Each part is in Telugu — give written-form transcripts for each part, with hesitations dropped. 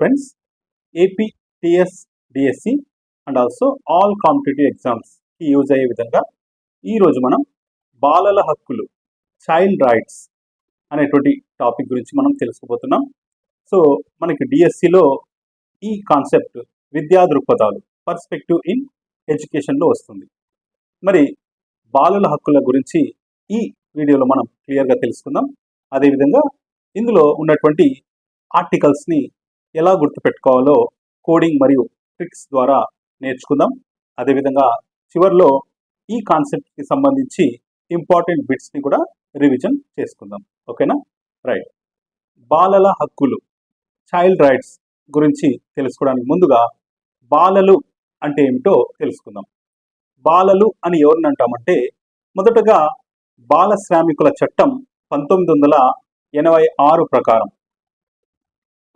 Friends, AP TS DSC and also all competitive ఎగ్జామ్స్కి యూజ్ అయ్యే విధంగా ఈరోజు మనం బాలల హక్కులు, చైల్డ్ రైట్స్ అనేటువంటి టాపిక్ గురించి మనం తెలుసుకోబోతున్నాం. సో మనకి డిఎస్సిలో ఈ కాన్సెప్ట్ విద్యా దృక్పథాలు, పర్స్పెక్టివ్ ఇన్ ఎడ్యుకేషన్లో వస్తుంది. మరి బాలల హక్కుల గురించి ఈ వీడియోలో మనం క్లియర్గా తెలుసుకుందాం. అదేవిధంగా ఇందులో ఉన్నటువంటి ఆర్టికల్స్ని ఎలా గుర్తుపెట్టుకోవాలో కోడింగ్ మరియు ట్రిక్స్ ద్వారా నేర్చుకుందాం. అదేవిధంగా చివరిలో ఈ కాన్సెప్ట్కి సంబంధించి ఇంపార్టెంట్ బిట్స్ని కూడా రివిజన్ చేసుకుందాం. ఓకేనా? రైట్. బాలల హక్కులు, చైల్డ్ రైట్స్ గురించి తెలుసుకోవడానికి ముందుగా బాలలు అంటే ఏమిటో తెలుసుకుందాం. బాలలు అని ఎవరిని అంటామంటే, మొదటగా బాల శ్రామికుల చట్టం 1986 ప్రకారం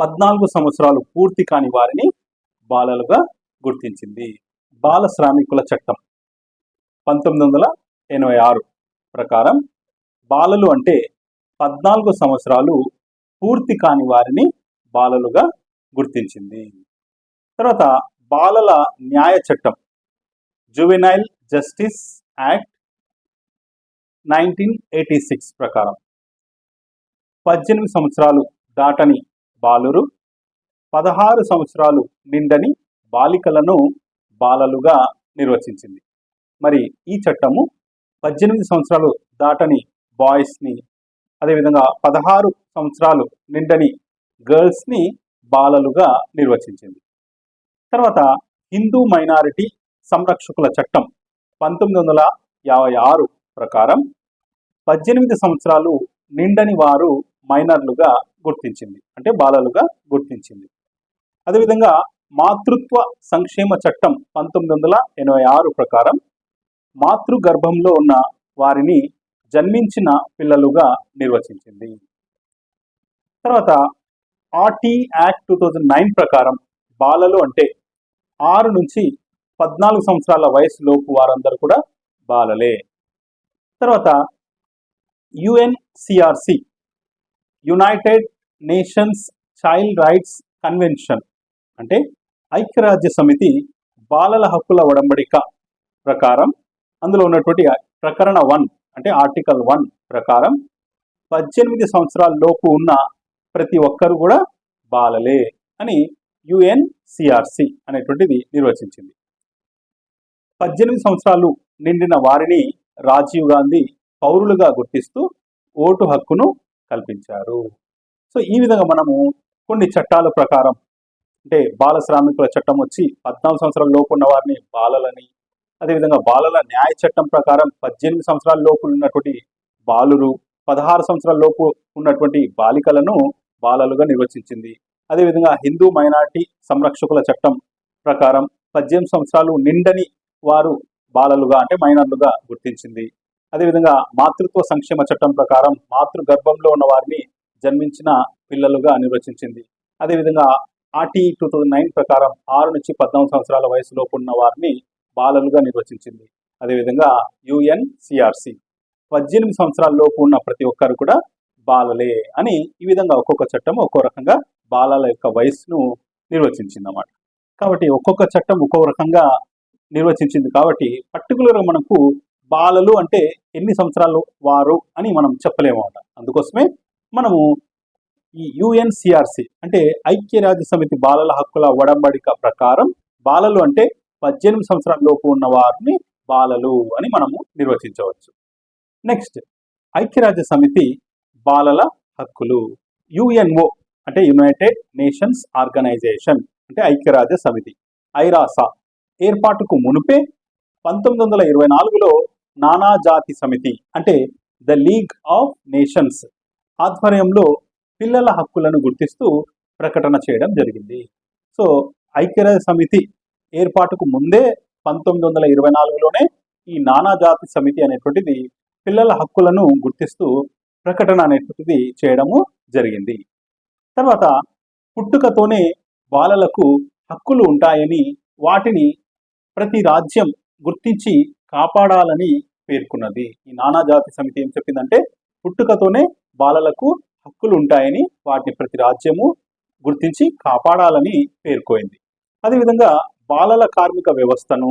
14 సంవత్సరాలు పూర్తి కాని వారిని బాలలుగా గుర్తించింది. బాల శ్రామికుల చట్టం 1986 ప్రకారం బాలలు అంటే 14 సంవత్సరాలు పూర్తి కాని వారిని బాలలుగా గుర్తించింది. తర్వాత బాలల న్యాయ చట్టం, జువెనైల్ జస్టిస్ యాక్ట్ 1986 ప్రకారం 18 సంవత్సరాలు దాటని బాలురు, 16 సంవత్సరాలు నిండని బాలికలను బాలలుగా నిర్వచించింది. మరి ఈ చట్టము 18 సంవత్సరాలు దాటని బాయ్స్ని, అదేవిధంగా 16 సంవత్సరాలు నిండని గర్ల్స్ని బాలలుగా నిర్వచించింది. తర్వాత హిందూ మైనారిటీ సంరక్షకుల చట్టం 1956 ప్రకారం 18 సంవత్సరాలు నిండని వారు మైనర్లుగా గుర్తించింది, అంటే బాలలుగా గుర్తించింది. అదేవిధంగా మాతృత్వ సంక్షేమ చట్టం 1986 ప్రకారం మాతృగర్భంలో ఉన్న వారిని జన్మించిన పిల్లలుగా నిర్వచించింది. తర్వాత ఆర్టీ యాక్ట్ 2009 ప్రకారం బాలలు అంటే 6 నుంచి 14 సంవత్సరాల వయసులోపు వారందరూ కూడా బాలలే. తర్వాత యుఎన్సిఆర్సి, United nations child rights convention, అంటే ఐక్యరాజ్య సమితి బాలల హక్కుల ఒడంబడిక ప్రకారం అందులో ఉన్నటువంటి ప్రకరణ 1 అంటే ఆర్టికల్ 1 ప్రకారం 18 సంవత్సరాల లోపు ఉన్న ప్రతి ఒక్కరు కూడా బాలలే అని యుఎన్సిఆర్సి అనేటువంటిది నిర్వచించింది. 18 సంవత్సరాలు నిండిన వారిని రాజీవ్ గాంధీ పౌరులుగా గుర్తిస్తూ ఓటు హక్కును కల్పించారు. సో ఈ విధంగా మనము కొన్ని చట్టాల ప్రకారం, అంటే బాల శ్రామికుల చట్టం వచ్చి 14 సంవత్సరాల లోపు ఉన్న వారిని బాలలని, అదేవిధంగా బాలల న్యాయ చట్టం ప్రకారం 18 సంవత్సరాల లోపు ఉన్నటువంటి బాలురు, 16 సంవత్సరాల లోపు ఉన్నటువంటి బాలికలను బాలలుగా నిర్వచించింది. అదేవిధంగా హిందూ మైనారిటీ సంరక్షకుల చట్టం ప్రకారం 18 సంవత్సరాలు నిండని వారు బాలలుగా, అంటే మైనర్లుగా గుర్తించింది. అదేవిధంగా మాతృత్వ సంక్షేమ చట్టం ప్రకారం మాతృగర్భంలో ఉన్న వారిని జన్మించిన పిల్లలుగా నిర్వచించింది. అదేవిధంగా ఆర్టీ 2009 ప్రకారం 6 నుంచి 14 సంవత్సరాల వయసులోపు ఉన్న వారిని బాలలుగా నిర్వచించింది. అదేవిధంగా యుఎన్సిఆర్సి 18 సంవత్సరాల లోపు ఉన్న ప్రతి ఒక్కరు కూడా బాలలే అని ఈ విధంగా ఒక్కొక్క చట్టం ఒక్కో రకంగా బాలల యొక్క వయసును నిర్వచించింది అన్నమాట. కాబట్టి ఒక్కొక్క చట్టం ఒక్కో రకంగా నిర్వచించింది. కాబట్టి పర్టికులర్గా మనకు బాలలు అంటే ఎన్ని సంవత్సరాలు వారు అని మనం చెప్పలేము అన్నమాట. అందుకోసమే మనము ఈ యుఎన్సిఆర్సి అంటే ఐక్యరాజ్య సమితి బాలల హక్కుల ఒడంబడిక ప్రకారం బాలలు అంటే 18 సంవత్సరాల లోపు ఉన్న వారిని బాలలు అని మనము నిర్వచించవచ్చు. నెక్స్ట్, ఐక్యరాజ్య సమితి బాలల హక్కులు, యుఎన్ఓ అంటే యునైటెడ్ నేషన్స్ ఆర్గనైజేషన్, అంటే ఐక్యరాజ్య సమితి, ఐరాసా ఏర్పాటుకు మునుపే 1924లో నానాజాతి సమితి అంటే ద లీగ్ ఆఫ్ నేషన్స్ ఆధ్వర్యంలో పిల్లల హక్కులను గుర్తిస్తూ ప్రకటన చేయడం జరిగింది. సో ఐక్యరాజ్య సమితి ఏర్పాటుకు ముందే 1924లోనే ఈ నానాజాతి సమితి అనేటువంటిది పిల్లల హక్కులను గుర్తిస్తూ ప్రకటన అనేటువంటిది చేయడము జరిగింది. తర్వాత పుట్టుకతోనే బాలలకు హక్కులు ఉంటాయని, వాటిని ప్రతి రాజ్యం గుర్తించి కాపాడాలని పేర్కొన్నది. ఈ నానాజాతి సమితి ఏం చెప్పిందంటే, పుట్టుకతోనే బాలలకు హక్కులు ఉంటాయని, వాటిని ప్రతి రాజ్యము గుర్తించి కాపాడాలని పేర్కొంది. అదేవిధంగా బాలల కార్మిక వ్యవస్థను,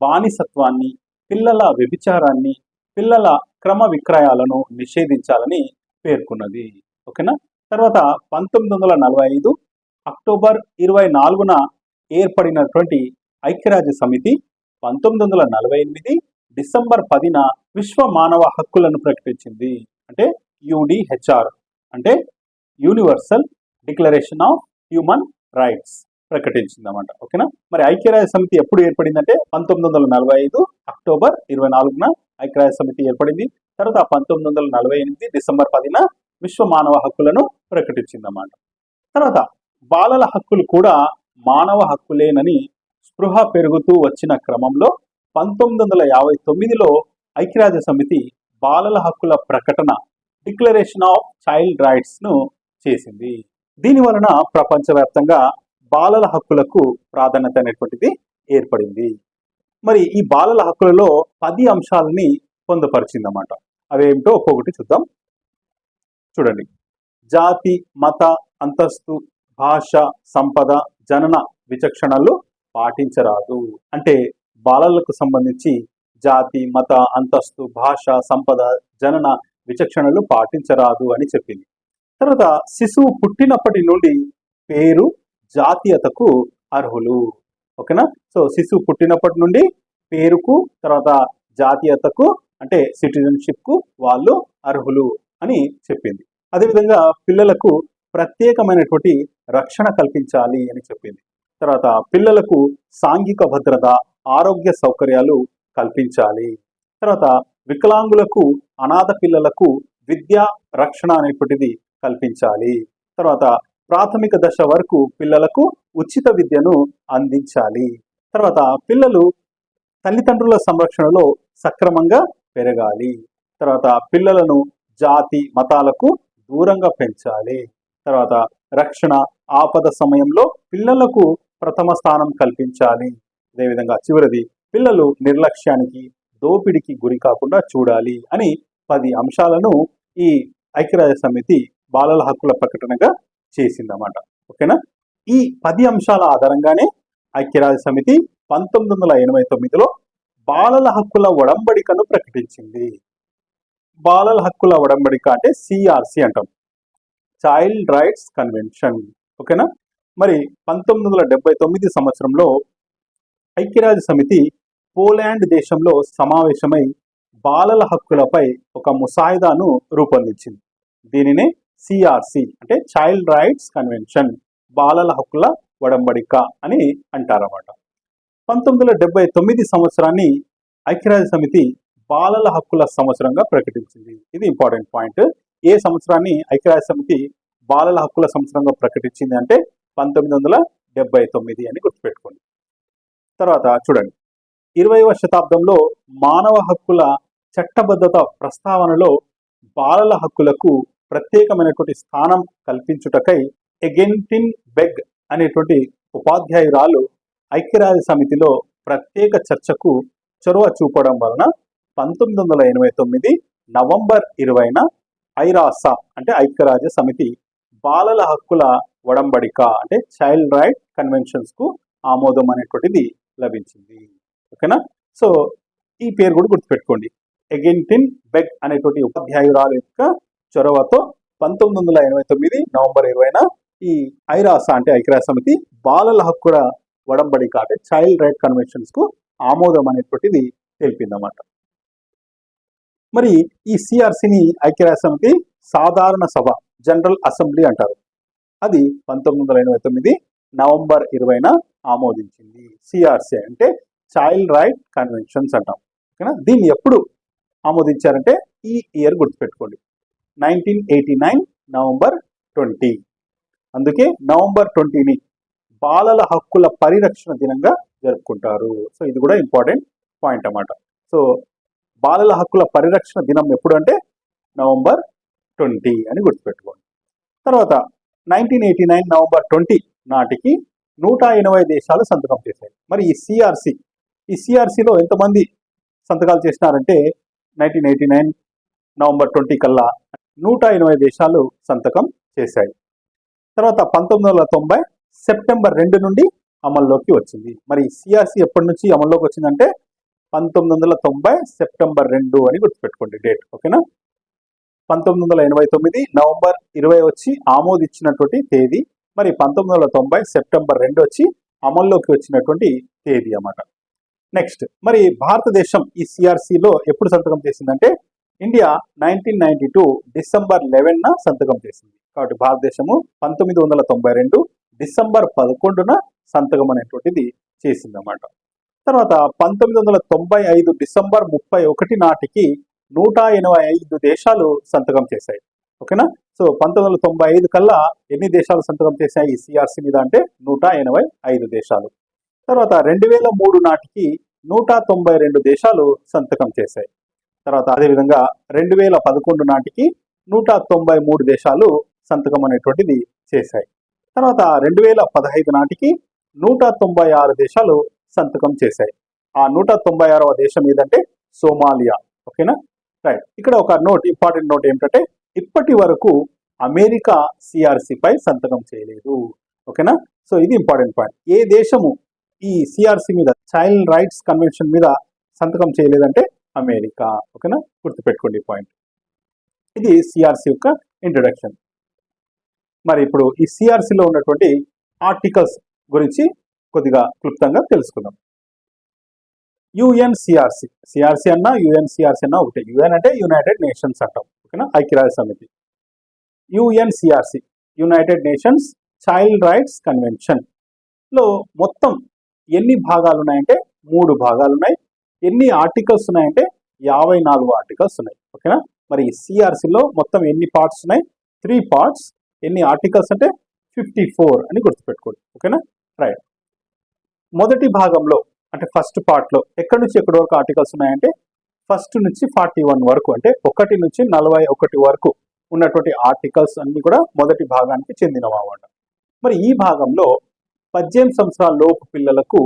బానిసత్వాన్ని, పిల్లల వ్యభిచారాన్ని, పిల్లల క్రమ విక్రయాలను నిషేధించాలని పేర్కొన్నది. ఓకేనా. తర్వాత 1945 అక్టోబర్ 24న ఏర్పడినటువంటి ఐక్యరాజ్య సమితి 1948 డిసెంబర్ 10న విశ్వ మానవ హక్కులను ప్రకటించింది. అంటే యుడిహెచ్ఆర్ అంటే universal declaration of human rights ప్రకటించింది అన్నమాట. ఓకేనా. మరి ఐక్యరాజ్య సమితి ఎప్పుడు ఏర్పడిందంటే 1945 అక్టోబర్ 24న ఐక్యరాజ్య సమితి ఏర్పడింది. తర్వాత 1948 డిసెంబర్ 10న విశ్వ మానవ హక్కులను ప్రకటించిందన్నమాట. తర్వాత బాలల హక్కులు కూడా మానవ హక్కులేనని స్పృహ పెరుగుతూ వచ్చిన క్రమంలో 1959లో ఐక్యరాజ్య సమితి బాలల హక్కుల ప్రకటన డిక్లరేషన్ ఆఫ్ చైల్డ్ రైట్స్ ను చేసింది. దీని వలన ప్రపంచవ్యాప్తంగా బాలల హక్కులకు ప్రాధాన్యత అనేటువంటిది ఏర్పడింది. మరి ఈ బాలల హక్కులలో 10 అంశాలని పొందుపరిచిందన్నమాట. అవేమిటో ఒక్కొక్కటి చూద్దాం. చూడండి. జాతి, మత, అంతస్తు, భాష, సంపద, జనన విచక్షణలు పాటించరాదు. అంటే బాలలకు సంబంధించి జాతి, మత, అంతస్తు, భాష, సంపద, జనన విచక్షణలు పాటించరాదు అని చెప్పింది. తర్వాత శిశువు పుట్టినప్పటి నుండి పేరు, జాతీయతకు అర్హులు. ఓకేనా. సో శిశువు పుట్టినప్పటి నుండి పేరుకు, తర్వాత జాతీయతకు అంటే సిటిజన్షిప్ కు వాళ్ళు అర్హులు అని చెప్పింది. అదేవిధంగా పిల్లలకు ప్రత్యేకమైనటువంటి రక్షణ కల్పించాలి అని చెప్పింది. తర్వాత పిల్లలకు సాంఘిక భద్రత, ఆరోగ్య సౌకర్యాలు కల్పించాలి. తర్వాత వికలాంగులకు, అనాథ పిల్లలకు విద్యా రక్షణ అనేటువంటిది కల్పించాలి. తర్వాత ప్రాథమిక దశ వరకు పిల్లలకు ఉచిత విద్యను అందించాలి. తర్వాత పిల్లలు తల్లిదండ్రుల సంరక్షణలో సక్రమంగా పెరగాలి. తర్వాత పిల్లలను జాతి, మతాలకు దూరంగా పెంచాలి. తర్వాత రక్షణ, ఆపద సమయంలో పిల్లలకు ప్రథమ స్థానం కల్పించాలి. అదేవిధంగా చివరిది పిల్లలు నిర్లక్ష్యానికి, దోపిడికి గురి కాకుండా చూడాలి అని 10 అంశాలను ఈ ఐక్యరాజ్య సమితి బాలల హక్కుల ప్రకటనగా చేసిందన్నమాట. ఓకేనా. ఈ 10 అంశాల ఆధారంగానే ఐక్యరాజ్య సమితి 1989లో బాలల హక్కుల ఒడంబడికను ప్రకటించింది. బాలల హక్కుల ఒడంబడిక అంటే సిఆర్సి అంటాం, చైల్డ్ రైట్స్ కన్వెన్షన్. ఓకేనా. మరి 1979 సంవత్సరంలో ఐక్యరాజ్య సమితి పోలాండ్ దేశంలో సమావేశమై బాలల హక్కులపై ఒక ముసాయిదాను రూపొందించింది. దీనినే సిఆర్సి అంటే చైల్డ్ రైట్స్ కన్వెన్షన్, బాలల హక్కుల ఒడంబడిక అని అంటారన్నమాట. 1979 సంవత్సరాన్ని ఐక్యరాజ్య సమితి బాలల హక్కుల సంవత్సరంగా ప్రకటించింది. ఇది ఇంపార్టెంట్ పాయింట్. ఏ సంవత్సరాన్ని ఐక్యరాజ్య సమితి బాలల హక్కుల సంవత్సరంగా ప్రకటించింది అంటే 1979 అని గుర్తుపెట్టుకోండి. తర్వాత చూడండి. 20వ శతాబ్దంలో మానవ హక్కుల చట్టబద్ధత ప్రస్తావనలో బాలల హక్కులకు ప్రత్యేకమైనటువంటి స్థానం కల్పించుటకై ఎగెంటిన్ బెగ్ అనేటువంటి ఉపాధ్యాయురాలు ఐక్యరాజ్య సమితిలో ప్రత్యేక చర్చకు చొరవ చూపడం వలన 1989 నవంబర్ 20న ఐరాస అంటే ఐక్యరాజ్య సమితి బాలల హక్కుల ఒడంబడిక అంటే చైల్డ్ రైట్ కన్వెన్షన్స్ కు ఆమోదం అనేటువంటిది లభించింది. ఓకేనా. సో ఈ పేరు కూడా గుర్తుపెట్టుకోండి. ఎగెంటిన్ బెగ్ అనేటువంటి ఉపాధ్యాయురాలు యొక్క చొరవతో 1989 నవంబర్ 20న ఈ ఐరాస అంటే ఐక్యరాజ్య సమితి బాలల హక్కుల ఒడంబడిక అంటే చైల్డ్ రైట్ కన్వెన్షన్స్ కు ఆమోదం అనేటువంటిది తెలిపిందన్నమాట. మరి ఈ సిఆర్సిని ఐక్యరాజ్య సమితి సాధారణ సభ జనరల్ అసెంబ్లీ అంటారు. అది 1989 నవంబర్ 20న ఆమోదించింది. సిఆర్సి అంటే చైల్డ్ రైట్ కన్వెన్షన్స్ అంటాం. ఓకేనా. దీన్ని ఎప్పుడు ఆమోదించారంటే ఈ ఇయర్ గుర్తుపెట్టుకోండి, 1989 నవంబర్ 20. అందుకే నవంబర్ 20ని బాలల హక్కుల పరిరక్షణ దినంగా జరుపుకుంటారు. సో ఇది కూడా ఇంపార్టెంట్ పాయింట్ అన్నమాట. సో బాలల హక్కుల పరిరక్షణ దినం ఎప్పుడు అంటే నవంబర్ 20 అని గుర్తుపెట్టుకోండి. తర్వాత 1989 నవంబర్ 20 నాటికి 180 దేశాలు సంతకం చేశాయి. మరి ఈ సిఆర్సిలో ఎంతమంది సంతకాలు చేసినారంటే 1989 నవంబర్ 20 కల్లా 180 దేశాలు సంతకం చేశాయి. తర్వాత 1990 సెప్టెంబర్ 2 నుండి అమల్లోకి వచ్చింది. మరి సిఆర్సి ఎప్పటి నుంచి అమల్లోకి వచ్చిందంటే 1990 సెప్టెంబర్ 2 అని గుర్తుపెట్టుకోండి డేట్. ఓకేనా. 1989 నవంబర్ 20 వచ్చి ఆమోదించినటువంటి తేదీ. మరి 1990 సెప్టెంబర్ 2 వచ్చి అమల్లోకి వచ్చినటువంటి తేదీ అన్నమాట. నెక్స్ట్, మరి భారతదేశం ఈ సిఆర్సిలో ఎప్పుడు సంతకం చేసిందంటే ఇండియా 1992 డిసెంబర్ 11న సంతకం చేసింది. కాబట్టి భారతదేశము 1992 డిసెంబర్ 11న సంతకం అనేటువంటిది చేసిందన్నమాట. తర్వాత 1995 డిసెంబర్ 31 నాటికి 185 దేశాలు సంతకం చేశాయి. ఓకేనా. సో 1995 కల్లా ఎన్ని దేశాలు సంతకం చేశాయి ఈ సిఆర్సి మీద అంటే 185 దేశాలు. తర్వాత 2003 నాటికి 192 దేశాలు సంతకం చేశాయి. తర్వాత అదేవిధంగా 2011 నాటికి 193 దేశాలు సంతకం అనేటువంటిది చేశాయి. తర్వాత 2015 నాటికి 196 దేశాలు సంతకం చేశాయి. ఆ 196వ దేశం ఏదంటే సోమాలియా. ఓకేనా. రైట్. ఇక్కడ ఒక ఇంపార్టెంట్ నోట్ ఏమిటంటే ఇప్పటి వరకు అమెరికా సిఆర్సి పై సంతకం చేయలేదు. ఓకేనా. సో ఇది ఇంపార్టెంట్ పాయింట్. ఏ దేశము ఈ సిఆర్సి మీద చైల్డ్ రైట్స్ కన్వెన్షన్ మీద సంతకం చేయలేదంటే అమెరికా. ఓకేనా, గుర్తుపెట్టుకోండి పాయింట్. ఇది సిఆర్సి యొక్క ఇంట్రొడక్షన్. మరి ఇప్పుడు ఈ సిఆర్సిలో ఉన్నటువంటి ఆర్టికల్స్ గురించి కొద్దిగా క్లుప్తంగా తెలుసుకుందాం. యుఎన్సిఆర్సి, సిఆర్సి అన్నా యుఎన్సిఆర్సి అన్నా ఒకటే. యుఎన్ అంటే యునైటెడ్ నేషన్స్ అంటాం. ఓకేనా, ఐక్యరాజ్య సమితి. యుఎన్సిఆర్సి United nations child rights convention లో మొత్తం ఎన్ని భాగాలు ఉన్నాయంటే 3 భాగాలు ఉన్నాయి. ఎన్ని ఆర్టికల్స్ ఉన్నాయంటే 54 ఆర్టికల్స్ ఉన్నాయి. ఓకేనా. మరి సిఆర్సిలో మొత్తం ఎన్ని పార్ట్స్ ఉన్నాయి? 3 పార్ట్స్. ఎన్ని ఆర్టికల్స్ అంటే 54 అని గుర్తుపెట్టుకోండి. ఓకేనా. రైట్. మొదటి భాగంలో అంటే ఫస్ట్ పార్ట్ లో ఎక్కడి నుంచి ఎక్కడి వరకు ఆర్టికల్స్ ఉన్నాయంటే ఫస్ట్ నుంచి 41 వరకు, అంటే 1 నుంచి 41 వరకు ఉన్నటువంటి ఆర్టికల్స్ అన్ని కూడా మొదటి భాగానికి చెందినవన్నమాట. మరి ఈ భాగంలో 18 సంవత్సరాల లోపు పిల్లలకు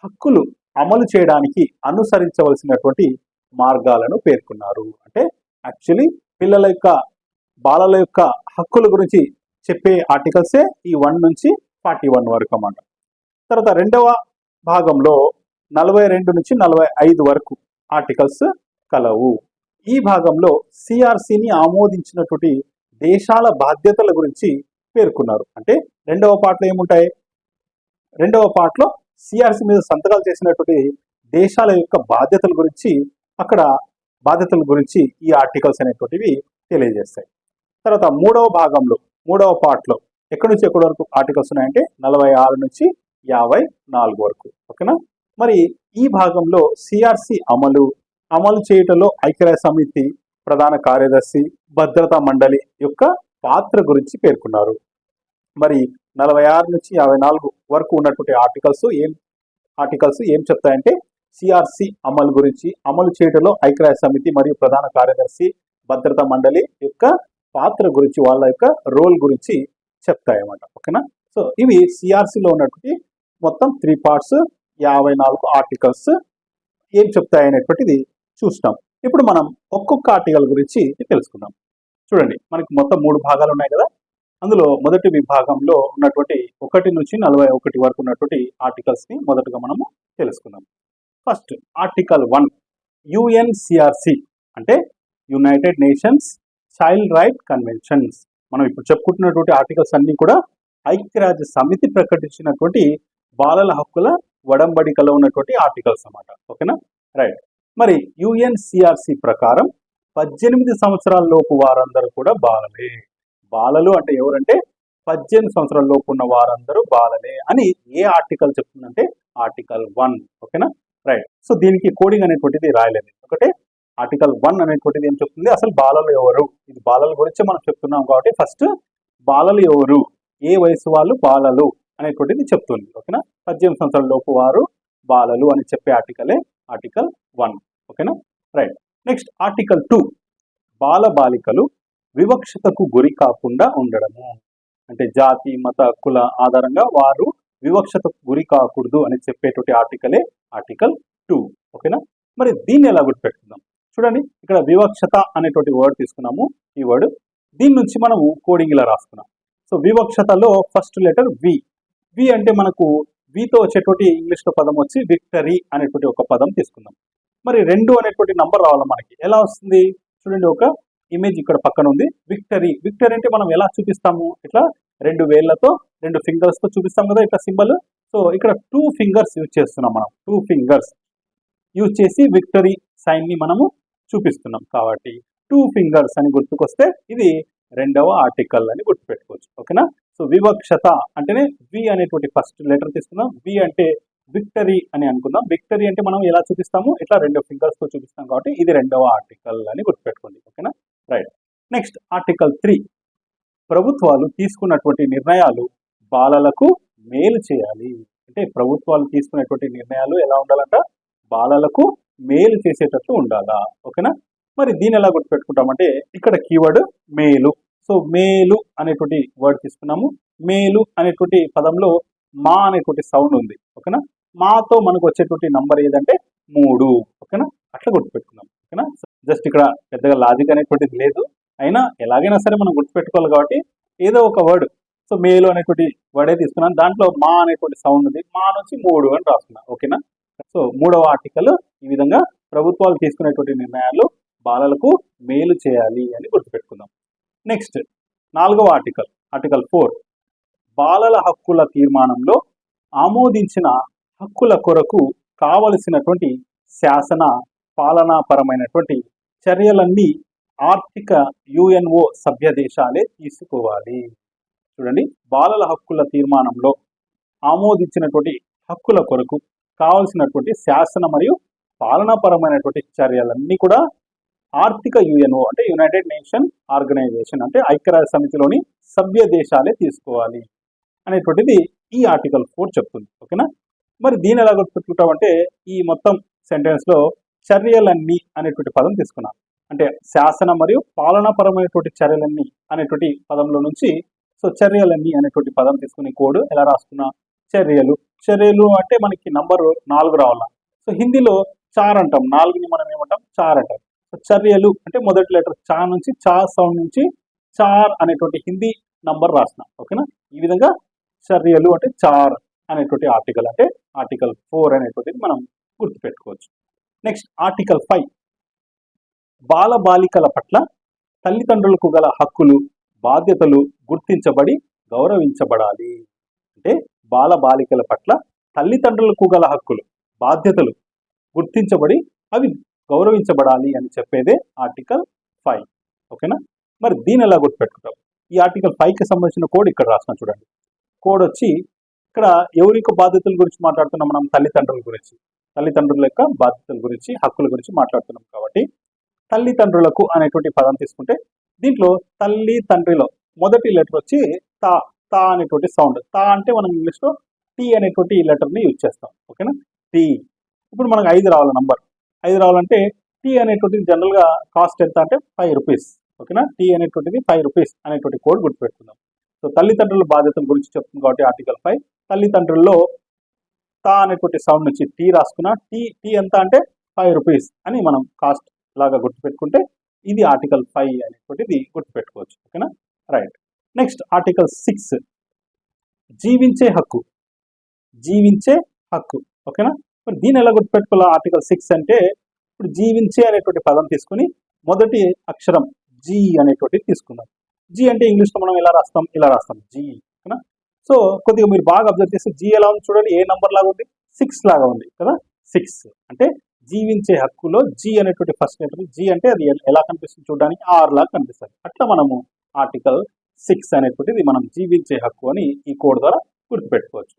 హక్కులు అమలు చేయడానికి అనుసరించవలసినటువంటి మార్గాలను పేర్కొన్నారు. అంటే యాక్చువల్లీ పిల్లల యొక్క బాలల యొక్క హక్కుల గురించి చెప్పే ఆర్టికల్సే ఈ 1 నుంచి 41 వరకు అన్నమాట. తర్వాత రెండవ భాగంలో 42 నుంచి 45 వరకు ఆర్టికల్స్ కలవు. ఈ భాగంలో సిఆర్సిని ఆమోదించినటువంటి దేశాల బాధ్యతల గురించి పేర్కొన్నారు. అంటే రెండవ పార్ట్లో ఏముంటాయి? రెండవ పార్ట్లో సిఆర్సి మీద సంతకాలు చేసినటువంటి దేశాల యొక్క బాధ్యతల గురించి ఈ ఆర్టికల్స్ అనేటువంటివి తెలియజేస్తాయి. తర్వాత మూడవ భాగంలో మూడవ పార్ట్లో ఎక్కడి నుంచి ఎక్కడి వరకు ఆర్టికల్స్ ఉన్నాయంటే 46 నుంచి 54 వరకు. ఓకేనా. మరి ఈ భాగంలో సిఆర్సి అమలు చేయటంలో ఐక్యరాజ్య సమితి ప్రధాన కార్యదర్శి, భద్రతా మండలి యొక్క పాత్ర గురించి పేర్కొన్నారు. మరి 46 నుంచి 54 వరకు ఉన్నటువంటి ఆర్టికల్స్ ఏం చెప్తాయంటే సిఆర్సి అమలు చేయటంలో ఐక్యరాజ్య సమితి మరియు ప్రధాన కార్యదర్శి, భద్రతా మండలి యొక్క పాత్ర గురించి, వాళ్ళ యొక్క రోల్ గురించి చెప్తాయన్నమాట. ఓకేనా. సో ఇవి సిఆర్సిలో ఉన్నటువంటి మొత్తం 3 పార్ట్స్, 54 ఆర్టికల్స్ ఏం చెప్తాయనేటువంటిది చూస్తాం. ఇప్పుడు మనం ఒక్కొక్క ఆర్టికల్ గురించి తెలుసుకుందాం. చూడండి, మనకి మొత్తం 3 భాగాలు ఉన్నాయి కదా. అందులో మొదటి విభాగంలో ఉన్నటువంటి 1 నుంచి 41 వరకు ఉన్నటువంటి ఆర్టికల్స్ ని మొదటగా మనము తెలుసుకుందాం. ఫస్ట్ ఆర్టికల్ 1 యుఎన్సిఆర్సి అంటే United nations child right conventions. మనం ఇప్పుడు చెప్పుకుంటున్నటువంటి ఆర్టికల్స్ అన్ని కూడా ఐక్యరాజ్య సమితి ప్రకటించినటువంటి బాలల హక్కుల వడంబడికలో ఉన్నటువంటి ఆర్టికల్స్ అన్నమాట. ఓకేనా. రైట్. మరి యుఎన్సిఆర్సి ప్రకారం 18 సంవత్సరాల లోపు వారందరూ కూడా బాలలే. బాలలు అంటే ఎవరంటే 18 సంవత్సరాల లోపు ఉన్న వారందరూ బాలలే అని ఏ ఆర్టికల్ చెప్తుందంటే ఆర్టికల్ 1. ఓకేనా. రైట్. సో దీనికి కోడింగ్ అనేటువంటిది రాయలేదు. ఒకటే ఆర్టికల్ 1 అనేటువంటిది ఏం చెప్తుంది, అసలు బాలలు ఎవరు, ఇది బాలల గురించి మనం చెప్తున్నాం కాబట్టి ఫస్ట్ బాలలు ఎవరు, ఏ వయసు వాళ్ళు బాలలు అనేటువంటిది చెప్తుంది. ఓకేనా. 18 సంవత్సరాల లోపు వారు బాలలు అని చెప్పే ఆర్టికలే ఆర్టికల్ 1. ఓకేనా. రైట్. నెక్స్ట్ ఆర్టికల్ 2 బాల బాలికలు వివక్షతకు గురి కాకుండా ఉండడము. అంటే జాతి, మత, కుల ఆధారంగా వారు వివక్షతకు గురి కాకూడదు అని చెప్పేటువంటి ఆర్టికలే ఆర్టికల్ 2. ఓకేనా. మరి దీన్ని ఎలా గుర్తుపెట్టుకుందాం? చూడండి, ఇక్కడ వివక్షత అనేటువంటి వర్డ్ తీసుకున్నాము. ఈ వర్డ్ దీని నుంచి మనము కోడింగ్ ఇలా రాసుకున్నాం. సో వివక్షతలో ఫస్ట్ లెటర్ వి. వి అంటే మనకు వితో వచ్చేటువంటి ఇంగ్లీష్లో పదం వచ్చి విక్టరీ అనేటువంటి ఒక పదం తీసుకుందాం. మరి 2 అనేటువంటి నంబర్ రావాలి మనకి. ఎలా వస్తుంది చూడండి, ఒక ఇమేజ్ ఇక్కడ పక్కన ఉంది. విక్టరీ. విక్టరీ అంటే మనం ఎలా చూపిస్తాము, ఇట్లా 2 వేళ్లతో 2 ఫింగర్స్ తో చూపిస్తాం కదా ఇట్లా సింబల్. సో ఇక్కడ 2 ఫింగర్స్ యూజ్ చేస్తున్నాం మనం. 2 ఫింగర్స్ యూజ్ చేసి విక్టరీ సైన్ ని మనము చూపిస్తున్నాం కాబట్టి 2 ఫింగర్స్ అని గుర్తుకొస్తే ఇది 2వ ఆర్టికల్ అని గుర్తుపెట్టుకోవచ్చు. ఓకేనా. సో వివక్షత అంటేనే వి అనేటువంటి ఫస్ట్ లెటర్ తీసుకుందాం. వి అంటే విక్టరీ అని అనుకుందాం. విక్టరీ అంటే మనం ఎలా చూపిస్తాము, ఇట్లా 2 ఫింగర్స్ తో చూపిస్తాం కాబట్టి ఇది 2వ ఆర్టికల్ అని గుర్తుపెట్టుకోండి. ఓకేనా. రైట్. Next article 3. ప్రభుత్వాలు తీసుకున్నటువంటి నిర్ణయాలు బాలలకు మేలు చేయాలి. అంటే ప్రభుత్వాలు తీసుకునేటువంటి నిర్ణయాలు ఎలా ఉండాలంట, బాలలకు మేలు చేసేటట్లు ఉండాలా. ఓకేనా. మరి దీని ఎలా గుర్తుపెట్టుకుంటామంటే ఇక్కడ కీవర్డ్ మేలు. సో మేలు అనేటువంటి వర్డ్ తీసుకున్నాము. మేలు అనేటువంటి పదంలో మా అనేటువంటి సౌండ్ ఉంది. ఓకేనా. మాతో మనకు వచ్చేటువంటి నంబర్ ఏదంటే 3. ఓకేనా. అట్లా గుర్తుపెట్టుకున్నాం. ఓకేనా. జస్ట్ ఇక్కడ పెద్దగా లాజిక్ అనేటువంటిది లేదు, అయినా ఎలాగైనా సరే మనం గుర్తుపెట్టుకోవాలి కాబట్టి ఏదో ఒక వర్డ్. సో మేలు అనేటువంటి వర్డే తీసుకున్నాను. దాంట్లో మా అనేటువంటి సౌండ్ ఉంది. మా నుంచి 3 అని రాస్తున్నా. ఓకేనా. సో 3వ ఆర్టికల్ ఈ విధంగా ప్రభుత్వాలు తీసుకునేటువంటి నిర్ణయాలు బాలలకు మేలు చేయాలి అని గుర్తుపెట్టుకుందాం. నెక్స్ట్ 4వ ఆర్టికల్, ఆర్టికల్ 4. బాలల హక్కుల తీర్మానంలో ఆమోదించిన హక్కుల కొరకు కావలసినటువంటి శాసన పాలనాపరమైనటువంటి చర్యలన్నీ ఆర్థిక యుఎన్ఓ సభ్య దేశాలే తీసుకోవాలి. చూడండి, బాలల హక్కుల తీర్మానంలో ఆమోదించినటువంటి హక్కుల కొరకు కావలసినటువంటి శాసన మరియు పాలనాపరమైనటువంటి చర్యలన్నీ కూడా ఆర్థిక యుఎన్ఓ అంటే యునైటెడ్ నేషన్ ఆర్గనైజేషన్ అంటే ఐక్యరాజ్య సమితిలోని సభ్య దేశాలే తీసుకోవాలి అనేటువంటిది ఈ ఆర్టికల్ 4 చెప్తుంది. ఓకేనా. మరి దీని ఎలా గుర్తుపెట్టుకుంటామంటే ఈ మొత్తం సెంటెన్స్ లో చర్యలన్నీ అనేటువంటి పదం తీసుకున్నాం. అంటే శాసన మరియు పాలనాపరమైనటువంటి చర్యలన్నీ అనేటువంటి పదంలో నుంచి సో చర్యలన్నీ అనేటువంటి పదం తీసుకుని కోడ్ ఎలా రాసుకున్నా, చర్యలు. చర్యలు అంటే మనకి నంబర్ 4 రావాలా. సో హిందీలో 4 అంటాం, 4ని మనం ఏమంటాం, 4 అంటాం. సో చర్యలు అంటే మొదటి లెటర్ చా నుంచి చా సౌండ్ నుంచి 4 అనేటువంటి హిందీ నంబర్ రాసిన. ఓకేనా. ఈ విధంగా చర్యలు అంటే 4 అనేటువంటి ఆర్టికల్ అంటే ఆర్టికల్ 4 అనేటువంటిది మనం గుర్తుపెట్టుకోవచ్చు. Next article 5. బాల బాలికల పట్ల తల్లిదండ్రులకు గల హక్కులు బాధ్యతలు గుర్తించబడి గౌరవించబడాలి. అంటే బాల బాలికల పట్ల తల్లిదండ్రులకు గల హక్కులు బాధ్యతలు గుర్తించబడి అవి గౌరవించబడాలి అని చెప్పేదే ఆర్టికల్ 5. ఓకేనా. మరి దీని ఎలా గుర్తుపెట్టుకుంటాం, ఈ ఆర్టికల్ 5కి సంబంధించిన కోడ్ ఇక్కడ రాసిన చూడండి. కోడ్ వచ్చి ఇక్కడ ఎవరి యొక్క బాధ్యతల గురించి మాట్లాడుతున్నాం మనం, తల్లిదండ్రుల గురించి, తల్లిదండ్రుల యొక్క బాధ్యతల గురించి హక్కుల గురించి మాట్లాడుతున్నాం కాబట్టి తల్లిదండ్రులకు అనేటువంటి పదం తీసుకుంటే దీంట్లో తల్లి తండ్రిలో మొదటి లెటర్ వచ్చి తా. తా అనేటువంటి సౌండ్. తా అంటే మనం ఇంగ్లీష్లో టీ అనేటువంటి లెటర్ని యూజ్ చేస్తాం. ఓకేనా. టీ. ఇప్పుడు మనకు 5 రావాలి, నంబర్ 5 రావాలంటే టీ అనేటువంటిది జనరల్గా కాస్ట్ ఎంత అంటే 5 రూపీస్. ఓకేనా. టీ అనేటువంటిది 5 రూపీస్ అనేటువంటి కోడ్ గుర్తుపెట్టుకుందాం. సో తల్లిదండ్రుల బాధ్యతల గురించి చెప్తుంది కాబట్టి ఆర్టికల్ 5. తల్లిదండ్రుల్లో తా అనేటువంటి సౌండ్ నుంచి టీ రాసుకున్నా. టీ ఎంత అంటే 5 రూపీస్ అని మనం కాస్ట్ లాగా గుర్తుపెట్టుకుంటే ఇది ఆర్టికల్ 5 అనేటువంటిది గుర్తుపెట్టుకోవచ్చు. ఓకేనా. రైట్. Next article 6. జీవించే హక్కు. జీవించే హక్కు. ఓకేనా. మరి దీన్ని ఎలా గుర్తుపెట్టుకోవాలి, ఆర్టికల్ 6 అంటే ఇప్పుడు జీవించే అనేటువంటి పదం తీసుకుని మొదటి అక్షరం జీ అనేటువంటిది తీసుకుందాం. జీ అంటే ఇంగ్లీష్లో మనం ఎలా రాస్తాం, ఇలా రాస్తాం జీ. ఓకేనా. సో కొద్దిగా మీరు బాగా అబ్జర్వ్ చేస్తే జీ ఎలా ఉంది చూడండి, ఏ నంబర్ లాగా ఉంది, 6 లాగా ఉంది కదా. 6 అంటే జీవించే హక్కులో జీ అనేటువంటి ఫస్ట్ లెటర్. జీ అంటే అది ఎలా కనిపిస్తుంది చూడడానికి, ఆర్ లాగా కనిపిస్తుంది. అట్లా మనము ఆర్టికల్ 6 అనేటువంటిది మనం జీవించే హక్కు అని ఈ కోడ్ ద్వారా గుర్తుపెట్టుకోవచ్చు.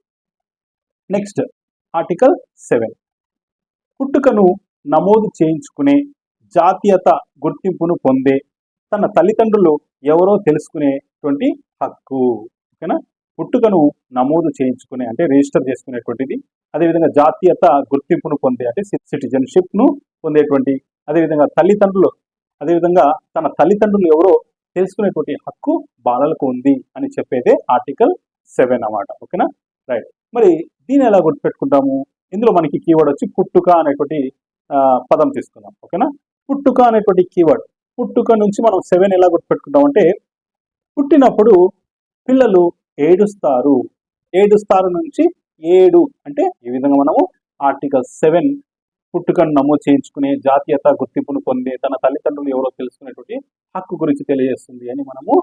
Next article 7. పుట్టుకను నమోదు చేయించుకునే జాతీయత గుర్తింపును పొందే తన తల్లిదండ్రులు ఎవరో తెలుసుకునేటువంటి హక్కు. ఓకేనా. పుట్టుకను నమోదు చేయించుకునే అంటే రిజిస్టర్ చేసుకునేటువంటిది, అదేవిధంగా జాతీయత గుర్తింపును పొందే అంటే సిటిజన్షిప్ను పొందేటువంటి, అదేవిధంగా తల్లిదండ్రులు, అదేవిధంగా తన తల్లిదండ్రులు ఎవరో తెలుసుకునేటువంటి హక్కు బాలలకు ఉంది అని చెప్పేదే ఆర్టికల్ 7 అన్నమాట. ఓకేనా. రైట్. మరి దీన్ని ఎలా గుర్తుపెట్టుకుంటాము, ఇందులో మనకి కీవర్డ్ వచ్చి పుట్టుక అనేటువంటి పదం తీసుకుందాం. ఓకేనా. పుట్టుక అనేటువంటి కీవర్డ్, పుట్టుక నుంచి మనం 7 ఎలా గుర్తుపెట్టుకుంటాం అంటే పుట్టినప్పుడు పిల్లలు ఏడుస్తారు. ఏడుస్తారు నుంచి ఏడు అంటే ఈ విధంగా మనము ఆర్టికల్ 7 పుట్టుకను నమోదు చేయించుకునే, జాతీయత గుర్తింపును పొందే, తన తల్లిదండ్రులు ఎవరో తెలుసుకునేటువంటి హక్కు గురించి తెలియజేస్తుంది అని మనము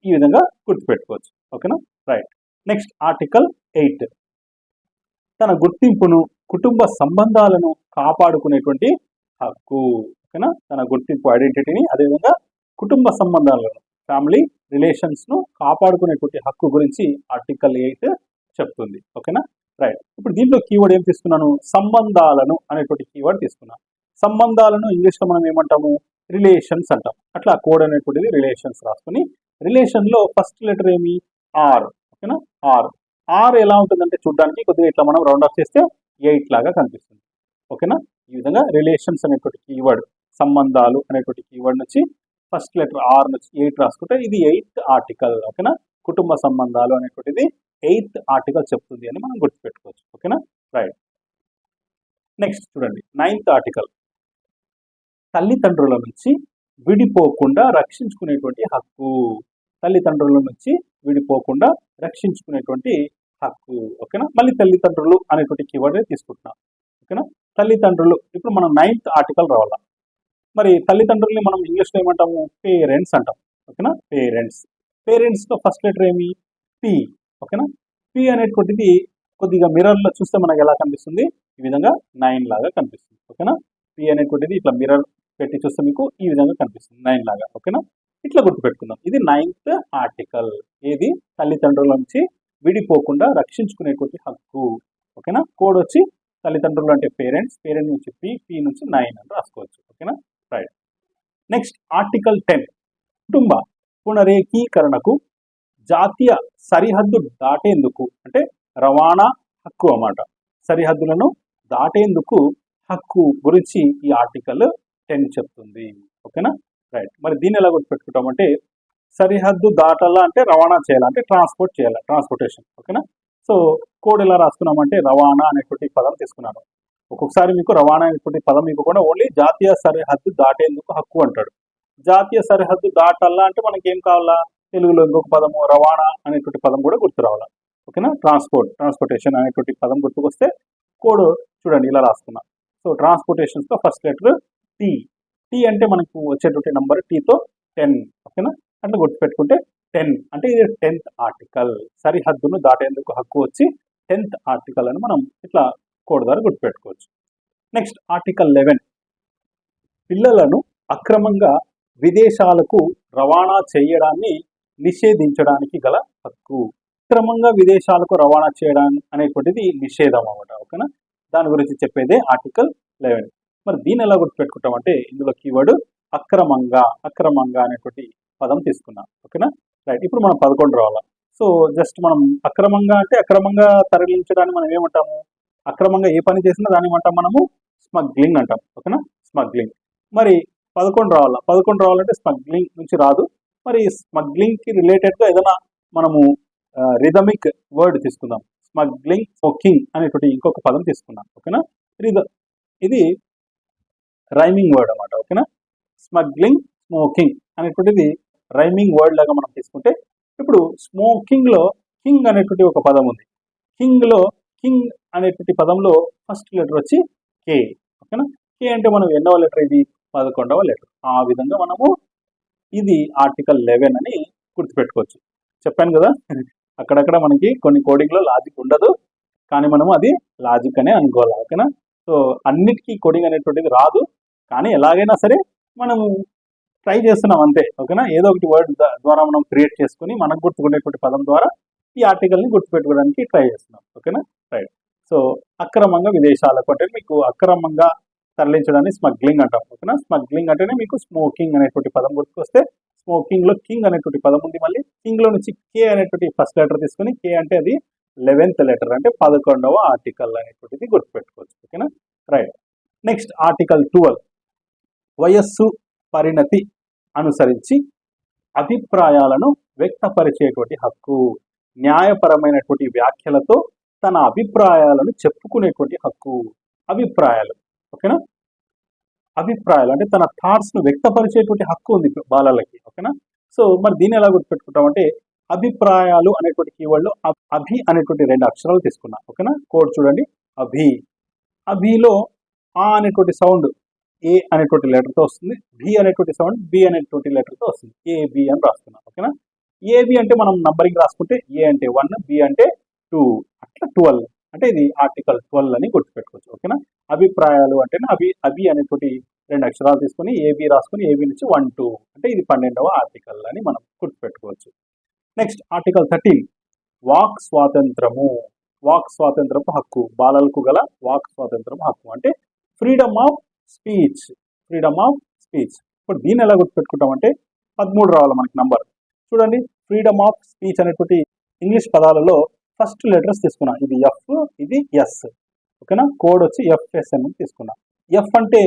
ఈ విధంగా గుర్తుపెట్టుకోవచ్చు. ఓకేనా? రైట్. నెక్స్ట్ ఆర్టికల్ 8 తన గుర్తింపును, కుటుంబ సంబంధాలను కాపాడుకునేటువంటి హక్కు. ఓకేనా? తన గుర్తింపు, ఐడెంటిటీని, అదేవిధంగా కుటుంబ సంబంధాలను, ఫ్యామిలీ రిలేషన్స్ ను కాపాడుకునేటువంటి హక్కు గురించి ఆర్టికల్ 8 చెప్తుంది. ఓకేనా? రైట్. ఇప్పుడు దీంట్లో కీవర్డ్ ఏం తీసుకున్నాను? సంబంధాలను అనేటువంటి కీవర్డ్ తీసుకున్నాను. సంబంధాలను ఇంగ్లీష్లో మనం ఏమంటాము? రిలేషన్స్ అంటాం. అట్లా కోడ్ అనేటువంటిది రిలేషన్స్ రాసుకుని, రిలేషన్ లో ఫస్ట్ లెటర్ ఏమి? ఆర్. ఓకేనా? ఆర్. ఆర్ ఎలా ఉంటుందంటే చూడడానికి కొద్దిగా ఇట్లా మనం రౌండ్ ఆఫ్ చేస్తే 8 లాగా కనిపిస్తుంది. ఓకేనా? ఈ విధంగా రిలేషన్స్ అనేటువంటి కీవర్డ్, సంబంధాలు అనేటువంటి కీవర్డ్ నుంచి ఫస్ట్ లెటర్ ఆర్ నుంచి 8 రాసుకుంటే ఇది 8th ఆర్టికల్. ఓకేనా? కుటుంబ సంబంధాలు అనేటువంటిది 8th ఆర్టికల్ చెప్తుంది అని మనం గుర్తుపెట్టుకోవచ్చు. ఓకేనా? రైట్. నెక్స్ట్ చూడండి 9th ఆర్టికల్ తల్లిదండ్రుల నుంచి విడిపోకుండా రక్షించుకునేటువంటి హక్కు. తల్లిదండ్రుల నుంచి విడిపోకుండా రక్షించుకునేటువంటి హక్కు. ఓకేనా? మళ్ళీ తల్లిదండ్రులు అనేటువంటి కీవర్డ్ తీసుకుంటున్నాం. ఓకేనా? తల్లిదండ్రులు ఇప్పుడు మనం 9th ఆర్టికల్ రావాలా. మరి తల్లిదండ్రుల్ని మనం ఇంగ్లీష్లో ఏమంటాము? పేరెంట్స్ అంటాం. ఓకేనా? పేరెంట్స్. పేరెంట్స్లో ఫస్ట్ లెటర్ ఏమి? పి. ఓకేనా? పి అనేటువంటిది కొద్దిగా మిర్రర్లో చూస్తే మనకు ఎలా కనిపిస్తుంది? ఈ విధంగా 9 లాగా కనిపిస్తుంది. ఓకేనా? పి అనేటువంటిది ఇట్లా మిర్రర్ పెట్టి చూస్తే మీకు ఈ విధంగా కనిపిస్తుంది 9 లాగా. ఓకేనా? ఇట్లా గుర్తుపెట్టుకుందాం. ఇది 9th ఆర్టికల్. ఏది? తల్లిదండ్రుల నుంచి విడిపోకుండా రక్షించుకునేటువంటి హక్కు. ఓకేనా? కోడ్ వచ్చి తల్లిదండ్రులు అంటే పేరెంట్స్, పేరెంట్ నుంచి పి, పి నుంచి 9 అని రాసుకోవచ్చు. ఓకేనా? రైట్. నెక్స్ట్ ఆర్టికల్ 10 కుటుంబ పునరేకీకరణకు జాతీయ సరిహద్దు దాటేందుకు అంటే రవాణా హక్కు అన్నమాట. సరిహద్దులను దాటేందుకు హక్కు గురించి ఈ ఆర్టికల్ 10 చెప్తుంది. ఓకేనా? రైట్. మరి దీన్ని ఎలా గుర్తుపెట్టుకుంటామంటే సరిహద్దు దాటాలా అంటే రవాణా చేయాలా అంటే ట్రాన్స్పోర్ట్ చేయాలి, ట్రాన్స్పోర్టేషన్. ఓకేనా? సో కోడ్ ఎలా రాసుకున్నామంటే రవాణా అనేటువంటి పదం తీసుకున్నాను. ఒక్కొక్కసారి మీకు రవాణా అనేటువంటి పదం మీకు కూడా ఓన్లీ జాతీయ సరిహద్దు దాటేందుకు హక్కు అంటాడు. జాతీయ సరిహద్దు దాటాలా అంటే మనకి ఏం కావాలా? తెలుగులో ఇంకొక పదము రవాణా అనేటువంటి పదం కూడా గుర్తు రావాలా. ఓకేనా? ట్రాన్స్పోర్టేషన్ అనేటువంటి పదం గుర్తుకొస్తే కోడ్ చూడండి ఇలా రాసుకున్నా. సో ట్రాన్స్పోర్టేషన్స్లో ఫస్ట్ లెటర్ టీ. టీ అంటే మనకు వచ్చేటువంటి నంబర్ టీతో 10. ఓకేనా? అట్లా గుర్తుపెట్టుకుంటే 10 అంటే ఇది 10th ఆర్టికల్. సరిహద్దును దాటేందుకు హక్కు వచ్చి 10th ఆర్టికల్ అని మనం ఇట్లా కోడ్ ద్వారా గుర్తుపెట్టుకోవచ్చు. నెక్స్ట్ ఆర్టికల్ 11 పిల్లలను అక్రమంగా విదేశాలకు రవాణా చేయడాన్ని నిషేధించడానికి గల హక్కు. అక్రమంగా విదేశాలకు రవాణా చేయడం అనేటువంటిది నిషేధం అన్నమాట. ఓకేనా? దాని గురించి చెప్పేదే ఆర్టికల్ 11. మరి దీన్ని ఎలా గుర్తుపెట్టుకుంటామంటే ఇందులో కీవర్డ్ అక్రమంగా. అక్రమంగా అనేటువంటి పదం తీసుకున్నాం. ఓకేనా? రైట్. ఇప్పుడు మనం 11 రావాలా. సో జస్ట్ మనం అక్రమంగా అంటే అక్రమంగా తరలించడాన్ని మనం ఏమంటాము? అక్రమంగా ఏ పని చేసినా దాన్ని ఏమంటాం మనము? స్మగ్లింగ్ అంటాం. ఓకేనా? స్మగ్లింగ్. మరి 11 రావాలా. 11 రావాలంటే స్మగ్లింగ్ నుంచి రాదు. మరి స్మగ్లింగ్ కి రిలేటెడ్గా ఏదైనా మనము రిథమిక్ వర్డ్ తీసుకుందాం. స్మగ్లింగ్, స్మోకింగ్ అనేటువంటి ఇంకొక పదం తీసుకున్నాం. ఓకేనా? ఇది రైమింగ్ వర్డ్ అన్నమాట. ఓకేనా? స్మగ్లింగ్, స్మోకింగ్ అనేటువంటిది రైమింగ్ వర్డ్ లాగా మనం తీసుకుంటే ఇప్పుడు స్మోకింగ్ లో కింగ్ అనేటువంటి ఒక పదం ఉంది. కింగ్ అనేటువంటి పదంలో ఫస్ట్ లెటర్ వచ్చి కే. ఓకేనా? కే అంటే మనం ఎన్నవ లెటర్? ఇది 11వ లెటర్. ఆ విధంగా మనము ఇది ఆర్టికల్ 11 అని గుర్తుపెట్టుకోవచ్చు. చెప్పాను కదా అక్కడక్కడ మనకి కొన్ని కోడింగ్ లో లాజిక్ ఉండదు, కానీ మనము అది లాజిక్ అనే అనుకోవాలి. ఓకేనా? సో అన్నిటికీ కోడింగ్ అనేటువంటిది రాదు, కానీ ఎలాగైనా సరే మనము ట్రై చేస్తున్నాం అంతే. ఓకేనా? ఏదో ఒకటి వర్డ్ ద్వారా మనం క్రియేట్ చేసుకుని మనకు గుర్తుకునేటువంటి పదం ద్వారా ఈ ఆర్టికల్ని గుర్తుపెట్టుకోవడానికి ట్రై చేస్తున్నాం. ఓకేనా? రైట్. సో అక్రమంగా విదేశాలకు అంటే మీకు అక్రమంగా తరలించడాన్ని స్మగ్లింగ్ అంటాం. ఓకేనా? స్మగ్లింగ్ అంటేనే మీకు స్మోకింగ్ అనేటువంటి పదం గుర్తుకొస్తే స్మోకింగ్ లో కింగ్ అనేటువంటి పదం ఉంది. మళ్ళీ కింగ్ లో నుంచి కే అనేటువంటి ఫస్ట్ లెటర్ తీసుకుని కే అంటే అది 11th లెటర్ అంటే 11వ ఆర్టికల్ అనేటువంటిది గుర్తుపెట్టుకోవచ్చు. ఓకేనా? రైట్. నెక్స్ట్ ఆర్టికల్ 12 వయస్సు పరిణతి అనుసరించి అభిప్రాయాలను వ్యక్తపరిచేటువంటి హక్కు. న్యాయపరమైనటువంటి వ్యాఖ్యలతో తన అభిప్రాయాలను చెప్పుకునేటువంటి హక్కు. అభిప్రాయాలు. ఓకేనా? అభిప్రాయాలు అంటే తన థాట్స్ ను వ్యక్తపరిచేటువంటి హక్కు ఉంది బాలలకి. ఓకేనా? సో మరి దీన్ని ఎలా గుర్తుపెట్టుకుంటామంటే అభిప్రాయాలు అనేటువంటి కీవర్డ్లో అభి అనేటువంటి 2 అక్షరాలు తీసుకున్నా. ఓకేనా? కోడ్ చూడండి, అభి. అభిలో ఆ అనేటువంటి సౌండ్ ఏ అనేటువంటి లెటర్తో వస్తుంది, బి అనేటువంటి సౌండ్ బి అనేటువంటి లెటర్తో వస్తుంది. ఏబి అని రాస్తున్నాం. ఓకేనా? ఏబి అంటే మనం నంబరింగ్ రాసుకుంటే ఏ అంటే 1, బి అంటే 2, అట్లా 12 అంటే ఇది ఆర్టికల్ 12 అని గుర్తుపెట్టుకోవచ్చు. ఓకేనా? అభిప్రాయాలు అంటే అభి అనేటువంటి 2 అక్షరాలు తీసుకొని ఏబి రాసుకొని ఏబి నుంచి 1, 2 అంటే ఇది 12వ ఆర్టికల్ అని మనం గుర్తుపెట్టుకోవచ్చు. నెక్స్ట్ ఆర్టికల్ 13 వాక్ స్వాతంత్రము. వాక్ స్వాతంత్రపు హక్కు, బాలలకు గల వాక్ స్వాతంత్రపు హక్కు అంటే freedom of speech. Freedom of speech. ఇప్పుడు దీన్ని ఎలా గుర్తుపెట్టుకుంటామంటే 13 రావాలి మనకి నంబర్. చూడండి, ఫ్రీడమ్ ఆఫ్ స్పీచ్ అనేటువంటి ఇంగ్లీష్ పదాలలో ఫస్ట్ లెటర్స్ తీసుకున్నా. ఇది ఎఫ్, ఇది ఎస్. ఓకేనా? కోడ్ వచ్చి ఎఫ్ఎస్ అని తీసుకున్నా. ఎఫ్ అంటే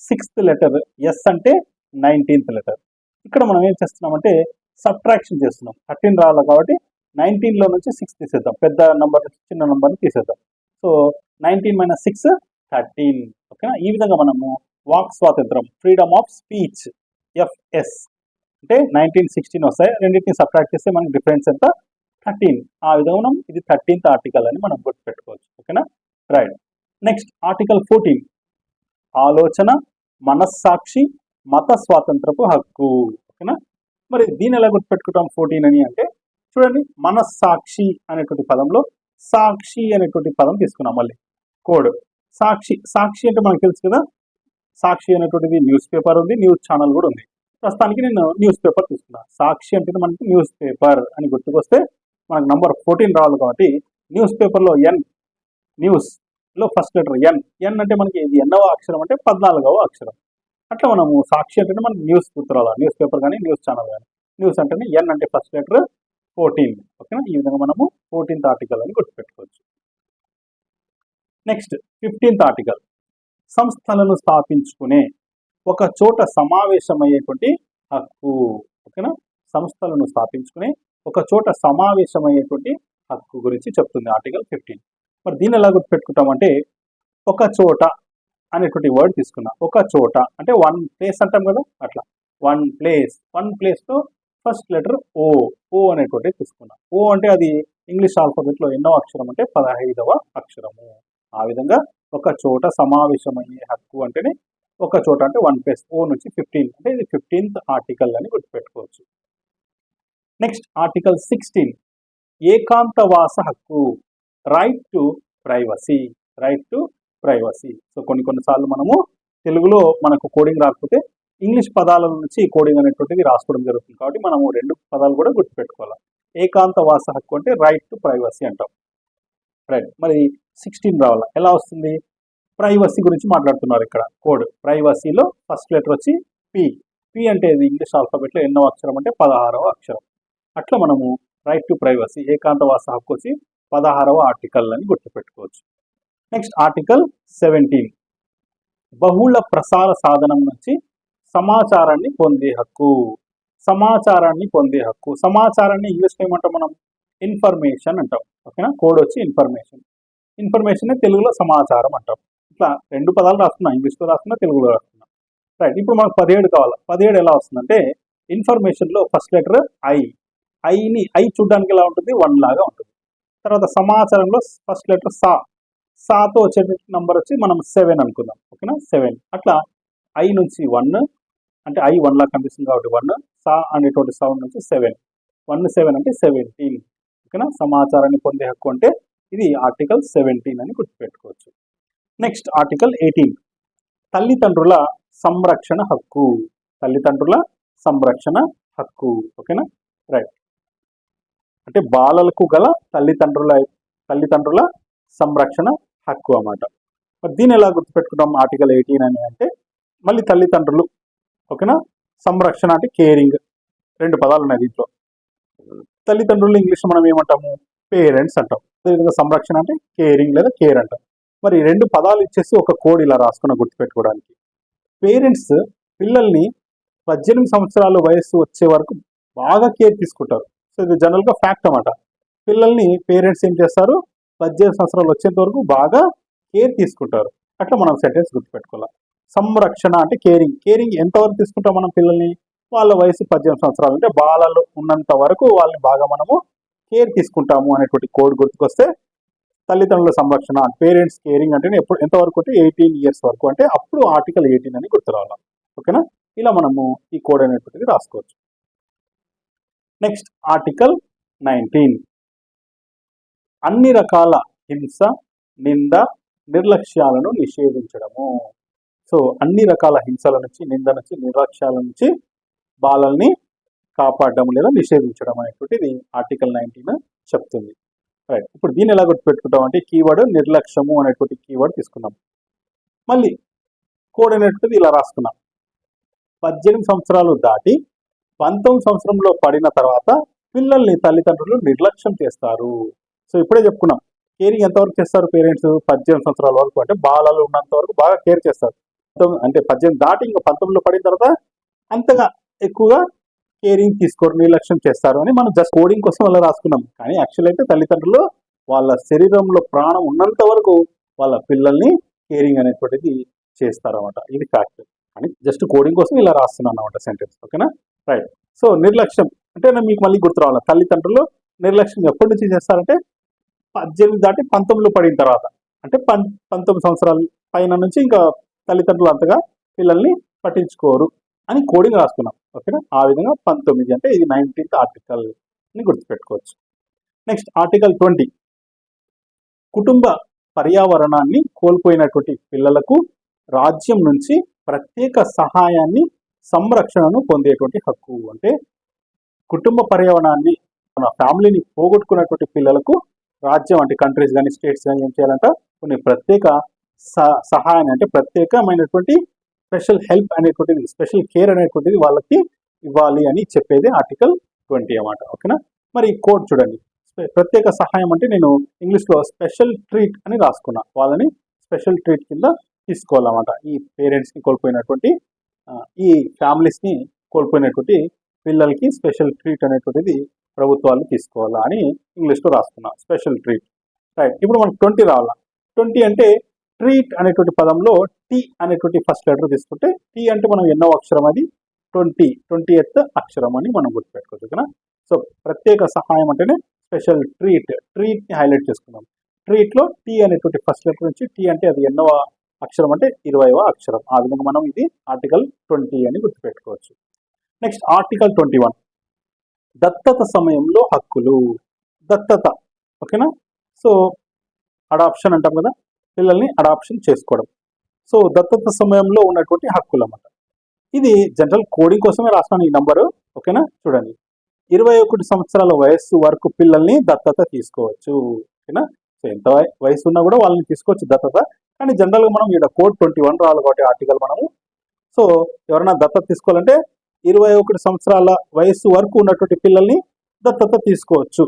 6th లెటర్, ఎస్ అంటే 19th లెటర్. ఇక్కడ మనం ఏం చేస్తున్నామంటే సబ్ట్రాక్షన్ చేస్తున్నాం. 13 రావాలి కాబట్టి 19లో నుంచి 6 తీసేద్దాం. పెద్ద నంబర్ నుంచి చిన్న నంబర్ని తీసేద్దాం. సో 19 - 6 13. ఓకేనా? ఈ విధంగా మనము వాక్ స్వాతంత్రం, ఫ్రీడమ్ ఆఫ్ స్పీచ్, ఎఫ్ఎస్ అంటే 19, 16 వస్తాయి. రెండింటిని సబ్ట్రాక్ట్ చేస్తే మనకి డిఫరెన్స్ ఎంత? 13. ఆ విధంగా మనం ఇది 13th ఆర్టికల్ అని మనం గుర్తుపెట్టుకోవచ్చు. ఓకేనా? రైట్. నెక్స్ట్ ఆర్టికల్ 14 ఆలోచన, మనస్సాక్షి, మత స్వాతంత్రపు హక్కు. ఓకేనా? మరి దీన్ని ఎలా గుర్తుపెట్టుకుంటాం 14 అని అంటే చూడండి, మనస్సాక్షి అనేటువంటి పదంలో సాక్షి అనేటువంటి పదం తీసుకున్నాం. మళ్ళీ కోడ్ సాక్షి. సాక్షి అంటే మనకు తెలుసు కదా, సాక్షి అనేటువంటిది న్యూస్ పేపర్ ఉంది, న్యూస్ ఛానల్ కూడా ఉంది. ప్రస్తుతానికి నేను న్యూస్ పేపర్ తీసుకున్నా. సాక్షి అంటే మనకి న్యూస్ పేపర్ అని గుర్తుకొస్తే మనకు నంబర్ 14 రావాలి కాబట్టి న్యూస్ పేపర్లో ఎన్, న్యూస్లో ఫస్ట్ లెటర్ ఎన్. ఎన్ అంటే మనకి ఇది ఎన్నవ అక్షరం అంటే 14వ అక్షరం. అట్లా మనము సాక్షి అంటే మనకి న్యూస్ గుర్తురాల, న్యూస్ పేపర్ కానీ న్యూస్ ఛానల్ కానీ. న్యూస్ అంటేనే ఎన్ అంటే ఫస్ట్ లెటర్ 14. ఓకేనా? ఈ విధంగా మనము 14th ఆర్టికల్ అని గుర్తుపెట్టుకోవచ్చు. నెక్స్ట్ 15th ఆర్టికల్ సంస్థలను స్థాపించుకునే, ఒక చోట సమావేశమయ్యేటువంటి హక్కు. ఓకేనా? సంస్థలను స్థాపించుకునే, ఒక చోట సమావేశమయ్యేటువంటి హక్కు గురించి చెప్తుంది ఆర్టికల్ 15. మరి దీన్ని ఎలా గుర్తుపెట్టుకుంటామంటే ఒక చోట అనేటువంటి వర్డ్ తీసుకున్నా. ఒక చోట అంటే 1 ప్లేస్ అంటాం కదా, అట్లా 1 ప్లేస్తో ఫస్ట్ లెటర్ ఓ, అనేటువంటి తీసుకున్నా. ఓ అంటే అది ఇంగ్లీష్ ఆల్ఫాబెట్లో ఎన్నో అక్షరం అంటే 15వ అక్షరము. ఆ విధంగా ఒక చోట సమావేశమయ్యే హక్కు అంటేనే ఒక చోట అంటే 1 ప్లేస్, ఓ నుంచి 15 అంటే ఇది 15th ఆర్టికల్ అని గుర్తుపెట్టుకోవచ్చు. నెక్స్ట్ ఆర్టికల్ 16 ఏకాంతవాస హక్కు, రైట్ టు ప్రైవసీ. సో కొన్నిసార్లు మనము తెలుగులో మనకు కోడింగ్ రాకపోతే ఇంగ్లీష్ పదాల నుంచి కోడింగ్ అనేటువంటిది రాసుకోవడం జరుగుతుంది. కాబట్టి మనము 2 పదాలు కూడా గుర్తుపెట్టుకోవాలి. ఏకాంతవాస హక్కు అంటే రైట్ టు ప్రైవసీ అంటాం. రైట్. మరి 16 రావాలా? ఎలా వస్తుంది? ప్రైవసీ గురించి మాట్లాడుతున్నారు ఇక్కడ. కోడ్ ప్రైవసీలో ఫస్ట్ లెటర్ వచ్చి పి. అంటే ఇది ఇంగ్లీష్ ఆల్ఫాబెట్లో ఎన్నో అక్షరం అంటే 16వ అక్షరం. అట్లా మనము రైట్ టు ప్రైవసీ, ఏకాంతవాస హక్కు వచ్చి 16వ ఆర్టికల్ అని గుర్తుపెట్టుకోవచ్చు. నెక్స్ట్ ఆర్టికల్ 17 బహుళ ప్రసార సాధనం నుంచి సమాచారాన్ని పొందే హక్కు. సమాచారాన్ని ఇంగ్లీష్లో ఏమంటాం మనం? ఇన్ఫర్మేషన్ అంటాం. ఓకేనా? కోడ్ వచ్చి ఇన్ఫర్మేషన్ తెలుగులో సమాచారం అంటాం. ఇట్లా 2 పదాలు రాస్తున్నా, ఇంగ్లీష్లో రాస్తున్నా, తెలుగులో రాస్తున్నా. రైట్. ఇప్పుడు మనకు 17 కావాలి. 17 ఎలా వస్తుందంటే ఇన్ఫర్మేషన్లో ఫస్ట్ లెటర్ ఐ చూడడానికి ఎలా ఉంటుంది? 1 లాగా ఉంటుంది. తర్వాత సమాచారంలో ఫస్ట్ లెటర్ సాతో వచ్చే నంబర్ వచ్చి మనం 7 అనుకుందాం. ఓకేనా? 7 అట్లా ఐ నుంచి 1 అంటే ఐ 1 లాగా కనిపిస్తుంది కాబట్టి 1, సా అనేటువంటి సౌండ్ నుంచి 7, 1 7 అంటే 17. ఓకేనా? సమాచారాన్ని పొందే హక్కు అంటే ఇది ఆర్టికల్ 17 అని గుర్తుపెట్టుకోవచ్చు. నెక్స్ట్ ఆర్టికల్ 18 తల్లిదండ్రుల సంరక్షణ హక్కు. ఓకేనా? రైట్. అంటే బాలలకు గల తల్లిదండ్రుల సంరక్షణ హక్కు అన్నమాట. మరి దీన్ని ఎలా గుర్తుపెట్టుకుంటాం ఆర్టికల్ 18 అని అంటే మళ్ళీ తల్లిదండ్రులు. ఓకేనా? సంరక్షణ అంటే కేరింగ్. 2 పదాలు ఉన్నాయి దీంట్లో. తల్లిదండ్రులు ఇంగ్లీష్లో మనం ఏమంటాము? పేరెంట్స్ అంటాం. అదేవిధంగా సంరక్షణ అంటే కేరింగ్ లేదా కేర్ అంటాం. మరి 2 పదాలు ఇచ్చేసి ఒక కోడ్ ఇలా రాసుకున్న గుర్తుపెట్టుకోవడానికి. పేరెంట్స్ పిల్లల్ని 18 సంవత్సరాల వయస్సు వచ్చే వరకు బాగా కేర్ తీసుకుంటారు. సో ఇది జనరల్గా ఫ్యాక్ట్ అన్నమాట. పిల్లల్ని పేరెంట్స్ ఏం చేస్తారు? 18 సంవత్సరాలు వచ్చేంత వరకు బాగా కేర్ తీసుకుంటారు. అట్లా మనం సెంటెన్స్ గుర్తుపెట్టుకోవాలి. సంరక్షణ అంటే కేరింగ్ ఎంతవరకు తీసుకుంటాం మనం పిల్లల్ని? వాళ్ళ వయసు 18 సంవత్సరాలు అంటే బాలలు ఉన్నంత వరకు వాళ్ళని బాగా మనము కేర్ తీసుకుంటాము అనేటువంటి కోడ్ గుర్తుకొస్తే తల్లిదండ్రుల సంరక్షణ పేరెంట్స్ కేరింగ్ అంటే ఎప్పుడు ఎంతవరకు అంటే 18 ఇయర్స్ వరకు అంటే అప్పుడు ఆర్టికల్ 18 అని గుర్తురావాలి. ఓకేనా, ఇలా మనము ఈ కోడ్ అనేటువంటిది రాసుకోవచ్చు. నెక్స్ట్ ఆర్టికల్ 19 అన్ని రకాల హింస, నింద, నిర్లక్ష్యాలను నిషేధించడము. సో అన్ని రకాల హింసల నుంచి, నింద నుంచి, నిర్లక్ష్యాల నుంచి బాలల్ని కాపాడడం లేదా నిషేధించడం అనేటువంటిది ఆర్టికల్ 19 చెప్తుంది. రైట్, ఇప్పుడు దీన్ని ఎలా గుర్తుపెట్టుకుంటాం అంటే కీవర్డ్ నిర్లక్ష్యము అనేటువంటి కీవర్డ్ తీసుకున్నాం. మళ్ళీ కోడ్ అనేటువంటిది ఇలా రాసుకున్నాం. 18 సంవత్సరాలు దాటి 19 సంవత్సరంలో పడిన తర్వాత పిల్లల్ని తల్లిదండ్రులు నిర్లక్ష్యం చేస్తారు. సో ఇప్పుడే చెప్పుకున్నాం కేరింగ్ ఎంతవరకు చేస్తారు పేరెంట్స్ 18 సంవత్సరాల వరకు అంటే బాలలు ఉన్నంత వరకు బాగా కేర్ చేస్తారు. అంటే 18 దాటి ఇంకా 19లో పడిన తర్వాత అంతగా ఎక్కువగా కేరింగ్ తీసుకోరు, నిర్లక్ష్యం చేస్తారు అని మనం జస్ట్ కోడింగ్ కోసం అలా రాసుకున్నాం. కానీ యాక్చువల్ అయితే తల్లిదండ్రులు వాళ్ళ శరీరంలో ప్రాణం ఉన్నంత వరకు వాళ్ళ పిల్లల్ని కేరింగ్ అనేటువంటిది చేస్తారు అనమాట. ఇది ఫ్యాక్ట్ అని జస్ట్ కోడింగ్ కోసం ఇలా రాస్తున్నాను అనమాట సెంటెన్స్. ఓకేనా, రైట్. సో నిర్లక్ష్యం అంటే మీకు మళ్ళీ గుర్తు రావాలి, తల్లిదండ్రులు నిర్లక్ష్యం ఎప్పటి నుంచి చేస్తారంటే 18 దాటి 19లో పడిన తర్వాత అంటే 19 సంవత్సరాల పైన నుంచి ఇంకా తల్లిదండ్రులు అంతగా పిల్లల్ని పట్టించుకోరు అని కోడింగ్ రాసుకున్నాం. ఓకేనా, ఆ విధంగా 19 అంటే ఇది 19th ఆర్టికల్ అని గుర్తుపెట్టుకోవచ్చు. నెక్స్ట్ ఆర్టికల్ 20 కుటుంబ పర్యావరణాన్ని కోల్పోయినటువంటి పిల్లలకు రాజ్యం నుంచి ప్రత్యేక సహాయాన్ని, సంరక్షణను పొందేటువంటి హక్కు. అంటే కుటుంబ పర్యావరణాన్ని మన ఫ్యామిలీని పోగొట్టుకున్నటువంటి పిల్లలకు రాజ్యం అంటే కంట్రీస్ కానీ స్టేట్స్ కానీ ఏం చేయాలంట కొన్ని ప్రత్యేక సహాయాన్ని అంటే ప్రత్యేకమైనటువంటి స్పెషల్ హెల్ప్ అనేటువంటిది, స్పెషల్ కేర్ అనేటువంటిది వాళ్ళకి ఇవ్వాలి అని చెప్పేది ఆర్టికల్ 20 అన్నమాట. ఓకేనా, మరి కోడ్ చూడండి. ప్రత్యేక సహాయం అంటే నేను ఇంగ్లీష్లో స్పెషల్ ట్రీట్ అని రాసుకున్నా. వాళ్ళని స్పెషల్ ట్రీట్ కింద తీసుకోవాలన్నమాట. ఈ పేరెంట్స్ని కోల్పోయినటువంటి ఈ ఫ్యామిలీస్ని కోల్పోయినటువంటి పిల్లలకి స్పెషల్ ట్రీట్ అనేటువంటిది ప్రభుత్వాలు తీసుకోవాలా అని ఇంగ్లీష్లో రాసుకున్నా, స్పెషల్ ట్రీట్. రైట్, ఇప్పుడు మనకు 20 రావాలా. 20 అంటే ట్రీట్ అనేటువంటి పదంలో టీ అనేటువంటి ఫస్ట్ లెటర్ తీసుకుంటే టీ అంటే మనం ఎన్నో అక్షరం అది 20th అక్షరం అని మనం గుర్తుపెట్టుకోవచ్చు. ఓకేనా, సో ప్రత్యేక సహాయం అంటేనే స్పెషల్ ట్రీట్ని హైలైట్ చేసుకున్నాం. ట్రీట్లో టీ అనేటువంటి ఫస్ట్ లెటర్ నుంచి టీ అంటే అది ఎన్నవ అక్షరం అంటే 20వ అక్షరం. ఆ విధంగా మనం ఇది ఆర్టికల్ 20 అని గుర్తుపెట్టుకోవచ్చు. నెక్స్ట్ ఆర్టికల్ 21 దత్తత సమయంలో హక్కులు. దత్తత ఓకేనా, సో అడాప్షన్ అంటాం కదా, పిల్లల్ని అడాప్షన్ చేసుకోవడం. సో దత్తత సమయంలో ఉన్నటువంటి హక్కులు అన్నమాట. ఇది జనరల్ కోడింగ్ కోసమే రాస్తాను ఈ నంబరు. ఓకేనా, చూడండి 21 సంవత్సరాల వయస్సు వరకు పిల్లల్ని దత్తత తీసుకోవచ్చు. ఓకేనా, సో ఎంత వయసు ఉన్నా కూడా వాళ్ళని తీసుకోవచ్చు దత్తత. కానీ జనరల్గా మనం ఇక్కడ కోడ్ 21 రావాలి కాబట్టి ఆర్టికల్ మనము సో ఎవరైనా దత్తత తీసుకోవాలంటే 21 సంవత్సరాల వయస్సు వరకు ఉన్నటువంటి పిల్లల్ని దత్తత తీసుకోవచ్చు.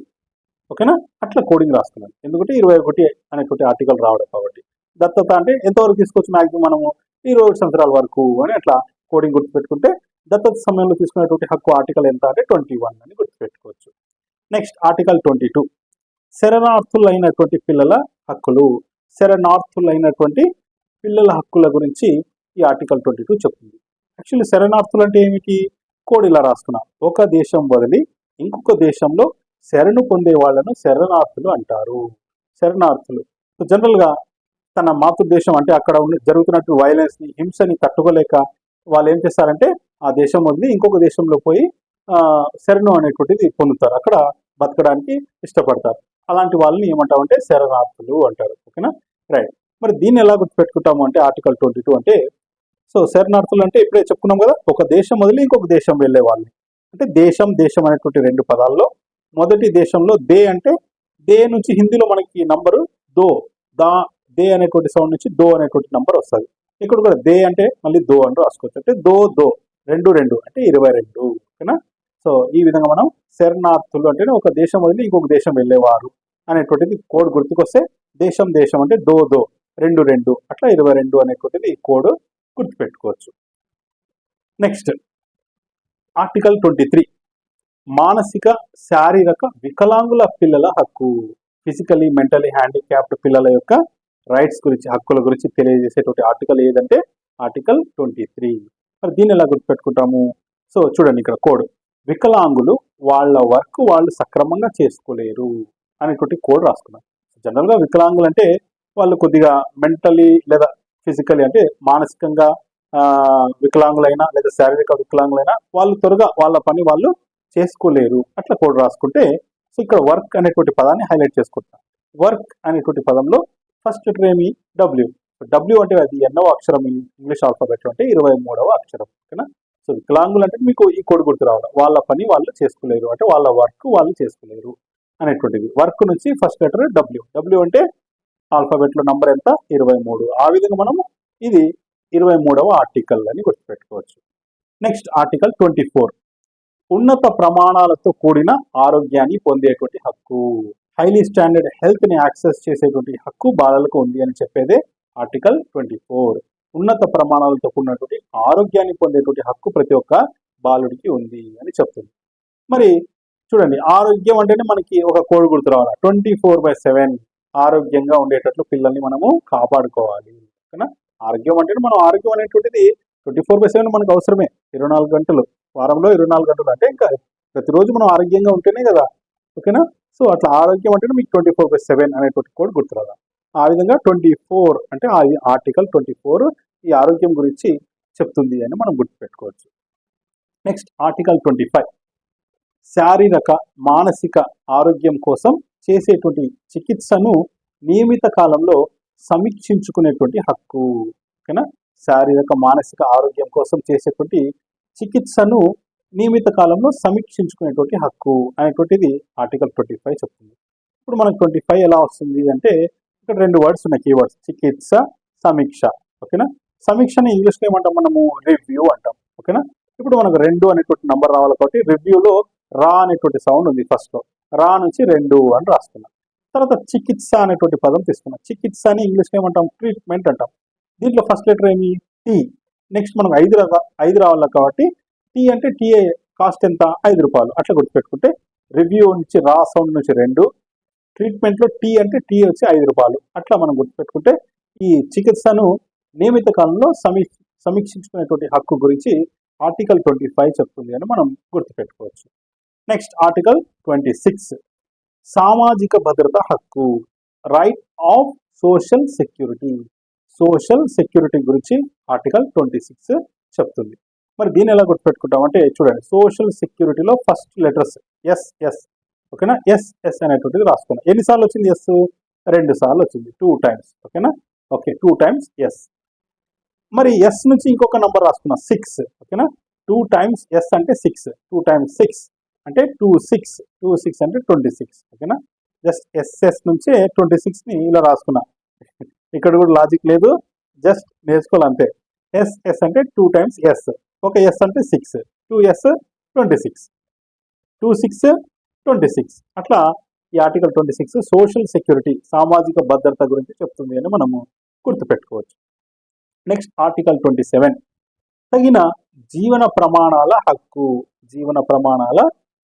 ఓకేనా, అట్లా కోడింగ్ రాస్తున్నాను ఎందుకంటే 21 అనేటువంటి ఆర్టికల్ రావడం కాబట్టి. దత్తత అంటే ఎంతవరకు తీసుకోవచ్చు మ్యాక్సిమం మనము 21 సంవత్సరాల వరకు అని అట్లా కోడింగ్ గుర్తుపెట్టుకుంటే దత్తత సమయంలో తీసుకునేటువంటి హక్కు ఆర్టికల్ ఎంత అంటే 21 అని గుర్తుపెట్టుకోవచ్చు. నెక్స్ట్ ఆర్టికల్ 22 శరణార్థులైనటువంటి పిల్లల హక్కులు. శరణార్థులైనటువంటి పిల్లల హక్కుల గురించి ఈ ఆర్టికల్ 22 చెప్తుంది. యాక్చువల్లీ శరణార్థులు అంటే ఏమిటి? కోడ్ ఇలా రాసుకున్నా, ఒక దేశం వదిలి ఇంకొక దేశంలో శరణు పొందే వాళ్ళను శరణార్థులు అంటారు. శరణార్థులు జనరల్గా తన మాతృదేశం అంటే అక్కడ జరుగుతున్నట్టు వైలెన్స్ని, హింసని తట్టుకోలేక వాళ్ళు ఏం చేస్తారంటే ఆ దేశం వదిలి ఇంకొక దేశంలో పోయి శరణు అనేటువంటిది పొందుతారు, అక్కడ బతకడానికి ఇష్టపడతారు. అలాంటి వాళ్ళని ఏమంటామంటే శరణార్థులు అంటారు. ఓకేనా, రైట్. మరి దీన్ని ఎలా గుర్తుపెట్టుకుంటాము అంటే ఆర్టికల్ 22 అంటే సో శరణార్థులు అంటే ఇప్పుడే చెప్పుకున్నాం కదా, ఒక దేశం వదిలి ఇంకొక దేశం వెళ్ళే వాళ్ళని. అంటే దేశం అనేటువంటి రెండు పదాల్లో మొదటి దేశంలో దే అంటే దే నుంచి హిందీలో మనకి నంబరు దే అనేటువంటి సౌండ్ నుంచి దో అనేటువంటి నంబర్ వస్తుంది. ఇక్కడ కూడా దే అంటే మళ్ళీ దో అని రాసుకోవచ్చు. అంటే దో రెండు అంటే 22. ఓకేనా, సో ఈ విధంగా మనం శరణార్థులు అంటే ఒక దేశం వదిలి ఇంకొక దేశం వెళ్ళేవారు అనేటువంటిది కోడ్ గుర్తుకొస్తే దేశం అంటే దో రెండు అట్లా 22 అనేటువంటిది కోడ్ గుర్తుపెట్టుకోవచ్చు. నెక్స్ట్ ఆర్టికల్ 23 మానసిక శారీరక వికలాంగుల పిల్లల హక్కు. ఫిజికలీ మెంటలీ హ్యాండిక్యాప్డ్ పిల్లల యొక్క రైట్స్ గురించి, హక్కుల గురించి తెలియజేసేటువంటి ఆర్టికల్ ఏదంటే ఆర్టికల్ 23. మరి దీన్ని ఎలా గుర్తుపెట్టుకుంటాము? సో చూడండి ఇక్కడ కోడ్, వికలాంగులు వాళ్ళ వర్క్ వాళ్ళు సక్రమంగా చేసుకోలేరు అనేటువంటి కోడ్ రాసుకున్నాం. జనరల్గా వికలాంగులు అంటే వాళ్ళు కొద్దిగా మెంటలీ లేదా ఫిజికలీ అంటే మానసికంగా వికలాంగులైనా లేదా శారీరక వికలాంగులైనా వాళ్ళు త్వరగా వాళ్ళ పని వాళ్ళు చేసుకోలేరు అట్లా కోడ్ రాసుకుంటే, సో ఇక్కడ వర్క్ అనేటువంటి పదాన్ని హైలైట్ చేసుకుంటాం. వర్క్ అనేటువంటి పదంలో ఫస్ట్ లెటర్ ఏమి? డబ్ల్యూ. డబ్ల్యూ అంటే అది ఎన్నో అక్షరం ఇంగ్లీష్ ఆల్ఫాబెట్ అంటే 23వ అక్షరం. ఓకేనా? సో వికలాంగులు అంటే మీకు ఈ కోడ్ గుర్తు రావడం, వాళ్ళ పని వాళ్ళు చేసుకోలేరు అంటే వాళ్ళ వర్క్ వాళ్ళు చేసుకోలేరు అనేటువంటిది. వర్క్ నుంచి ఫస్ట్ లెటర్ డబ్ల్యూ. డబ్ల్యూ అంటే ఆల్ఫాబెట్ లో నంబర్ ఎంత? 23. ఆ విధంగా మనము ఇది 23వ ఆర్టికల్ అని గుర్తుపెట్టుకోవచ్చు. నెక్స్ట్ ఆర్టికల్ 24, ఉన్నత ప్రమాణాలతో కూడిన ఆరోగ్యాన్ని పొందేటువంటి హక్కు. హైలీ స్టాండర్డ్ హెల్త్ ని యాక్సెస్ చేసేటువంటి హక్కు బాలలకు ఉంది అని చెప్పేదే ఆర్టికల్ 24. ఉన్నత ప్రమాణాలతో కూడినటువంటి ఆరోగ్యాన్ని పొందేటువంటి హక్కు ప్రతి ఒక్క బాలుడికి ఉంది అని చెప్తుంది. మరి చూడండి, ఆరోగ్యం అంటేనే మనకి ఒక కోడ్ గుర్తు రావాలి, 24/7 ఆరోగ్యంగా ఉండేటట్లు పిల్లల్ని మనము కాపాడుకోవాలి. ఓకేనా? ఆరోగ్యం అంటే మనం ఆరోగ్యం అనేటువంటిది 24/7 మనకు అవసరమే. 24 గంటలు వారంలో 24 గంటలు అంటే ఇంకా ప్రతిరోజు మనం ఆరోగ్యంగా ఉంటేనే కదా. ఓకేనా? సో అట్లా ఆరోగ్యం అంటే మీకు 24/7 అనేటువంటి కోడ్ గుర్తురాదా. ఆ విధంగా 24 అంటే ఆర్టికల్ 24 ఈ ఆరోగ్యం గురించి చెప్తుంది అని మనం గుర్తుపెట్టుకోవచ్చు. నెక్స్ట్ ఆర్టికల్ 25, శారీరక మానసిక ఆరోగ్యం కోసం చేసేటువంటి చికిత్సను నియమిత కాలంలో సమీక్షించుకునేటువంటి హక్కు. ఓకేనా? శారీరక మానసిక ఆరోగ్యం కోసం చేసేటువంటి చికిత్సను నియమిత కాలంలో సమీక్షించుకునేటువంటి హక్కు అనేటువంటిది ఆర్టికల్ 25 చెప్తుంది. ఇప్పుడు మనకు 25 ఎలా వస్తుంది అంటే ఇక్కడ 2 వర్డ్స్ ఉన్నాయి, కీవర్డ్స్, చికిత్స, సమీక్ష. ఓకేనా? సమీక్షని ఇంగ్లీష్లో ఏమంటాం మనము? రివ్యూ అంటాం. ఓకేనా? ఇప్పుడు మనకు 2 అనేటువంటి నంబర్ రావాలి కాబట్టి రివ్యూలో రా అనేటువంటి సౌండ్ ఉంది ఫస్ట్ లో, రా నుంచి 2 అని రాసుకున్నాం. తర్వాత చికిత్స అనేటువంటి పదం తీసుకున్నాం. చికిత్స అని ఇంగ్లీష్లో ఏమంటాం? ట్రీట్మెంట్ అంటాం. దీంట్లో ఫస్ట్ లెటర్ ఏమి? టీ. నెక్స్ట్ మనకు 5 రావాలి కాబట్టి టీ అంటే టీ కాస్ట్ ఎంత? 5 రూపాయలు. అట్లా గుర్తుపెట్టుకుంటే రివ్యూ నుంచి రా సౌండ్ నుంచి 2, ట్రీట్మెంట్లో టీ అంటే టీ వచ్చి 5 రూపాయలు. అట్లా మనం గుర్తుపెట్టుకుంటే ఈ చికిత్సను నియమిత కాలంలో సమీక్షించుకునేటువంటి హక్కు గురించి ఆర్టికల్ 25 చెప్తుంది అని మనం గుర్తుపెట్టుకోవచ్చు. నెక్స్ట్ ఆర్టికల్ 26, సామాజిక భద్రత హక్కు, right of social security. Social security గురించి ఆర్టికల్ 26 చెప్తుంది. మరి దీన్ని ఎలా గుర్తుపెట్టుకుంటాం అంటే చూడండి, సోషల్ సెక్యూరిటీలో ఫస్ట్ లెటర్స్ ఎస్. ఓకేనా? ఎస్ అనేటువంటిది రాసుకున్నాం. ఎన్నిసార్లు వచ్చింది ఎస్? 2 సార్లు వచ్చింది, 2 times. ఓకేనా? Okay, 2 times S. మరి ఎస్ నుంచి ఇంకొక నంబర్ రాసుకున్నాం 6. ఓకేనా? 2 times ఎస్ అంటే 6, 2 times 6 అంటే 26 అంటే 26. ఓకేనా? జస్ట్ ఎస్ఎస్ నుంచే 26ని ఇలా రాసుకున్నా. ఇక్కడ కూడా లాజిక్ లేదు, జస్ట్ నేర్చుకోవాలంతే. ఎస్ అంటే 2 times ఎస్. ఒక ఎస్ అంటే 6, 2s 26, 26 26. అట్లా ఈ ఆర్టికల్ 26 సోషల్ సెక్యూరిటీ సామాజిక భద్రత గురించి చెప్తుంది అని మనము గుర్తుపెట్టుకోవచ్చు. నెక్స్ట్ ఆర్టికల్ 27, తగిన జీవన ప్రమాణాల హక్కు. జీవన ప్రమాణాల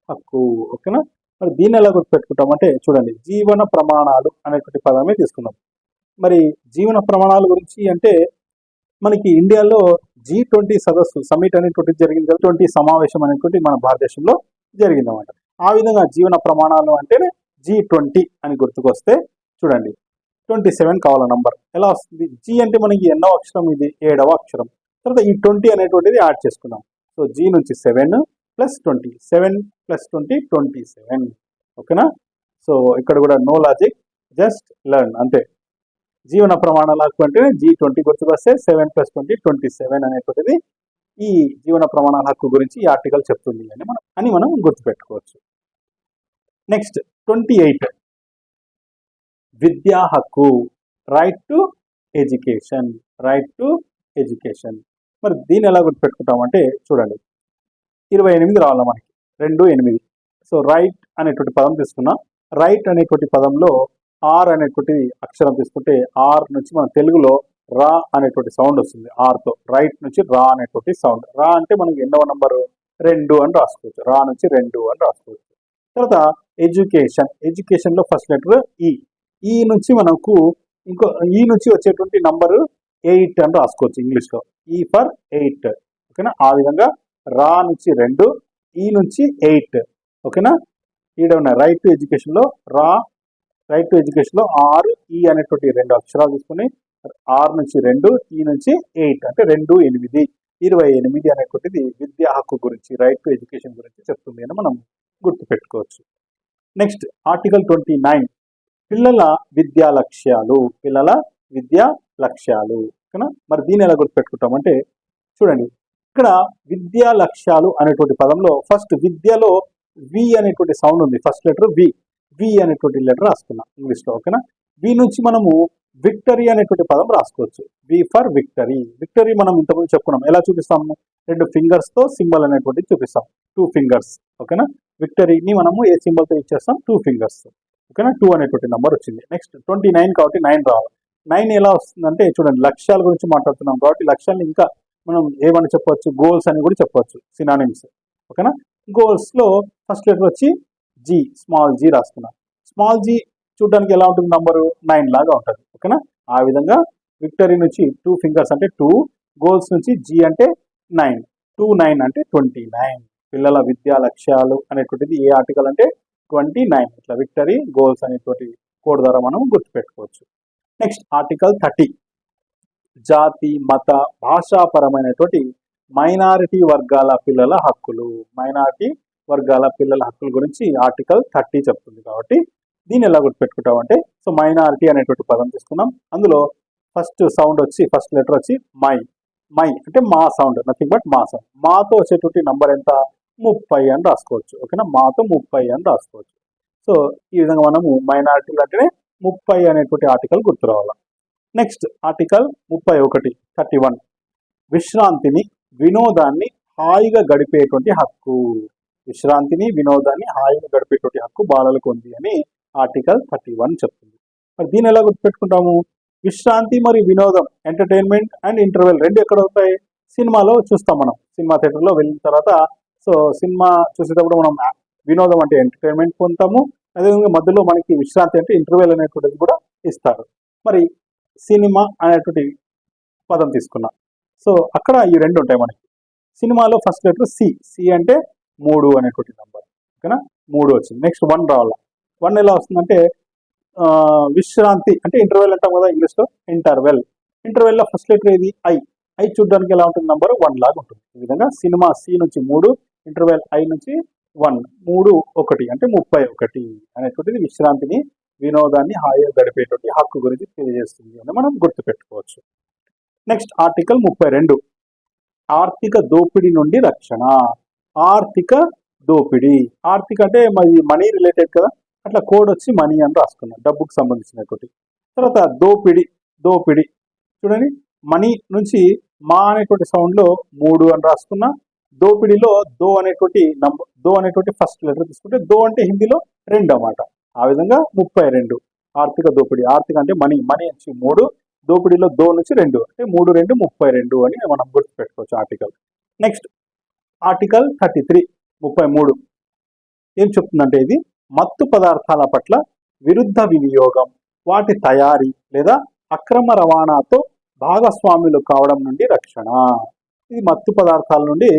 హక్కు. ఓకేనా? మరి దీన్ని ఎలా గుర్తుపెట్టుకుంటామంటే చూడండి, జీవన ప్రమాణాలు అనేటువంటి పదమే తీసుకుందాం. మరి జీవన ప్రమాణాల గురించి అంటే మనకి ఇండియాలో G20 సదస్సు సమిట్ అనేటువంటిది జరిగింది. G20 సమావేశం అనేటువంటి మన భారతదేశంలో జరిగిందన్నమాట. ఆ విధంగా జీవన ప్రమాణాలు అంటేనే G20 అని గుర్తుకొస్తే చూడండి 27 కావాల నంబర్. ఎలా వస్తుంది? జీ అంటే మనకి ఎన్నో అక్షరం? ఇది 7వ అక్షరం. తర్వాత ఈ 20 అనేటువంటిది యాడ్ చేసుకున్నాం. సో జీ నుంచి 7 + 20, 7 + 20 27. ఓకేనా? సో ఇక్కడ కూడా నో లాజిక్, జస్ట్ లెర్న్ అంతే. జీవన ప్రమాణాల హక్కు అంటే G20 గుర్తుకొస్తే 7 + 20 27 అనేటువంటిది ఈ జీవన ప్రమాణాల హక్కు గురించి ఈ ఆర్టికల్ చెప్తుంది అని మనం గుర్తుపెట్టుకోవచ్చు. నెక్స్ట్ 28, విద్యా హక్కు, right to education. Right to education. మరి దీన్ని ఎలా గుర్తుపెట్టుకుంటామంటే చూడండి, 28 రావాలి మనకి, 2 8. సో రైట్ అనేటువంటి పదం తీసుకున్నాం. రైట్ అనేటువంటి పదంలో ఆర్ అనేటువంటి అక్షరం తీసుకుంటే ఆర్ నుంచి మన తెలుగులో రా అనేటువంటి సౌండ్ వస్తుంది. ఆర్తో రైట్ నుంచి రా అనేటువంటి సౌండ్. రా అంటే మనకి ఎన్నవ నంబరు? 2 అని రాసుకోవచ్చు. రా నుంచి 2 అని రాసుకోవచ్చు. తర్వాత ఎడ్యుకేషన్. ఎడ్యుకేషన్లో ఫస్ట్ లెటర్ ఈ. ఈ నుంచి మనకు ఇంకో ఈ నుంచి వచ్చేటువంటి నంబరు 8 అని రాసుకోవచ్చు ఇంగ్లీష్లో. ఈ ఫర్ 8. ఓకేనా? ఆ విధంగా రా నుంచి 2, ఈ నుంచి 8. ఓకేనా, ఈడ ఉన్న రైట్ టు ఎడ్యుకేషన్లో రైట్ టు ఎడ్యుకేషన్లో 6, ఈ అనేటువంటి 2 అక్షరాలు తీసుకుని 6 నుంచి 2, ఈ నుంచి 8 అంటే 2, 8, 28 అనేటువంటిది విద్యా హక్కు గురించి, రైట్ టు ఎడ్యుకేషన్ గురించి చెప్తుంది అని మనం గుర్తుపెట్టుకోవచ్చు. నెక్స్ట్ ఆర్టికల్ 29 పిల్లల విద్యా లక్ష్యాలు. ఓకేనా, మరి దీన్ని ఎలా గుర్తుపెట్టుకుంటామంటే చూడండి, ఇక్కడ విద్యా లక్ష్యాలు అనేటువంటి పదంలో ఫస్ట్ విద్యలో వి అనేటువంటి సౌండ్ ఉంది, ఫస్ట్ లెటర్ వి అనేటువంటి లెటర్ రాసుకున్నాం ఇంగ్లీష్లో. ఓకేనా, వి నుంచి మనము విక్టరీ అనేటువంటి పదం రాసుకోవచ్చు. వి ఫర్ విక్టరీ మనం ఇంతకుముందు చెప్పుకున్నాం. ఎలా చూపిస్తాము? 2 ఫింగర్స్తో సింబల్ అనేటువంటిది చూపిస్తాం, 2 ఫింగర్స్. ఓకేనా, విక్టరీని మనము ఏ సింబల్తో ఇచ్చేస్తాం? 2 ఫింగర్స్. ఓకేనా, 2 అనేటువంటి నెంబర్ వచ్చింది. నెక్స్ట్ 29 కాబట్టి 9 రావాలి. 9 ఎలా వస్తుందంటే చూడండి, లక్ష్యాల గురించి మాట్లాడుతున్నాం కాబట్టి లక్ష్యాలను ఇంకా మనం ఏమని చెప్పవచ్చు? గోల్స్ అని కూడా చెప్పవచ్చు, సినానిమ్స్. ఓకేనా, గోల్స్లో ఫస్ట్ లెటర్ వచ్చి జీ, స్మాల్ జీ రాసుకున్నాం. స్మాల్ జీ చూడడానికి ఎలా ఉంటుంది? నంబరు 9 లాగా ఉంటుంది. ఓకేనా, ఆ విధంగా విక్టరీ నుంచి 2 ఫింగర్స్ అంటే 2, గోల్స్ నుంచి జీ అంటే 9, 2, 9 అంటే 29. పిల్లల విద్యా లక్ష్యాలు అనేటువంటిది ఏ ఆర్టికల్ అంటే 29. ఇట్లా విక్టరీ, గోల్స్ అనేటువంటి కోడ్ ద్వారా మనం గుర్తుపెట్టుకోవచ్చు. నెక్స్ట్ ఆర్టికల్ 30 జాతి, మత, భాషాపరమైనటువంటి మైనారిటీ వర్గాల పిల్లల హక్కులు. మైనారిటీ వర్గాల పిల్లల హక్కుల గురించి ఆర్టికల్ 30 చెప్తుంది. కాబట్టి దీన్ని ఎలా గుర్తుపెట్టుకుంటాం అంటే, సో మైనారిటీ అనేటువంటి పదం తీసుకున్నాం. అందులో ఫస్ట్ సౌండ్ వచ్చి, ఫస్ట్ లెటర్ వచ్చి మై అంటే మా సౌండ్, నథింగ్ బట్ మా సౌండ్. మాతో వచ్చేటువంటి నంబర్ ఎంత? 30 అని రాసుకోవచ్చు. ఓకేనా, మాతో 30 అని రాసుకోవచ్చు. సో ఈ విధంగా మనము మైనారిటీలు అంటేనే 30 అనేటువంటి ఆర్టికల్ గుర్తు రావాలి. నెక్స్ట్ ఆర్టికల్ 31 విశ్రాంతిని, వినోదాన్ని హాయిగా గడిపేటువంటి హక్కు. వినోదాన్ని హాయిగా గడిపేటువంటి హక్కు బాలలకు ఉంది అని ఆర్టికల్ 31 చెప్తుంది. మరి దీన్ని ఎలా గుర్తుపెట్టుకుంటాము? విశ్రాంతి మరియు వినోదం, ఎంటర్టైన్మెంట్ అండ్ ఇంటర్వెల్ 2 ఎక్కడ అవుతాయి? సినిమాలో చూస్తాం మనం. సినిమా థియేటర్లో వెళ్ళిన తర్వాత సో సినిమా చూసేటప్పుడు మనం వినోదం అంటే ఎంటర్టైన్మెంట్ పొందుతాము, అదేవిధంగా మధ్యలో మనకి విశ్రాంతి అంటే ఇంటర్వెల్ అనేటువంటిది కూడా ఇస్తారు. మరి సినిమా అనేటువంటి పదం తీసుకున్నాం. సో అక్కడ ఈ 2 ఉంటాయి మనకి. సినిమాలో ఫస్ట్ లెటర్ సి అంటే 3 అనేటువంటి నెంబర్. ఓకేనా, 3 వచ్చింది. నెక్స్ట్ 1 రావాలి. 1 ఎలా వస్తుందంటే విశ్రాంతి అంటే ఇంటర్వెల్ అంటాం కదా ఇంగ్లీష్లో, ఇంటర్వెల్లో ఫస్ట్ లెటర్ ఏది? ఐ చూడడానికి ఎలా ఉంటుంది? నంబర్ 1 లాగా ఉంటుంది. ఈ విధంగా సినిమా సి నుంచి 3, ఇంటర్వెల్ ఐ నుంచి 1, 3, 1 అంటే 31 అనేటువంటిది విశ్రాంతిని, వినోదాన్ని హాయిగా గడిపేటువంటి హక్కు గురించి తెలియజేస్తుంది అని మనం గుర్తుపెట్టుకోవచ్చు. నెక్స్ట్ ఆర్టికల్ 32 ఆర్థిక దోపిడీ నుండి రక్షణ. ఆర్థిక అంటే మరి మనీ రిలేటెడ్ కదా, అట్లా కోడ్ వచ్చి మనీ అని రాసుకున్నాం, డబ్బుకు సంబంధించినటువంటి. తర్వాత దోపిడీ చూడండి, మనీ నుంచి మా అనేటువంటి సౌండ్లో 3 అని రాసుకున్నా. దోపిడీలో దో అనేటువంటి ఫస్ట్ లెటర్ తీసుకుంటే దో అంటే హిందీలో 2 అన్నమాట. ఆ విధంగా 32 ఆర్థిక దోపిడీ. ఆర్థిక అంటే మనీ నుంచి 3, దోపిడీలో దో నుంచి 2 అంటే 3, 2, 32 అని మనం గుర్తుపెట్టుకోవచ్చు ఆర్టికల్. నెక్స్ట్ ఆర్టికల్ 33 ఏం చెప్తుందంటే, ఇది మత్తు పదార్థాల పట్ల విరుద్ధ వినియోగం, వాటి తయారీ లేదా అక్రమ రవాణాతో భాగస్వాములు కావడం నుండి రక్షణ. ఇది మత్తు పదార్థాల నుండి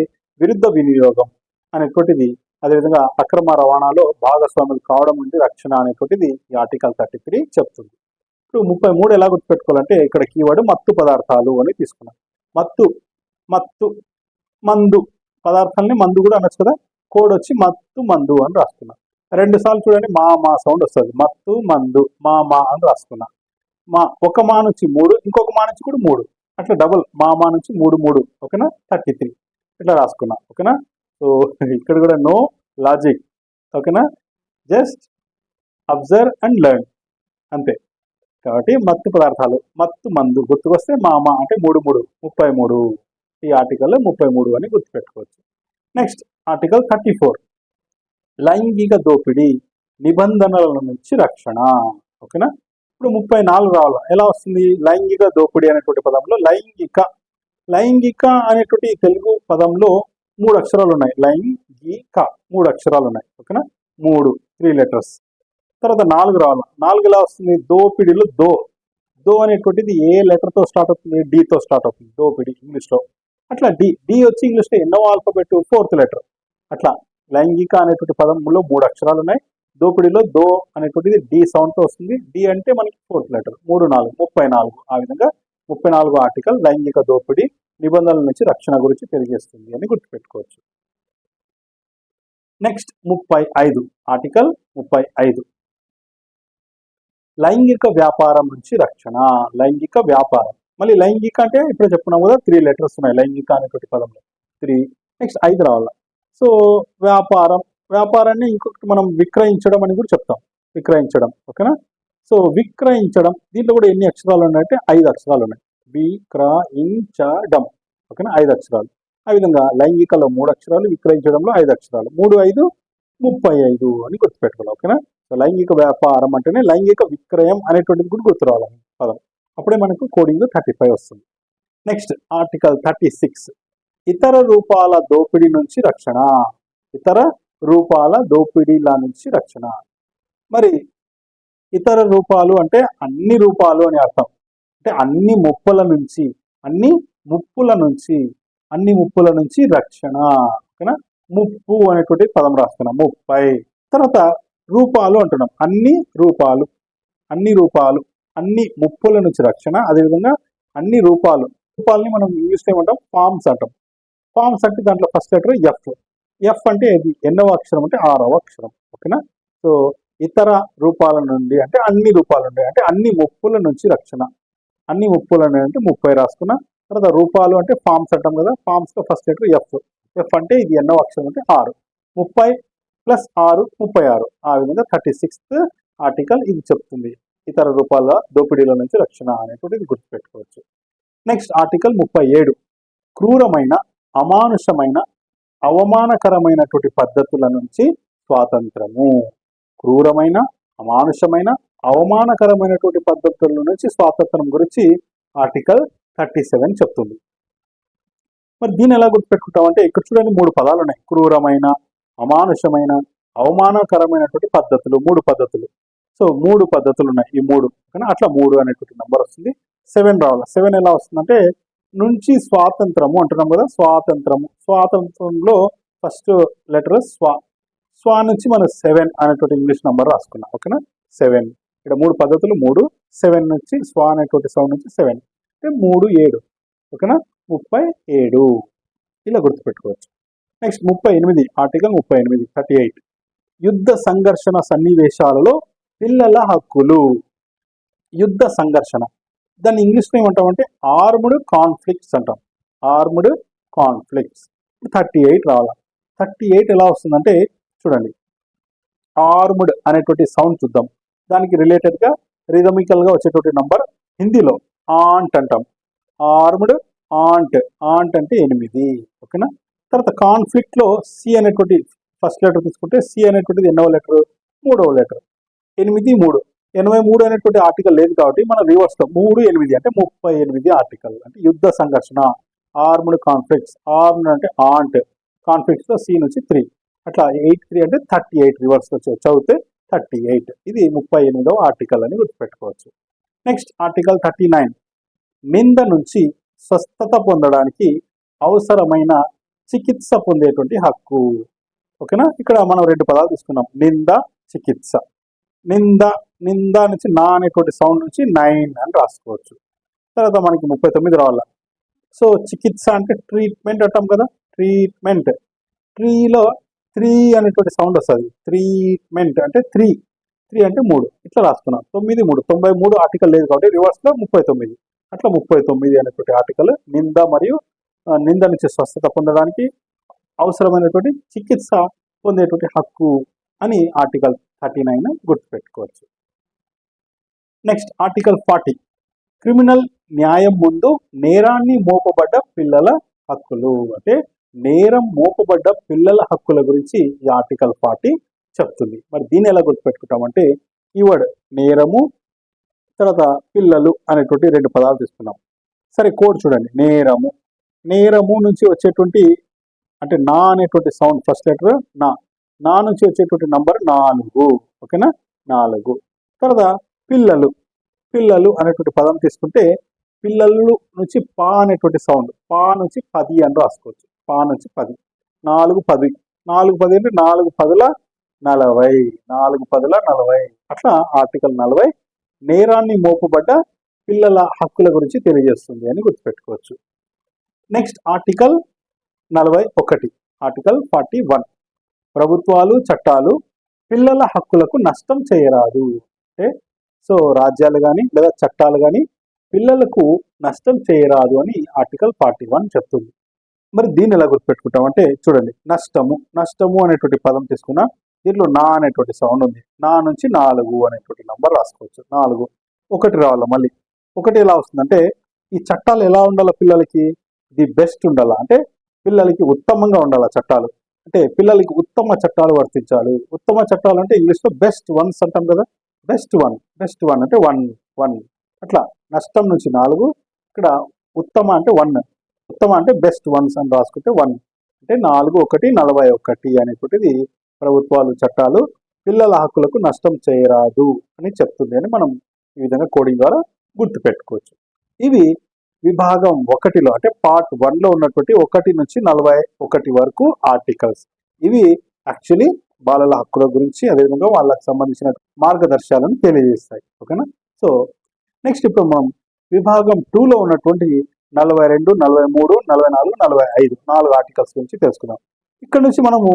విరుద్ధ వినియోగం అనేటువంటిది, అదేవిధంగా అక్రమ రవాణాలో భాగస్వాములు కావడం నుండి రక్షణ అనేటువంటిది ఈ ఆర్టికల్ 33 చెప్తుంది. ఇప్పుడు 33 ఎలా గుర్తుపెట్టుకోవాలంటే, ఇక్కడ కీవర్డ్ మత్తు పదార్థాలు అని తీసుకున్నాం. మత్తు మందు పదార్థాలని మందు కూడా అనొచ్చు కదా, కోడ్ వచ్చి మందు అని రాసుకున్నాం. 2 సార్లు చూడండి, మా సౌండ్ వస్తుంది. మత్తు మందు మా అని రాసుకున్నా. ఒక మా నుంచి 3, ఇంకొక మా నుంచి కూడా 3, అట్లా డబుల్ మా నుంచి 3. ఓకేనా, 33 ఇట్లా రాసుకున్నా. ఓకేనా, సో ఇక్కడ కూడా నో లాజిక్. ఓకేనా, జస్ట్ అబ్జర్వ్ అండ్ లెర్న్ అంతే. కాబట్టి మత్తు పదార్థాలు, మత్తు మందు గుర్తుకొస్తే మా అంటే 33 ఈ ఆర్టికల్ 33 అని గుర్తుపెట్టుకోవచ్చు. నెక్స్ట్ ఆర్టికల్ 34 లైంగిక దోపిడీ, నిబంధనల నుంచి రక్షణ. ఓకేనా, ఇప్పుడు 34 రావాలి. ఎలా వస్తుంది? లైంగిక దోపిడీ అనేటువంటి పదంలో లైంగిక అనేటువంటి తెలుగు పదంలో 3 అక్షరాలు ఉన్నాయి. లైంగిక 3 అక్షరాలు ఉన్నాయి. ఓకేనా, 3 లెటర్స్. తర్వాత 4 రావాలి. 4 ఎలా వస్తుంది? దోపిడీలో దో అనేటువంటిది ఏ లెటర్తో స్టార్ట్ అవుతుంది? డీతో స్టార్ట్ అవుతుంది. దోపిడీ ఇంగ్లీష్లో. అట్లా డి డి వచ్చి ఇంగ్లీష్లో ఎన్నో ఆల్ఫాబెట్, 4th లెటర్. అట్లా లైంగిక అనేటువంటి పదంలో 3 అక్షరాలు ఉన్నాయి. దోపిడీలో దో అనేటువంటిది డి సౌండ్తో వస్తుంది. డి అంటే మనకి 4th లెటర్. 3, 4, 34. ఆ విధంగా 34 ఆర్టికల్ లైంగిక దోపిడీ నిబంధనల నుంచి రక్షణ గురించి తెలియజేస్తుంది అని గుర్తుపెట్టుకోవచ్చు. నెక్స్ట్ 35 ఆర్టికల్ 35 లైంగిక వ్యాపారం నుంచి రక్షణ. లైంగిక వ్యాపారం, మళ్ళీ లైంగిక అంటే ఇప్పుడు చెప్పుకున్నాం కదా 3 లెటర్స్ ఉన్నాయి లైంగిక అనేటువంటి పదంలో 3. నెక్స్ట్ 5 రావాలి. సో వ్యాపారాన్ని ఇంకొకటి మనం విక్రయించడం అని కూడా చెప్తాం. విక్రయించడం, ఓకేనా. సో విక్రయించడం దీంట్లో కూడా ఎన్ని అక్షరాలు ఉన్నాయంటే 5 అక్షరాలు ఉన్నాయి. విక్రయించడం, ఓకేనా, 5 అక్షరాలు. ఆ విధంగా లైంగికలో 3 అక్షరాలు, విక్రయించడంలో 5 అక్షరాలు. 3, 5, 35 అని గుర్తుపెట్టుకోవాలి, ఓకేనా. సో లైంగిక వ్యాపారం అంటేనే లైంగిక విక్రయం అనేటువంటిది కూడా గుర్తు రావాలి పదం. అప్పుడే మనకు కోడింగ్ 35 వస్తుంది. నెక్స్ట్ ఆర్టికల్ 36 ఇతర రూపాల దోపిడీ నుంచి రక్షణ. ఇతర రూపాల దోపిడీల నుంచి రక్షణ. మరి ఇతర రూపాలు అంటే అన్ని రూపాలు అని అర్థం. అంటే అన్ని ముప్పుల నుంచి, అన్ని ముప్పుల నుంచి రక్షణ, ఓకేనా. ముప్పు అనేటువంటి పదం రాస్తున్నాం 30. తర్వాత రూపాలు అంటున్నాం, అన్ని రూపాలు, అన్ని ముప్పుల నుంచి రక్షణ. అదేవిధంగా అన్ని రూపాలని మనం ఇంగ్లీష్లో ఏమంటాం, ఫార్మ్స్ అంటాం. ఫార్మ్స్ అంటే దాంట్లో ఫస్ట్ లెటర్ ఎఫ్. ఎఫ్ అంటే ఇది ఎన్నవ అక్షరం అంటే 6వ అక్షరం, ఓకేనా. సో ఇతర రూపాల నుండి అంటే అన్ని రూపాల నుండి, అంటే అన్ని ముప్పుల నుంచి రక్షణ. అన్ని ముప్పుల నుండి అంటే 30 రాసుకున్నా. తర్వాత రూపాలు అంటే ఫార్మ్స్ అంటాం కదా, ఫార్మ్స్లో ఫస్ట్ లెటర్ ఎఫ్. ఎఫ్ అంటే ఇది ఎన్నవ అక్షరం అంటే 6. 30 + 6 36. ఆ విధంగా 36th ఆర్టికల్ ఇది చెప్తుంది ఇతర రూపాల దోపిడీల నుంచి రక్షణ అనేటువంటిది గుర్తుపెట్టుకోవచ్చు. నెక్స్ట్ ఆర్టికల్ 37 క్రూరమైన, అమానుషమైన, అవమానకరమైనటువంటి పద్ధతుల నుంచి స్వాతంత్రము. క్రూరమైన, అమానుషమైన, అవమానకరమైనటువంటి పద్ధతుల నుంచి స్వాతంత్రం గురించి ఆర్టికల్ 37 చెప్తుంది. మరి దీన్ని ఎలా గుర్తుపెట్టుకుంటామంటే ఇక్కడ చూడండి 3 పదాలు ఉన్నాయి. క్రూరమైన, అమానుషమైన, అవమానకరమైనటువంటి పద్ధతులు, 3 పద్ధతులు. సో 3 పద్ధతులు ఉన్నాయి. ఈ 3, కానీ అట్లా 3 అనేటువంటి నెంబర్ వస్తుంది. 7 రావాలి. 7 ఎలా వస్తుందంటే నుంచి స్వాతంత్రము అంటున్నాం కదా, స్వాతంత్రంలో ఫస్ట్ లెటర్ స్వా నుంచి మనం 7 అనేటువంటి ఇంగ్లీష్ నెంబర్ రాసుకున్నాం, ఓకేనా. 7 ఇక్కడ 3 పద్ధతులు 3. 7 నుంచి స్వా అనేటువంటి సౌండ్ నుంచి 7 అంటే 3, 7, ఓకేనా. 37 ఇలా గుర్తుపెట్టుకోవచ్చు. నెక్స్ట్ 38 ఆర్టికల్ 38 యుద్ధ సంఘర్షణ సన్నివేశాలలో పిల్లల హక్కులు. యుద్ధ సంఘర్షణ, దాన్ని ఇంగ్లీష్లో ఏమంటామంటే ఆర్మ్డ్ కాన్ఫ్లిక్ట్స్ అంటాం. Armed conflicts. 38 రావాలి. 38 ఎలా వస్తుందంటే చూడండి, ఆర్మ్డ్ అనేటువంటి సౌండ్ చూద్దాం. దానికి రిలేటెడ్గా రిథమికల్గా వచ్చేటువంటి నంబర్ హిందీలో ఆంట్ అంటాం. ఆర్మ్డ్ ఆంట్ అంటే 8, ఓకేనా. తర్వాత కాన్ఫ్లిక్ట్లో సి అనేటువంటి ఫస్ట్ లెటర్ తీసుకుంటే సి అనేటువంటిది ఎన్నవ లెటర్, 3వ లెటర్. 8, 3, 83 అనేటువంటి ఆర్టికల్ లేదు కాబట్టి మన రివర్స్లో 3, 8 అంటే 38 ఆర్టికల్. అంటే యుద్ధ సంఘర్షణ, ఆర్మ్డ్ కాన్ఫ్లిక్ట్స్. ఆర్మ్డ్ అంటే ఆంట్, కాన్ఫ్లిక్ట్స్లో సి నుంచి 3, అట్లా 8, 3 అంటే 38 రివర్స్లో చదివితే 38. ఇది 38వ ఆర్టికల్ అని గుర్తుపెట్టుకోవచ్చు. నెక్స్ట్ ఆర్టికల్ 39 నింద నుంచి స్వస్థత పొందడానికి అవసరమైన చికిత్స పొందేటువంటి హక్కు, ఓకేనా. ఇక్కడ మనం 2 పదాలు తీసుకున్నాం, నింద, చికిత్స. నింద నుంచి నా అనేటువంటి సౌండ్ నుంచి 9 అని రాసుకోవచ్చు. తర్వాత మనకి 39 రావాల. సో చికిత్స అంటే ట్రీట్మెంట్ అంటాం కదా, ట్రీట్మెంట్. ట్రీలో 3 అనేటువంటి సౌండ్ వస్తుంది. ట్రీట్మెంట్ అంటే 3 అంటే 3 ఇట్లా రాసుకున్నాం. 9, 3 93 ఆర్టికల్ లేదు కాబట్టి రివర్స్లో 39. అట్లా 39 అనేటువంటి ఆర్టికల్ నింద మరియు నింద నుంచి స్వస్థత పొందడానికి అవసరమైనటువంటి చికిత్స పొందేటువంటి హక్కు అని ఆర్టికల్ 39 గుర్తుపెట్టుకోవచ్చు. నెక్స్ట్ ఆర్టికల్ 40 క్రిమినల్ న్యాయం ముందు నేరాన్ని మోపబడ్డ పిల్లల హక్కులు. అంటే నేరం మోపబడ్డ పిల్లల హక్కుల గురించి ఈ ఆర్టికల్ 40 చెప్తుంది. మరి దీన్ని ఎలా గుర్తుపెట్టుకుంటామంటే కీవర్డ్ నేరము, తర్వాత పిల్లలు అనేటువంటి 2 పదాలు తీసుకున్నాం. సరే కోడ్ చూడండి, నేరము నుంచి వచ్చేటువంటి అంటే నా అనేటువంటి సౌండ్ ఫస్ట్ లెటర్ నా నుంచి వచ్చేటువంటి నంబర్ 4, ఓకేనా, 4. తర్వాత పిల్లలు అనేటువంటి పదం తీసుకుంటే పిల్లలు నుంచి పా అనేటువంటి సౌండ్, పా నుంచి 10 అని రాసుకోవచ్చు. పా నుంచి 10, 4 10, 4 10 అంటే 4 10ల 40, 4 10ల 40. అట్లా ఆర్టికల్ 40 నేరాన్ని మోపబడ్డ పిల్లల హక్కుల గురించి తెలియజేస్తుంది అని గుర్తుపెట్టుకోవచ్చు. నెక్స్ట్ ఆర్టికల్ 41, ఆర్టికల్ 41, ప్రభుత్వాలు చట్టాలు పిల్లల హక్కులకు నష్టం చేయరాదు. అంటే సో రాజ్యాలు కానీ లేదా చట్టాలు కానీ పిల్లలకు నష్టం చేయరాదు అని ఆర్టికల్ 41 చెప్తుంది. మరి దీన్ని ఎలా గుర్తుపెట్టుకుంటాం అంటే చూడండి, నష్టము అనేటువంటి పదం తీసుకున్నా దీంట్లో నా అనేటువంటి సౌండ్ ఉంది. నా నుంచి 4 అనేటువంటి నంబర్ రాసుకోవచ్చు. 4 1 రావాలి. మళ్ళీ 1 ఎలా వస్తుందంటే ఈ చట్టాలు ఎలా ఉండాలా, పిల్లలకి ది బెస్ట్ ఉండాలా, అంటే పిల్లలకి ఉత్తమంగా ఉండాలా చట్టాలు, అంటే పిల్లలకి ఉత్తమ చట్టాలు వర్తించాలి. ఉత్తమ చట్టాలు అంటే ఇంగ్లీష్లో బెస్ట్ వన్స్ అంటాం కదా, బెస్ట్ వన్ అంటే 1 అట్లా. నష్టం నుంచి 4, ఇక్కడ ఉత్తమ అంటే 1, ఉత్తమ అంటే బెస్ట్ వన్స్ అని రాసుకుంటే 1 అంటే 4 1 41 అనేటువంటిది ప్రభుత్వాలు చట్టాలు పిల్లల హక్కులకు నష్టం చేయరాదు అని చెప్తుంది అని మనం ఈ విధంగా కోడింగ్ ద్వారా గుర్తుపెట్టుకోవచ్చు. ఇవి విభాగం 1లో అంటే పార్ట్ 1లో ఉన్నటువంటి 1 నుంచి 41 వరకు ఆర్టికల్స్. ఇవి యాక్చువల్లీ బాలల హక్కుల గురించి అదేవిధంగా వాళ్ళకి సంబంధించిన మార్గదర్శకాలను తెలియజేస్తాయి. ఓకేనా. సో నెక్స్ట్ ఇప్పుడు మనం విభాగం 2లో ఉన్నటువంటి 42, 43, 44, 45 4 ఆర్టికల్స్ గురించి తెలుసుకుందాం. ఇక్కడ నుంచి మనము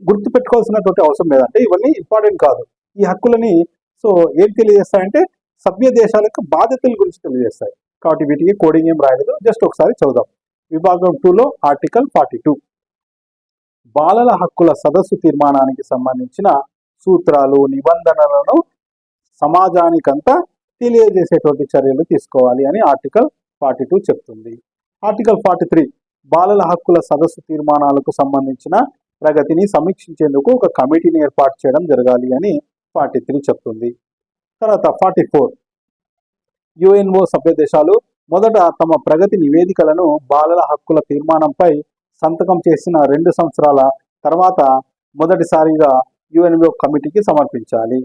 గుర్తుపెట్టుకోవాల్సినటువంటి అవసరం లేదంటే ఇవన్నీ ఇంపార్టెంట్ కాదు. ఈ హక్కులని సో ఏం తెలియజేస్తాయంటే సభ్య దేశాలకు బాధ్యతల గురించి తెలియజేస్తాయి. కాబట్టి వీటికి కోడింగ్ ఏం రాయలేదు, జస్ట్ ఒకసారి చదువుదాం. విభాగం 2లో ఆర్టికల్ 42, బాలల హక్కుల సదస్సు తీర్మానానికి సంబంధించిన సూత్రాలు నిబంధనలను సమాజానికంతా తెలియజేసేటువంటి చర్యలు తీసుకోవాలి అని ఆర్టికల్ 42 చెప్తుంది. ఆర్టికల్ 43, బాలల హక్కుల సదస్సు తీర్మానాలకు సంబంధించిన ప్రగతిని సమీక్షించేందుకు ఒక కమిటీని ఏర్పాటు చేయడం జరగాలి అని 43 చెప్తుంది. తర్వాత 44, యుఎన్ఓ సభ్య దేశాలు మొదట తమ ప్రగతి నివేదికలను బాలల హక్కుల తీర్మానంపై సంతకం చేసిన 2 సంవత్సరాల తర్వాత మొదటిసారిగా యుఎన్ఓ కమిటీకి సమర్పించాలి.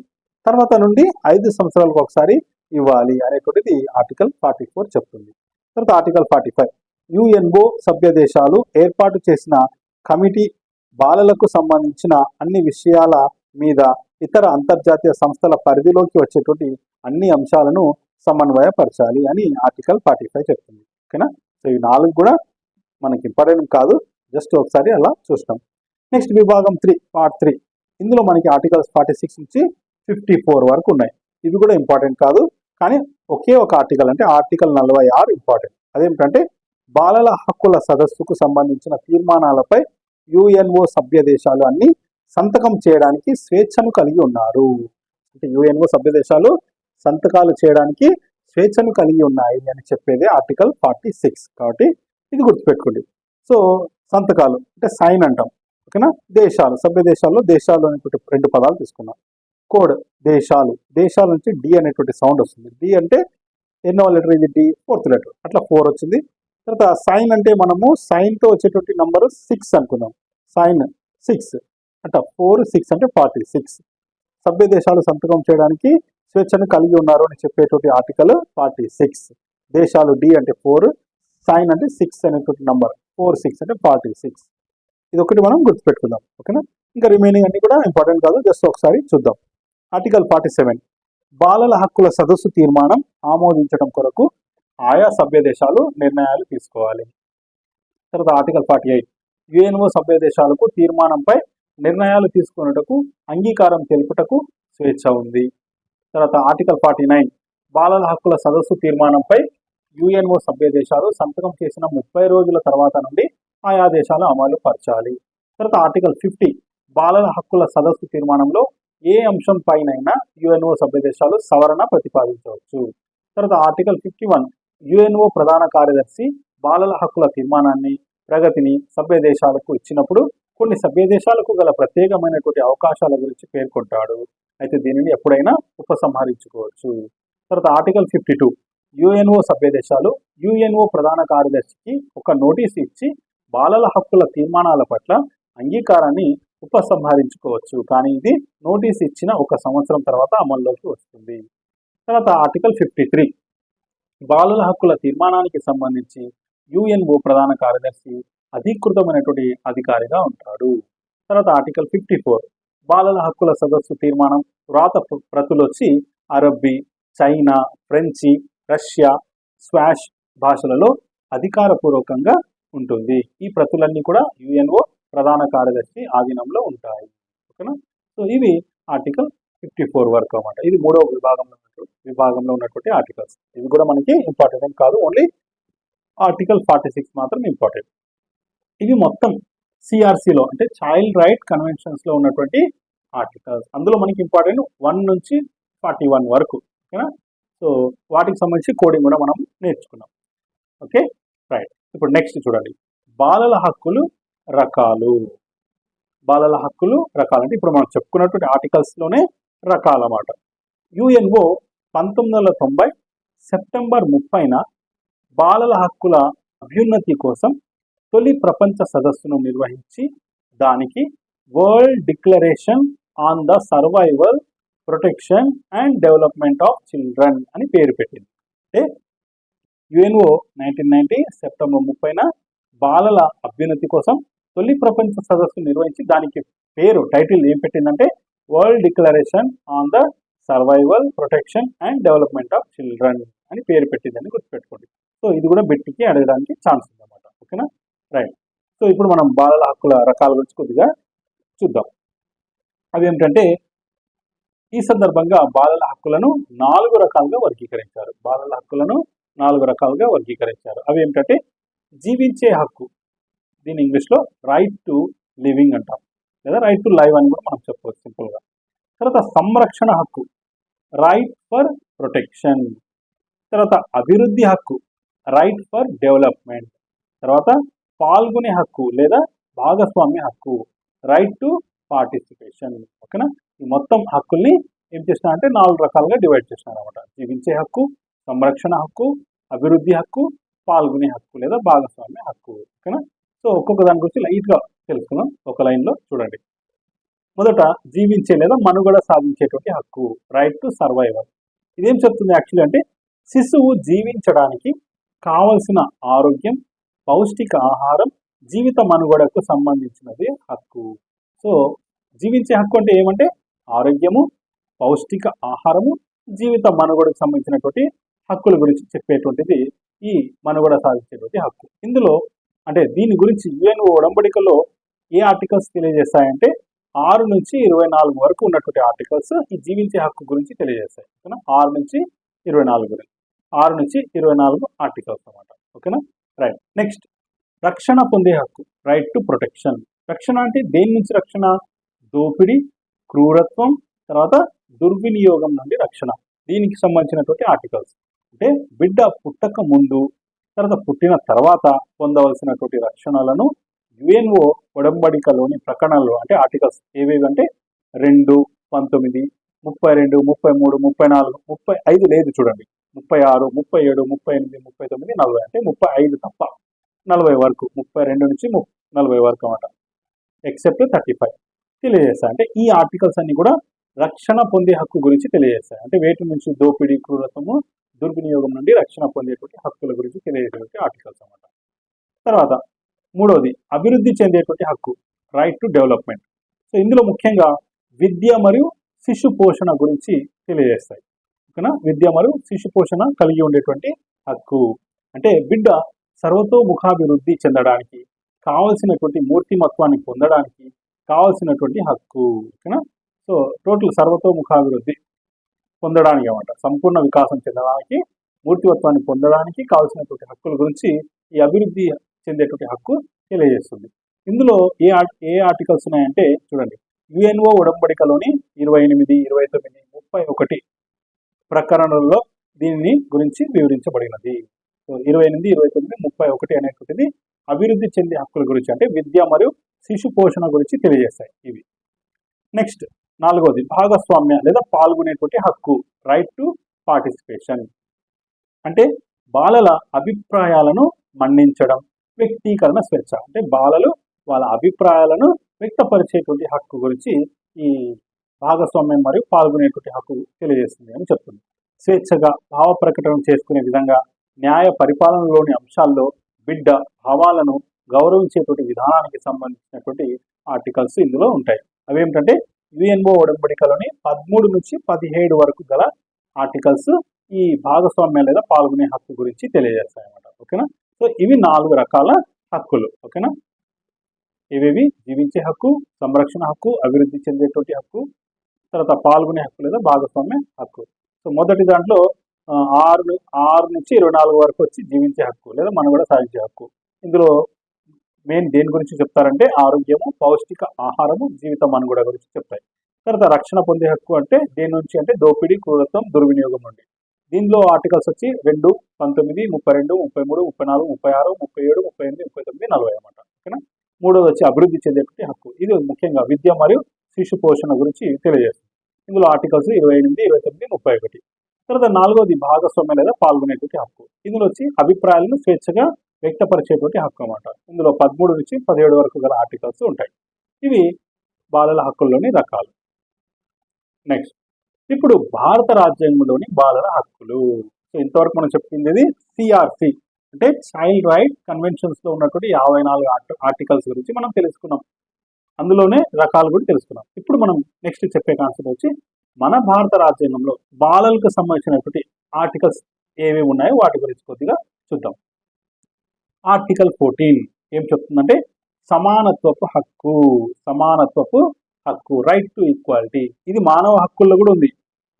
తర్వాత నుండి 5 సంవత్సరాలకు ఒకసారి ఇవ్వాలి అనేటువంటిది ఆర్టికల్ 44 చెప్తుంది. తర్వాత ఆర్టికల్ 45, యుఎన్ఓ సభ్య దేశాలు ఏర్పాటు చేసిన కమిటీ బాలలకు సంబంధించిన అన్ని విషయాల మీద ఇతర అంతర్జాతీయ సంస్థల పరిధిలోకి వచ్చేటువంటి అన్ని అంశాలను సమన్వయపరచాలి అని ఆర్టికల్ 45 చెప్తుంది. ఓకేనా. సో ఈ 4 కూడా మనకి ఇంపార్టెంట్ కాదు, జస్ట్ ఒకసారి అలా చూస్తాం. నెక్స్ట్ విభాగం 3 పార్ట్ 3, ఇందులో మనకి ఆర్టికల్స్ 46 నుంచి 54 వరకు ఉన్నాయి. ఇవి కూడా ఇంపార్టెంట్ కాదు, కానీ ఒకే ఒక ఆర్టికల్ అంటే ఆర్టికల్ 46 ఇంపార్టెంట్. అదేమిటంటే బాలల హక్కుల సదస్సుకు సంబంధించిన తీర్మానాలపై యుఎన్ఓ సభ్య దేశాలు అన్ని సంతకం చేయడానికి స్వేచ్ఛను కలిగి ఉన్నారు. అంటే యుఎన్ఓ సభ్య దేశాలు సంతకాలు చేయడానికి స్వేచ్ఛను కలిగి ఉన్నాయి అని చెప్పేది ఆర్టికల్ 46. కాబట్టి ఇది గుర్తుపెట్టుకోండి. సో సంతకాలు అంటే సైన్ అంటాం. ఓకేనా. దేశాలు, సభ్య దేశాల్లో దేశాలు అనేటువంటి 2 పదాలు తీసుకున్నాం. కోడ్ దేశాలు, దేశాల నుంచి డి అనేటువంటి సౌండ్ వస్తుంది. డి అంటే ఎన్నో లెటర్, ఇది డి 4th లెటర్, అట్లా 4 వచ్చింది. తర్వాత సైన్ అంటే మనము సైన్తో వచ్చేటువంటి నంబరు 6 అనుకుందాం. సైన్ 6 అంటే 4 6 అంటే 46. సభ్య దేశాలు సంతకం చేయడానికి స్వేచ్ఛను కలిగి ఉన్నారు అని చెప్పేటువంటి ఆర్టికల్ 46. దేశాలు డి అంటే 4, సైన్ అంటే 6 అనేటువంటి నంబర్, 4 6 అంటే 46. ఇది ఒకటి మనం గుర్తుపెట్టుకుందాం. ఓకేనా. ఇంకా రిమైనింగ్ అన్ని కూడా ఇంపార్టెంట్ కాదు, జస్ట్ ఒకసారి చూద్దాం. ఆర్టికల్ 47, బాలల హక్కుల సదస్సు తీర్మానం ఆమోదించడం కొరకు ఆయా సభ్య దేశాలు నిర్ణయాలు తీసుకోవాలి. తర్వాత ఆర్టికల్ 48, యుఎన్ఓ సభ్య దేశాలకు తీర్మానంపై నిర్ణయాలు తీసుకున్నటకు అంగీకారం తెలుపుటకు స్వేచ్ఛ ఉంది. తర్వాత ఆర్టికల్ 49, బాలల హక్కుల సదస్సు తీర్మానంపై యుఎన్ఓ సభ్య దేశాలు సంతకం చేసిన 30 రోజుల తర్వాత నుండి ఆయా దేశాలు అమలు పరచాలి. తర్వాత ఆర్టికల్ 50, బాలల హక్కుల సదస్సు తీర్మానంలో ఏ అంశం పైనైనా యుఎన్ఓ సభ్య దేశాలు సవరణ ప్రతిపాదించవచ్చు. తర్వాత ఆర్టికల్ 51, యుఎన్ఓ ప్రధాన కార్యదర్శి బాలల హక్కుల తీర్మానాన్ని ప్రగతిని సభ్య దేశాలకు ఇచ్చినప్పుడు కొన్ని సభ్య దేశాలకు గల ప్రత్యేకమైనటువంటి అవకాశాల గురించి పేర్కొంటాడు. అయితే దీనిని ఎప్పుడైనా ఉపసంహరించుకోవచ్చు. తర్వాత ఆర్టికల్ 52, యుఎన్ఓ సభ్య దేశాలు యుఎన్ఓ ప్రధాన కార్యదర్శికి ఒక నోటీసు ఇచ్చి బాలల హక్కుల తీర్మానాల పట్ల అంగీకారాన్ని ఉపసంహరించుకోవచ్చు, కానీ ఇది నోటీస్ ఇచ్చిన 1 సంవత్సరం తర్వాత అమల్లోకి వస్తుంది. తర్వాత ఆర్టికల్ 53, బాలల హక్కుల తీర్మానానికి సంబంధించి యుఎన్ఓ ప్రధాన కార్యదర్శి అధీకృతమైనటువంటి అధికారిగా ఉంటాడు. తర్వాత ఆర్టికల్ 54 బాలల హక్కుల సదస్సు తీర్మానం వ్రాత ప్రతులు వచ్చి అరబ్బీ, చైనా, ఫ్రెంచి, రష్యా, స్వాష్ భాషలలో అధికారపూర్వకంగా ఉంటుంది. ఈ ప్రతులన్నీ కూడా యుఎన్ఓ ప్రధాన కార్యదర్శి ఆధీనంలో ఉంటాయి. ఓకేనా? సో ఇవి ఆర్టికల్ 54 వరకు అన్నమాట. ఇది మూడవ విభాగంలో ఉన్నటువంటి ఆర్టికల్స్. ఇవి కూడా మనకి ఇంపార్టెంట్ ఏం కాదు, ఓన్లీ ఆర్టికల్ 46 మాత్రం ఇంపార్టెంట్. ఇవి మొత్తం సిఆర్సిలో అంటే చైల్డ్ రైట్ కన్వెన్షన్స్ లో ఉన్నటువంటి ఆర్టికల్స్. అందులో మనకి ఇంపార్టెంట్ 1 నుంచి 41 వరకు. ఓకేనా? సో వాటికి సంబంధించి కోడింగ్ కూడా మనం నేర్చుకున్నాం. Okay, right. ఇప్పుడు నెక్స్ట్ చూడండి, బాలల హక్కులు రకాలు. బాలల హక్కులు రకాలు అంటే ఇప్పుడు మనం చెప్పుకున్నటువంటి ఆర్టికల్స్ లోనే రకాలు అన్నమాట. యుఎన్ఓ 1990 సెప్టెంబర్ 30న బాలల హక్కుల అభ్యున్నతి కోసం తొలి ప్రపంచ సదస్సును నిర్వహించి దానికి world declaration on the survival, protection and development of children అని పేరు పెట్టింది. అంటే యుఎన్ఓ 1990 సెప్టెంబర్ 30న బాలల అభ్యున్నతి కోసం తొలి ప్రపంచ సదస్సు నిర్వహించి దానికి పేరు టైటిల్ ఏం పెట్టిందంటే world declaration on the survival, protection and development of children అని పేరు పెట్టిందని గుర్తుపెట్టుకోండి. సో ఇది కూడా బిట్కి అడగడానికి ఛాన్స్ ఉందన్నమాట. ఓకేనా, రైట్. సో ఇప్పుడు మనం బాలల హక్కుల రకాల గురించి కొద్దిగా చూద్దాం. అవి ఏమిటంటే ఈ సందర్భంగా బాలల హక్కులను 4 రకాలుగా వర్గీకరించారు. బాలల హక్కులను 4 రకాలుగా వర్గీకరించారు. అవి ఏమిటంటే జీవించే హక్కు, దీని ఇంగ్లీష్లో రైట్ టు లివింగ్ అంటాం, లేదా రైట్ టు లైవ్ అని కూడా మనం చెప్పవచ్చు సింపుల్గా. తర్వాత సంరక్షణ హక్కు, రైట్ ఫర్ ప్రొటెక్షన్. తర్వాత అభివృద్ధి హక్కు, రైట్ ఫర్ డెవలప్మెంట్. తర్వాత పాల్గొనే హక్కు లేదా భాగస్వామ్య హక్కు, రైట్ టు పార్టిసిపేషన్. ఓకేనా, ఈ మొత్తం హక్కుల్ని ఏం చేసినా అంటే 4 రకాలుగా డివైడ్ చేసినారు అనమాట. జీవించే హక్కు, సంరక్షణ హక్కు, అభివృద్ధి హక్కు, పాల్గొనే హక్కు లేదా భాగస్వామ్య హక్కు. ఓకేనా, సో ఒక్కొక్క దాని గురించి లైట్గా తెలుసుకుందాం. ఒక లైన్లో చూడండి. మొదట జీవించే లేదా మనుగడ సాధించేటువంటి హక్కు, రైట్ టు సర్వైవల్. ఇదేం చెప్తుంది యాక్చువల్లీ అంటే శిశువు జీవించడానికి కావలసిన ఆరోగ్యం, పౌష్టిక ఆహారం, జీవిత మనుగడకు సంబంధించినది హక్కు. సో జీవించే హక్కు అంటే ఏమంటే ఆరోగ్యము, పౌష్టిక ఆహారము, జీవిత మనుగడకు సంబంధించినటువంటి హక్కుల గురించి చెప్పేటువంటిది ఈ మనుగడ సాధించేటువంటి హక్కు. ఇందులో అంటే దీని గురించి యుఎన్ఓ ఒడంబడికలో ఏ ఆర్టికల్స్ తెలియజేస్తాయంటే 6 నుంచి 24 వరకు ఉన్నటువంటి ఆర్టికల్స్ ఈ జీవించే హక్కు గురించి తెలియజేస్తాయి. ఓకేనా, 6 నుంచి 24 గురించి 6 నుంచి 24 ఆర్టికల్స్ అన్నమాట. ఓకేనా, రైట్. నెక్స్ట్ రక్షణ పొందే హక్కు, రైట్ టు ప్రొటెక్షన్. రక్షణ అంటే దేని నుంచి రక్షణ? దోపిడీ, క్రూరత్వం, తర్వాత దుర్వినియోగం నుండి రక్షణ. దీనికి సంబంధించినటువంటి ఆర్టికల్స్ అంటే బిడ్డ పుట్టక ముందు, తర్వాత పుట్టిన తర్వాత పొందవలసినటువంటి రక్షణలను యుఎన్ఓ ఒడంబడికలోని ప్రకటనలు అంటే ఆర్టికల్స్ ఏవేవి అంటే 2, 19, 32, 33, 34, 35 లేదు చూడండి, 36, 37, 38, 39, 40 అంటే 35 తప్ప 40 వరకు, 32 నుంచి 40 వరకు అన్నమాట, ఎక్సెప్ట్ 35 తెలియజేస్తాయి. అంటే ఈ ఆర్టికల్స్ అన్ని కూడా రక్షణ పొందే హక్కు గురించి తెలియజేస్తాయి. అంటే వేటి నుంచి? దోపిడీ, క్రూరత్వము, దుర్వినియోగం నుండి రక్షణ పొందేటువంటి హక్కుల గురించి తెలియజేసేటువంటి ఆర్టికల్స్ అన్నమాట. తర్వాత మూడవది అభివృద్ధి చెందేటువంటి హక్కు, రైట్ టు డెవలప్మెంట్. సో ఇందులో ముఖ్యంగా విద్య మరియు శిశు పోషణ గురించి తెలియజేస్తాయి. ఓకేనా, విద్య మరియు శిశు పోషణ కలిగి ఉండేటువంటి హక్కు అంటే బిడ్డ సర్వతోముఖాభివృద్ధి చెందడానికి కావలసినటువంటి మూర్తిమత్వాన్ని పొందడానికి కావలసినటువంటి హక్కు. ఓకేనా, సో టోటల్ సర్వతోముఖాభివృద్ధి పొందడానికి అన్నమాట, సంపూర్ణ వికాసం చెందడానికి, మూర్తిమత్వాన్ని పొందడానికి కావలసినటువంటి హక్కుల గురించి ఈ అభివృద్ధి చెందేటువంటి హక్కు తెలియజేస్తుంది. ఇందులో ఏ ఆర్టికల్స్ ఉన్నాయంటే చూడండి, యుఎన్ఓ ఒడంబడికలోని 28, 29, 31 ప్రకరణలలో దీనిని గురించి వివరించబడినది. సో 28, 29, 31 అనేటువంటిది అభివృద్ధి చెందే హక్కుల గురించి అంటే విద్య మరియు శిశు పోషణ గురించి తెలియజేస్తాయి ఇవి. నెక్స్ట్ నాలుగవది భాగస్వామ్య లేదా పాల్గొనేటువంటి హక్కు, రైట్ టు పార్టిసిపేషన్. అంటే బాలల అభిప్రాయాలను మన్నించడం, వ్యక్తీకరణ స్వేచ్ఛ. అంటే బాలలు వాళ్ళ అభిప్రాయాలను వ్యక్తపరిచేటువంటి హక్కు గురించి ఈ భాగస్వామ్యం మరియు పాల్గొనేటువంటి హక్కు తెలియజేస్తుంది అని చెప్తుంది. స్వేచ్ఛగా భావ ప్రకటన చేసుకునే విధంగా న్యాయ పరిపాలనలోని అంశాల్లో బిడ్డ భావాలను గౌరవించేటువంటి విధానానికి సంబంధించినటువంటి ఆర్టికల్స్ ఇందులో ఉంటాయి. అవేమిటంటే యుఎన్ఓ ఒడంబడికలోని 13 నుంచి 17 వరకు గల ఆర్టికల్స్ ఈ భాగస్వామ్యం లేదా పాల్గొనే హక్కు గురించి తెలియజేస్తాయి అన్నమాట. ఓకేనా? సో ఇవి 4 రకాల హక్కులు. ఓకేనా? ఇవి జీవించే హక్కు, సంరక్షణ హక్కు, అభివృద్ధి చెందేటువంటి హక్కు, తర్వాత పాల్గొనే హక్కు లేదా భాగస్వామ్య హక్కు. సో మొదటి దాంట్లో 6 నుంచి 24 వరకు వచ్చి జీవించే హక్కు లేదా మనుగడ సాగించే హక్కు. ఇందులో మెయిన్ దేని గురించి చెప్తారంటే ఆరోగ్యము, పౌష్టిక ఆహారము, జీవిత మనుగడ గురించి చెప్తాయి. తర్వాత రక్షణ పొందే హక్కు అంటే దేని నుంచి అంటే దోపిడీ, క్రూరత్వం, దుర్వినియోగం నుండి. దీనిలో ఆర్టికల్స్ వచ్చి 2, 19, 32, 33, 34, 36, 37, 38, 39, 40 అన్నమాట. ఓకేనా? మూడోది వచ్చి అభివృద్ధి చెందేటువంటి హక్కు. ఇది ముఖ్యంగా విద్య మరియు శిశు పోషణ గురించి తెలియజేస్తుంది. ఇందులో ఆర్టికల్స్ 28, 29, 31. తర్వాత 4వది భాగస్వామ్యం లేదా పాల్గొనేటువంటి హక్కు. ఇందులో వచ్చి అభిప్రాయాలను స్వేచ్ఛగా వ్యక్తపరిచేటువంటి హక్కు అన్నమాట. ఇందులో 13 నుంచి 17 వరకు గల ఆర్టికల్స్ ఉంటాయి. ఇవి బాలల హక్కుల్లోని రకాలు. నెక్స్ట్, ఇప్పుడు భారత రాజ్యాంగంలోని బాలల హక్కులు. సో ఇంతవరకు మనం చెప్పింది సిఆర్సి అంటే చైల్డ్ రైట్ కన్వెన్షన్స్ లో ఉన్నటువంటి 54 ఆర్టికల్స్ గురించి మనం తెలుసుకున్నాం. అందులోనే రకాలు కూడా తెలుసుకున్నాం. ఇప్పుడు మనం నెక్స్ట్ చెప్పే కాన్సెప్ట్ వచ్చి మన భారత రాజ్యాంగంలో బాలలకు సంబంధించినటువంటి ఆర్టికల్స్ ఏవేవి ఉన్నాయో వాటి గురించి కొద్దిగా చూద్దాం. ఆర్టికల్ 14 ఏం చెప్తుందంటే సమానత్వపు హక్కు. సమానత్వపు హక్కు, రైట్ టు ఈక్వాలిటీ. ఇది మానవ హక్కుల్లో కూడా ఉంది.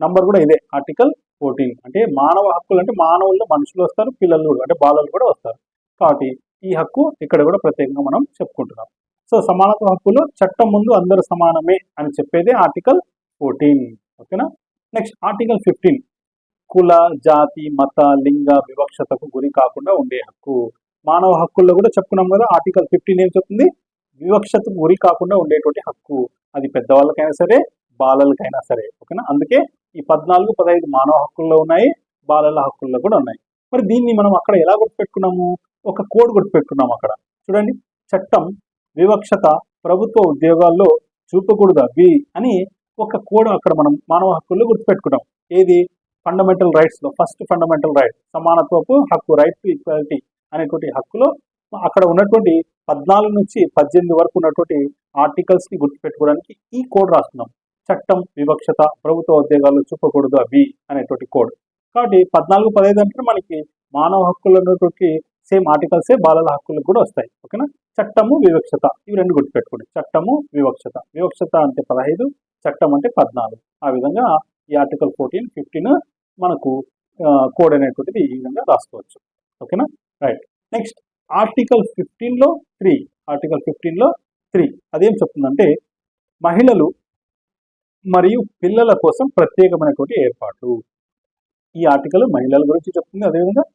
నంబర్ కూడా ఇదే, ఆర్టికల్ 14. అంటే మానవ హక్కులు అంటే మానవుల్లో మనుషులు వస్తారు, పిల్లలు కూడా అంటే బాలలు కూడా వస్తారు. కాబట్టి ఈ హక్కు ఇక్కడ కూడా ప్రత్యేకంగా మనం చెప్పుకుంటున్నాం. సో సమానత్వ హక్కులు చట్టం ముందు అందరూ సమానమే అని చెప్పేదే ఆర్టికల్ 14. ఓకేనా? నెక్స్ట్ ఆర్టికల్ 15 కుల, జాతి, మత, లింగ వివక్షతకు గురి కాకుండా ఉండే హక్కు. మానవ హక్కుల్లో కూడా చెప్పుకున్నాం కదా. ఆర్టికల్ 15 ఏం చెప్తుంది? వివక్షతకు గురి కాకుండా ఉండేటువంటి హక్కు. అది పెద్దవాళ్ళకైనా సరే, బాలలకైనా సరే. ఓకేనా? అందుకే ఈ 14, 15 మానవ హక్కుల్లో ఉన్నాయి, బాలల హక్కుల్లో కూడా ఉన్నాయి. మరి దీన్ని మనం అక్కడ ఎలా గుర్తుపెట్టుకున్నాము? ఒక కోడ్ గుర్తుపెట్టుకున్నాము అక్కడ. చూడండి, చట్టం వివక్షత ప్రభుత్వ ఉద్యోగాల్లో చూపకూడదు అవి అని ఒక కోడ్ అక్కడ మనం మానవ హక్కుల్లో గుర్తుపెట్టుకున్నాం. ఏది? ఫండమెంటల్ రైట్స్ లో ఫస్ట్ ఫండమెంటల్ రైట్ సమానత్వపు హక్కు, రైట్ టు ఈక్వాలిటీ అనేటువంటి హక్కులో అక్కడ ఉన్నటువంటి 14 నుంచి 18 వరకు ఉన్నటువంటి ఆర్టికల్స్ ని గుర్తుపెట్టుకోవడానికి ఈ కోడ్ రాస్తున్నాం. చట్టం వివక్షత ప్రభుత్వ ఉద్యోగాల్లో చూపకూడదు అవి అనేటువంటి కోడ్. కాబట్టి 14, 15 అంటే మనకి మానవ హక్కులు ఉన్నటువంటి సేమ్ ఆర్టికల్సే బాలల హక్కులకు కూడా వస్తాయి. ఓకేనా? చట్టము, వివక్షత ఇవి రెండు గుర్తుపెట్టుకోండి. చట్టము, వివక్షత. వివక్షత అంటే 15, చట్టం అంటే 14. ఆ విధంగా ఈ ఆర్టికల్ 14, 15 మనకు కోడ్ అనేటువంటిది ఈ విధంగా రాసుకోవచ్చు. ఓకేనా? రైట్. నెక్స్ట్ ఆర్టికల్ 15లో 3. ఆర్టికల్ 15లో 3 అదేం చెప్తుందంటే మహిళలు మరియు పిల్లల కోసం ప్రత్యేకమైనటువంటి ఏర్పాట్లు. ఈ ఆర్టికల్ మహిళల గురించి చెప్తుంది, అదేవిధంగా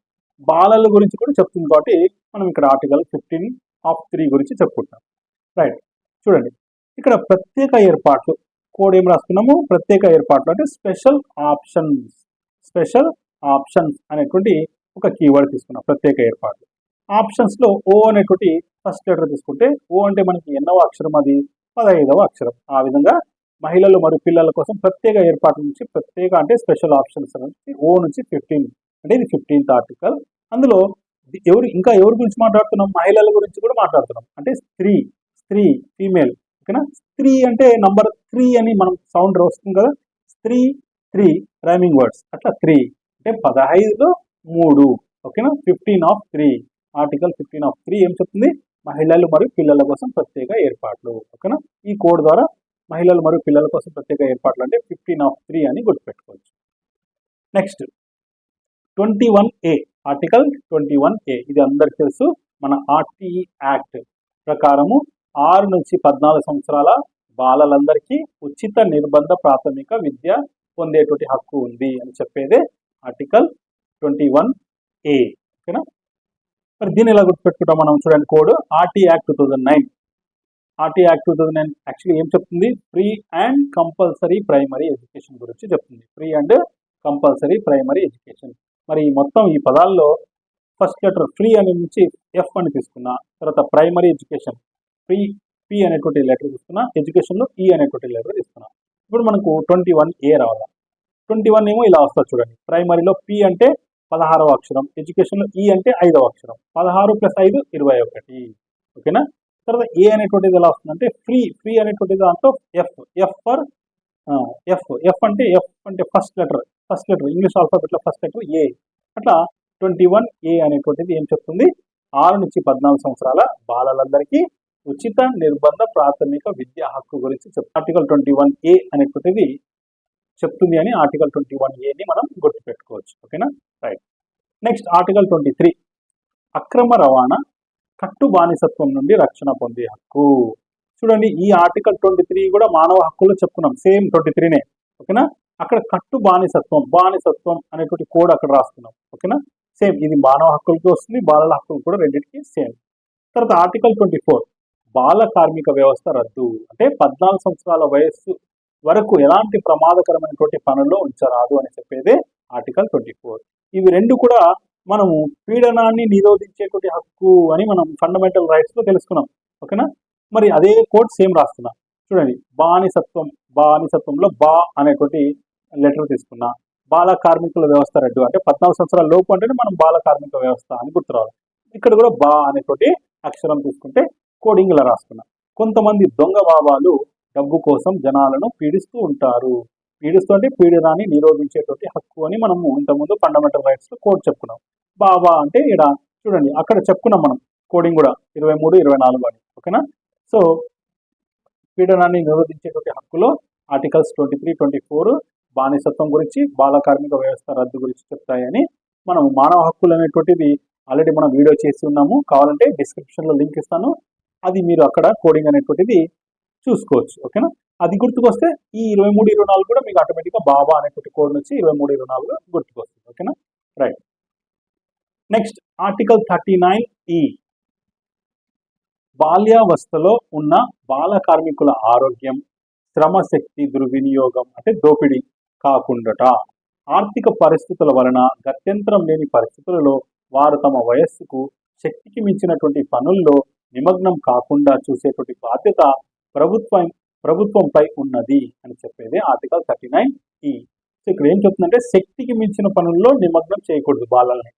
బాలల గురించి కూడా చెప్తుంది. కాబట్టి మనం ఇక్కడ ఆర్టికల్ 15(3) గురించి చెప్పుకుంటాం. రైట్. చూడండి, ఇక్కడ ప్రత్యేక ఏర్పాట్లు కోడ్ ఏం రాసుకున్నాము? ప్రత్యేక ఏర్పాట్లు అంటే స్పెషల్ ఆప్షన్స్. స్పెషల్ ఆప్షన్స్ అనేటువంటి ఒక కీవర్డ్ తీసుకున్నాం. ప్రత్యేక ఏర్పాట్లు. ఆప్షన్స్ లో ఓ అనేటువంటి ఫస్ట్ లెటర్ తీసుకుంటే, ఓ అంటే మనకి ఎన్నవ అక్షరం? అది 15వ అక్షరం. ఆ విధంగా మహిళలు మరియు పిల్లల కోసం ప్రత్యేక ఏర్పాట్ల నుంచి ప్రత్యేక అంటే స్పెషల్ ఆప్షన్స్ నుంచి ఓ నుంచి 15 అంటే ఇది 15th ఆర్టికల్. అందులో ఇంకా ఎవరి గురించి మాట్లాడుతున్నాం? మహిళల గురించి కూడా మాట్లాడుతున్నాం. అంటే స్త్రీ, ఫీమేల్. ఓకేనా? స్త్రీ అంటే నంబర్ 3 అని మనం సౌండ్ వస్తుంది కదా. స్త్రీ, 3 రైమింగ్ వర్డ్స్. అట్లా 3 అంటే 15లో 3. ఓకేనా? 15(3). ఆర్టికల్ 15(3) ఏం చెప్తుంది? మహిళలు మరియు పిల్లల కోసం ప్రత్యేక ఏర్పాట్లు. ఓకేనా? ఈ కోడ్ ద్వారా మహిళలు మరియు పిల్లల కోసం ప్రత్యేక ఏర్పాట్లు అంటే 15(3) అని గుర్తుపెట్టుకోవచ్చు. Next 21A. ఆర్టికల్ 21A ఇది అందరికి తెలుసు. మన ఆర్టీఈ యాక్ట్ ప్రకారము 6 నుంచి 14 సంవత్సరాల బాలలందరికీ ఉచిత నిర్బంధ ప్రాథమిక విద్య పొందేటువంటి హక్కు ఉంది అని చెప్పేదే ఆర్టికల్ 21A. ఓకేనా? మరి దీన్ని ఎలా గుర్తుపెట్టుకుంటాం మనం? చూడండి, code R T 2009. R T 2009 actually ఏం చెప్తుంది? Free and compulsory primary education గురించి చెప్తుంది. Free and compulsory primary education. మరి మొత్తం ఈ పదాల్లో ఫస్ట్ లెటర్ ఫ్రీ అనే నుంచి ఎఫ్ అని తీసుకున్నా, తర్వాత ప్రైమరీ ఎడ్యుకేషన్ ఫ్రీ పి అనేటువంటి లెటర్ తీసుకున్నా, ఎడ్యుకేషన్లో ఈ అనేటువంటి లెటర్ తీసుకున్నా. ఇప్పుడు మనకు 21A రావాలా? 21 ఏమో ఇలా వస్తుంది చూడండి. ప్రైమరీలో పి అంటే 16వ అక్షరం, ఎడ్యుకేషన్లో ఈ అంటే 5వ అక్షరం, 16 + 5 21. ఓకేనా. తర్వాత ఏ అనేటువంటిది ఎలా వస్తుందంటే ఫ్రీ అనేటువంటి దాంట్లో ఎఫ్ అంటే ఫస్ట్ లెటర్ ఇంగ్లీష్ ఆల్ఫాబెట్లో ఫస్ట్ లెటర్ ఏ. అట్లా 21 ఏ అనేటువంటిది ఏం చెప్తుంది, 6 నుంచి 14 సంవత్సరాల బాలలందరికీ ఉచిత నిర్బంధ ప్రాథమిక విద్యా హక్కు గురించి ఆర్టికల్ 21 ఏ అనేటువంటిది చెప్తుంది అని ఆర్టికల్ 21 ఏని మనం గుర్తుపెట్టుకోవచ్చు. ఓకేనా. రైట్. నెక్స్ట్ ఆర్టికల్ 23 అక్రమ రవాణా కట్టు బానిసత్వం నుండి రక్షణ పొందే హక్కు. చూడండి, ఈ ఆర్టికల్ 23 కూడా మానవ హక్కులు చెప్పుకున్నాం, సేమ్ 23నే. ఓకేనా. అక్కడ కట్టు బానిసత్వం అనేటువంటి కోడ్ అక్కడ రాస్తున్నాం. ఓకేనా. సేమ్ ఇది మానవ హక్కులకి వస్తుంది, బాలల హక్కులు కూడా రెండింటికి సేమ్. తర్వాత ఆర్టికల్ 24 బాల కార్మిక వ్యవస్థ రద్దు. అంటే 14 సంవత్సరాల వయస్సు వరకు ఎలాంటి ప్రమాదకరమైనటువంటి పనుల్లో ఉంచరాదు అని చెప్పేదే ఆర్టికల్ 24. ఇవి రెండు కూడా మనము పీడనాన్ని నిరోధించేటువంటి హక్కు అని మనం ఫండమెంటల్ రైట్స్ లో తెలుసుకున్నాం. ఓకేనా. మరి అదే కోడ్ సేమ్ రాస్తున్నా చూడండి. బానిసత్వంలో బా అనేటువంటి లెటర్ తీసుకున్నా. బాల కార్మికుల వ్యవస్థ రద్దు అంటే 14 సంవత్సరాల లోపు అంటేనే మనం బాల కార్మిక వ్యవస్థ అని గుర్తురావాలి. ఇక్కడ కూడా బా అనేటువంటి అక్షరం తీసుకుంటే కోడింగ్ ఇలా రాస్తున్నా. కొంతమంది దొంగ బాబాలు డబ్బు కోసం జనాలను పీడిస్తూ ఉంటారు. అంటే పీడనాన్ని నిరోధించేటువంటి హక్కు అని మనము ఇంతకుముందు ఫండమెంటల్ రైట్స్ లో కోడ్ చెప్పుకున్నాం. బాబా అంటే ఇక్కడ చూడండి, అక్కడ చెప్పుకున్నాం మనం కోడింగ్ కూడా 23, 24 అని. ఓకేనా. సో పీడనాన్ని నిరోధించేటువంటి హక్కులో ఆర్టికల్స్ 23, 24 బానిసత్వం గురించి, బాల కార్మిక వ్యవస్థ రద్దు గురించి చెప్తాయని మనం మానవ హక్కులు అనేటువంటిది ఆల్రెడీ మనం వీడియో చేసి ఉన్నాము. కావాలంటే డిస్క్రిప్షన్ లో లింక్ ఇస్తాను, అది మీరు అక్కడ కోడింగ్ అనేటువంటిది చూసుకోవచ్చు. ఓకేనా. అది గుర్తుకొస్తే ఈ 23, 24 కూడా మీకు ఆటోమేటిక్గా బాబా అనేటువంటి కోడ్ నుంచి 23, 24 గుర్తుకొస్తుంది. ఓకేనా. రైట్. నెక్స్ట్ ఆర్టికల్ 39E బాల్యావస్థలో ఉన్న బాల కార్మికుల ఆరోగ్యం, శ్రమశక్తి దుర్వినియోగం అంటే దోపిడీ కాకుండాట. ఆర్థిక పరిస్థితుల వలన గత్యంతరం లేని పరిస్థితులలో వారు తమ వయస్సుకు శక్తికి మించినటువంటి పనుల్లో నిమగ్నం కాకుండా చూసేటువంటి బాధ్యత ప్రభుత్వంపై ఉన్నది అని చెప్పేది ఆర్టికల్ 39E. సో ఇక్కడ ఏం చెప్తుందంటే శక్తికి మించిన పనుల్లో నిమగ్నం చేయకూడదు బాలల్ని.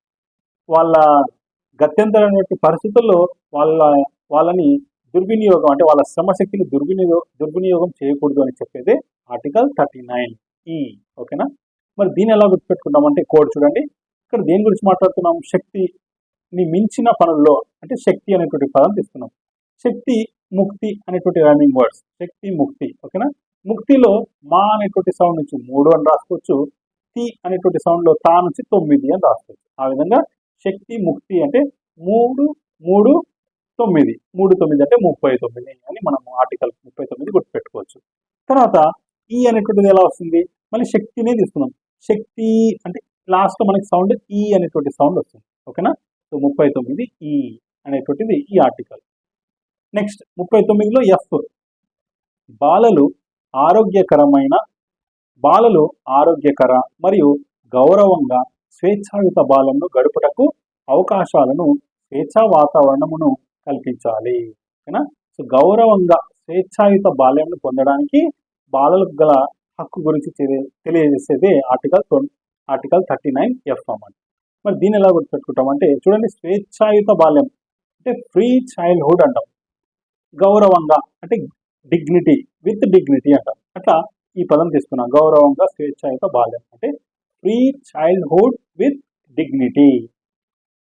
వాళ్ళ గత్యంతరమైన పరిస్థితుల్లో వాళ్ళని దుర్వినియోగం అంటే వాళ్ళ శ్రమశక్తిని దుర్వినియోగం చేయకూడదు అని చెప్పేది ఆర్టికల్ 39E. ఓకేనా. మరి దీన్ని ఎలా గుర్తుపెట్టుకుంటామంటే కోడ్ చూడండి, ఇక్కడ దేని గురించి మాట్లాడుతున్నాం, శక్తిని మించిన పనుల్లో అంటే శక్తి అనేటువంటి పదం తీసుకున్నాం. శక్తి ముక్తి అనేటువంటి రైమింగ్ వర్డ్స్, శక్తి ముక్తి. ఓకేనా. ముక్తిలో మా అనేటువంటి సౌండ్ నుంచి 3 అని రాసుకోవచ్చు, తి అనేటువంటి సౌండ్ లో తా నుంచి 9 అని రాసుకోవచ్చు. ఆ విధంగా శక్తి ముక్తి అంటే 3, 3, 9, 3, 9 అంటే 39 అని మనం ఆర్టికల్ 39 గుర్తుపెట్టుకోవచ్చు. తర్వాత ఈ అనేటువంటిది ఎలా వస్తుంది, మళ్ళీ శక్తినే తీసుకున్నాం. శక్తి అంటే లాస్ట్ లో మనకి సౌండ్ ఈ అనేటువంటి సౌండ్ వస్తుంది. ఓకేనా. సో 39E అనేటువంటిది ఈ ఆర్టికల్. నెక్స్ట్ 39లో ఎఫ్ బాలలు ఆరోగ్యకర మరియు గౌరవంగా స్వేచ్ఛాయుత బాలను గడుపుటకు అవకాశాలను, స్వేచ్ఛా వాతావరణమును కల్పించాలి. ఓకేనా. సో గౌరవంగా స్వేచ్ఛాయుత బాల్యాన్ని పొందడానికి బాలలకు గల హక్కు గురించి తెలియజేసేదే ఆర్టికల్ 39F అన్నమాట. మరి దీన్ని ఎలా గుర్తుపెట్టుకుంటాం అంటే చూడండి, స్వేచ్ఛాయుత బాల్యం అంటే ఫ్రీ చైల్డ్హుడ్ అంటాం, గౌరవంగా అంటే విత్ డిగ్నిటీ అంటాం. అట్లా ఈ పదం తీసుకున్నాం, గౌరవంగా స్వేచ్ఛాయుత బాల్యం అంటే ఫ్రీ చైల్డ్హుడ్ విత్ డిగ్నిటీ.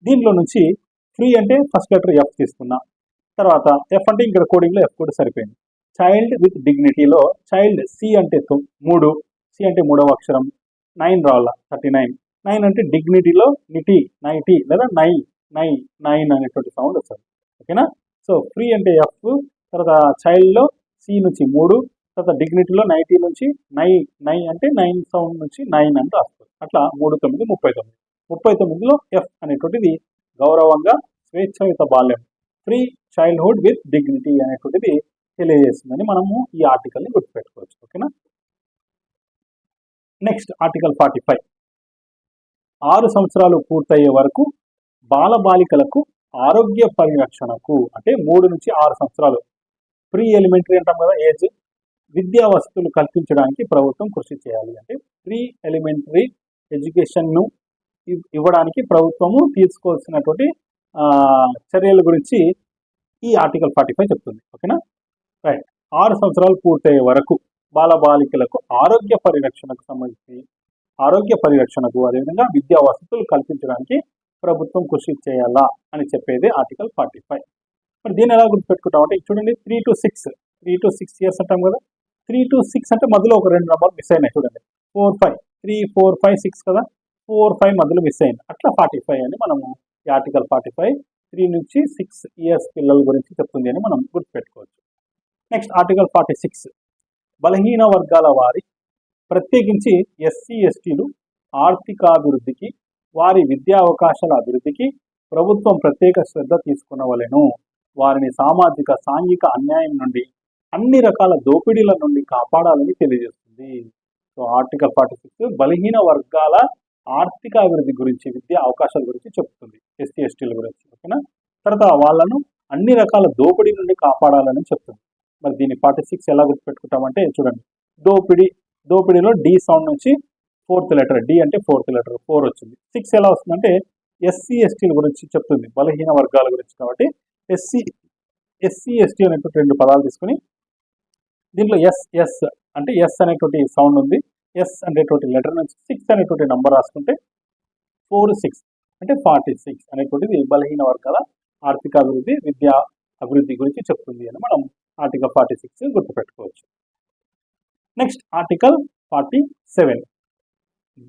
దీంట్లో నుంచి ఫ్రీ అంటే ఫస్ట్ లెటర్ ఎఫ్ తీసుకున్నా, తర్వాత ఎఫ్ అంటే ఇక్కడ కోడింగ్లో ఎఫ్ కూడా సరిపోయింది. చైల్డ్ విత్ డిగ్నిటీలో చైల్డ్ సి అంటే 3, సి అంటే 3వ అక్షరం, 9 రావాల 39. 9 అంటే డిగ్నిటీలో నైటీ లేదా నైన్ అనేటువంటి సౌండ్ వస్తుంది. ఓకేనా. సో ఫ్రీ అంటే ఎఫ్, తర్వాత చైల్డ్లో సి నుంచి 3, తర్వాత డిగ్నిటీలో 90 నుంచి నై అంటే 9 సౌండ్ నుంచి 9 అని రాస్తుంది. అట్లా 3, 9, 39. 39లో ఎఫ్ అనేటువంటిది గౌరవంగా స్వేచ్ఛాయుత బాల్యం, ఫ్రీ చైల్డ్హుడ్ విత్ డిగ్నిటీ అనేటువంటిది తెలియజేస్తుందని మనము ఈ ఆర్టికల్ని గుర్తుపెట్టుకోవచ్చు. ఓకేనా. నెక్స్ట్ ఆర్టికల్ 45 6 సంవత్సరాలు పూర్తయ్యే వరకు బాలబాలికలకు ఆరోగ్య పరిరక్షణకు అంటే 3 నుంచి 6 సంవత్సరాలు ప్రీ ఎలిమెంటరీ అంటాం కదా ఏజ్, విద్యా వసతులు కల్పించడానికి ప్రభుత్వం కృషి చేయాలి. అంటే ప్రీ ఎలిమెంటరీ ఎడ్యుకేషన్ను ఇవ్వడానికి ప్రభుత్వము తీసుకోవాల్సినటువంటి చర్యల గురించి ఈ ఆర్టికల్ 45 చెప్తుంది. ఓకేనా, రైట్. 6 సంవత్సరాలు పూర్తయ్యే వరకు బాలబాలికలకు ఆరోగ్య పరిరక్షణకు అదేవిధంగా విద్యా వసతులు కల్పించడానికి ప్రభుత్వం కృషి చేయాలా అని చెప్పేది ఆర్టికల్ 45. మరి దీన్ని ఎలా గుర్తుపెట్టుకుంటాం అంటే చూడండి, 3 to 6 ఇయర్స్ అంటాం కదా. 3 to 6 అంటే మధ్యలో ఒక 2 నెంబర్ మిస్ అయినాయి చూడండి. 4, 5, 3, 4, 5, 6 కదా. 4, 5 మధ్యలో మిస్ అయింది. అట్లా 45 అని మనము ఈ ఆర్టికల్ 45 3 నుంచి 6 ఇయర్స్ పిల్లల గురించి చెప్తుంది అని మనం గుర్తుపెట్టుకోవచ్చు. నెక్స్ట్ ఆర్టికల్ 46 బలహీన వర్గాల వారి ప్రత్యేకించి ఎస్సీ ఎస్టీలు ఆర్థికాభివృద్ధికి వారి విద్యా అవకాశాల అభివృద్ధికి ప్రభుత్వం ప్రత్యేక శ్రద్ధ తీసుకునవలెను. వారిని సామాజిక సాంఘిక అన్యాయం నుండి అన్ని రకాల దోపిడీల నుండి కాపాడాలని తెలియజేస్తుంది. సో ఆర్టికల్ 46 బలహీన వర్గాల ఆర్థిక అభివృద్ధి గురించి విద్యా అవకాశాల గురించి చెప్తుంది, ఎస్సీ ఎస్టీల గురించి. ఓకేనా, తర్వాత వాళ్ళను అన్ని రకాల దోపిడీ నుండి కాపాడాలని చెప్తుంది. మరి దీన్ని 46 ఎలా గుర్తుపెట్టుకుంటామంటే చూడండి, దోపిడీలో డి సౌండ్ నుంచి 4th లెటర్, డి అంటే 4th లెటర్ 4 వచ్చింది. 6 ఎలా వస్తుందంటే ఎస్సీ ఎస్టీల గురించి చెప్తుంది, బలహీన వర్గాల గురించి. కాబట్టి ఎస్సీ ఎస్టీ అనేటువంటి 2 పదాలు తీసుకుని దీంట్లో ఎస్ అంటే ఎస్ అనేటువంటి సౌండ్ ఉంది, ఎస్ అనేటువంటి లెటర్ నుంచి 6 అనేటువంటి నంబర్ రాసుకుంటే 4, 6 అంటే 46 అనేటువంటిది బలహీన వర్గాల ఆర్థిక అభివృద్ధి విద్యా అభివృద్ధి గురించి చెప్తుంది అని మనం ఆర్టికల్ 46 గుర్తుపెట్టుకోవచ్చు. నెక్స్ట్ ఆర్టికల్ 47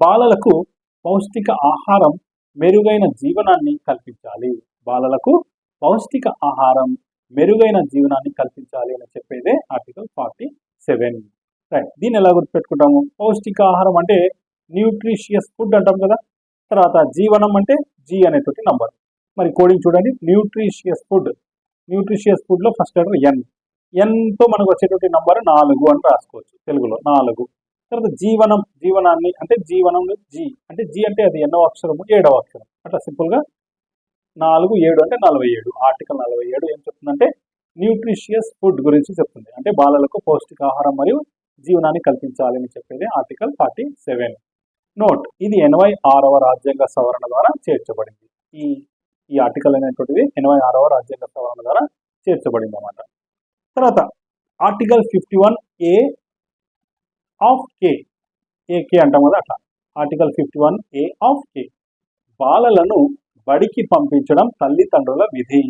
బాలలకు పౌష్టిక ఆహారం మెరుగైన జీవనాన్ని కల్పించాలి. బాలలకు పౌష్టిక ఆహారం మెరుగైన జీవనాన్ని కల్పించాలి అని చెప్పేదే ఆర్టికల్ 47. రైట్, దీన్ని ఎలా గుర్తుపెట్టుకుంటాము? పౌష్టిక ఆహారం అంటే న్యూట్రిషియస్ ఫుడ్ అంటాం కదా. తర్వాత జీవనం అంటే జీ అనేటువంటి నంబర్. మరి కోడింగ్ చూడండి, న్యూట్రిషియస్ ఫుడ్లో ఫస్ట్ లెటర్ ఎన్తో మనకు వచ్చేటువంటి నంబర్ 4 అని రాసుకోవచ్చు తెలుగులో 4. తర్వాత జీవనాన్ని అంటే జీవనం జీ అంటే జీ అంటే అది ఎన్నో అక్షరము 7వ అక్షరం. అట్లా సింపుల్గా 4, 7 అంటే 47. ఆర్టికల్ 47 ఏం చెప్తుందంటే న్యూట్రిషియస్ ఫుడ్ గురించి చెప్తుంది, అంటే బాలలకు పౌష్టికాహారం మరియు జీవనాన్ని కల్పించాలి అని చెప్పేది ఆర్టికల్ 47. నోట్, ఇది 86వ రాజ్యాంగ సవరణ ద్వారా చేర్చబడింది. ఈ ఆర్టికల్ అనేటువంటిది 86వ రాజ్యాంగ సవరణ ద్వారా చేర్చబడింది అన్నమాట. తర్వాత article 51A of K, AK అంటాం కదా అట్లా. ఆర్టికల్ 51A ఆఫ్ కే బాలలను బడికి పంపించడం తల్లిదండ్రుల విధి.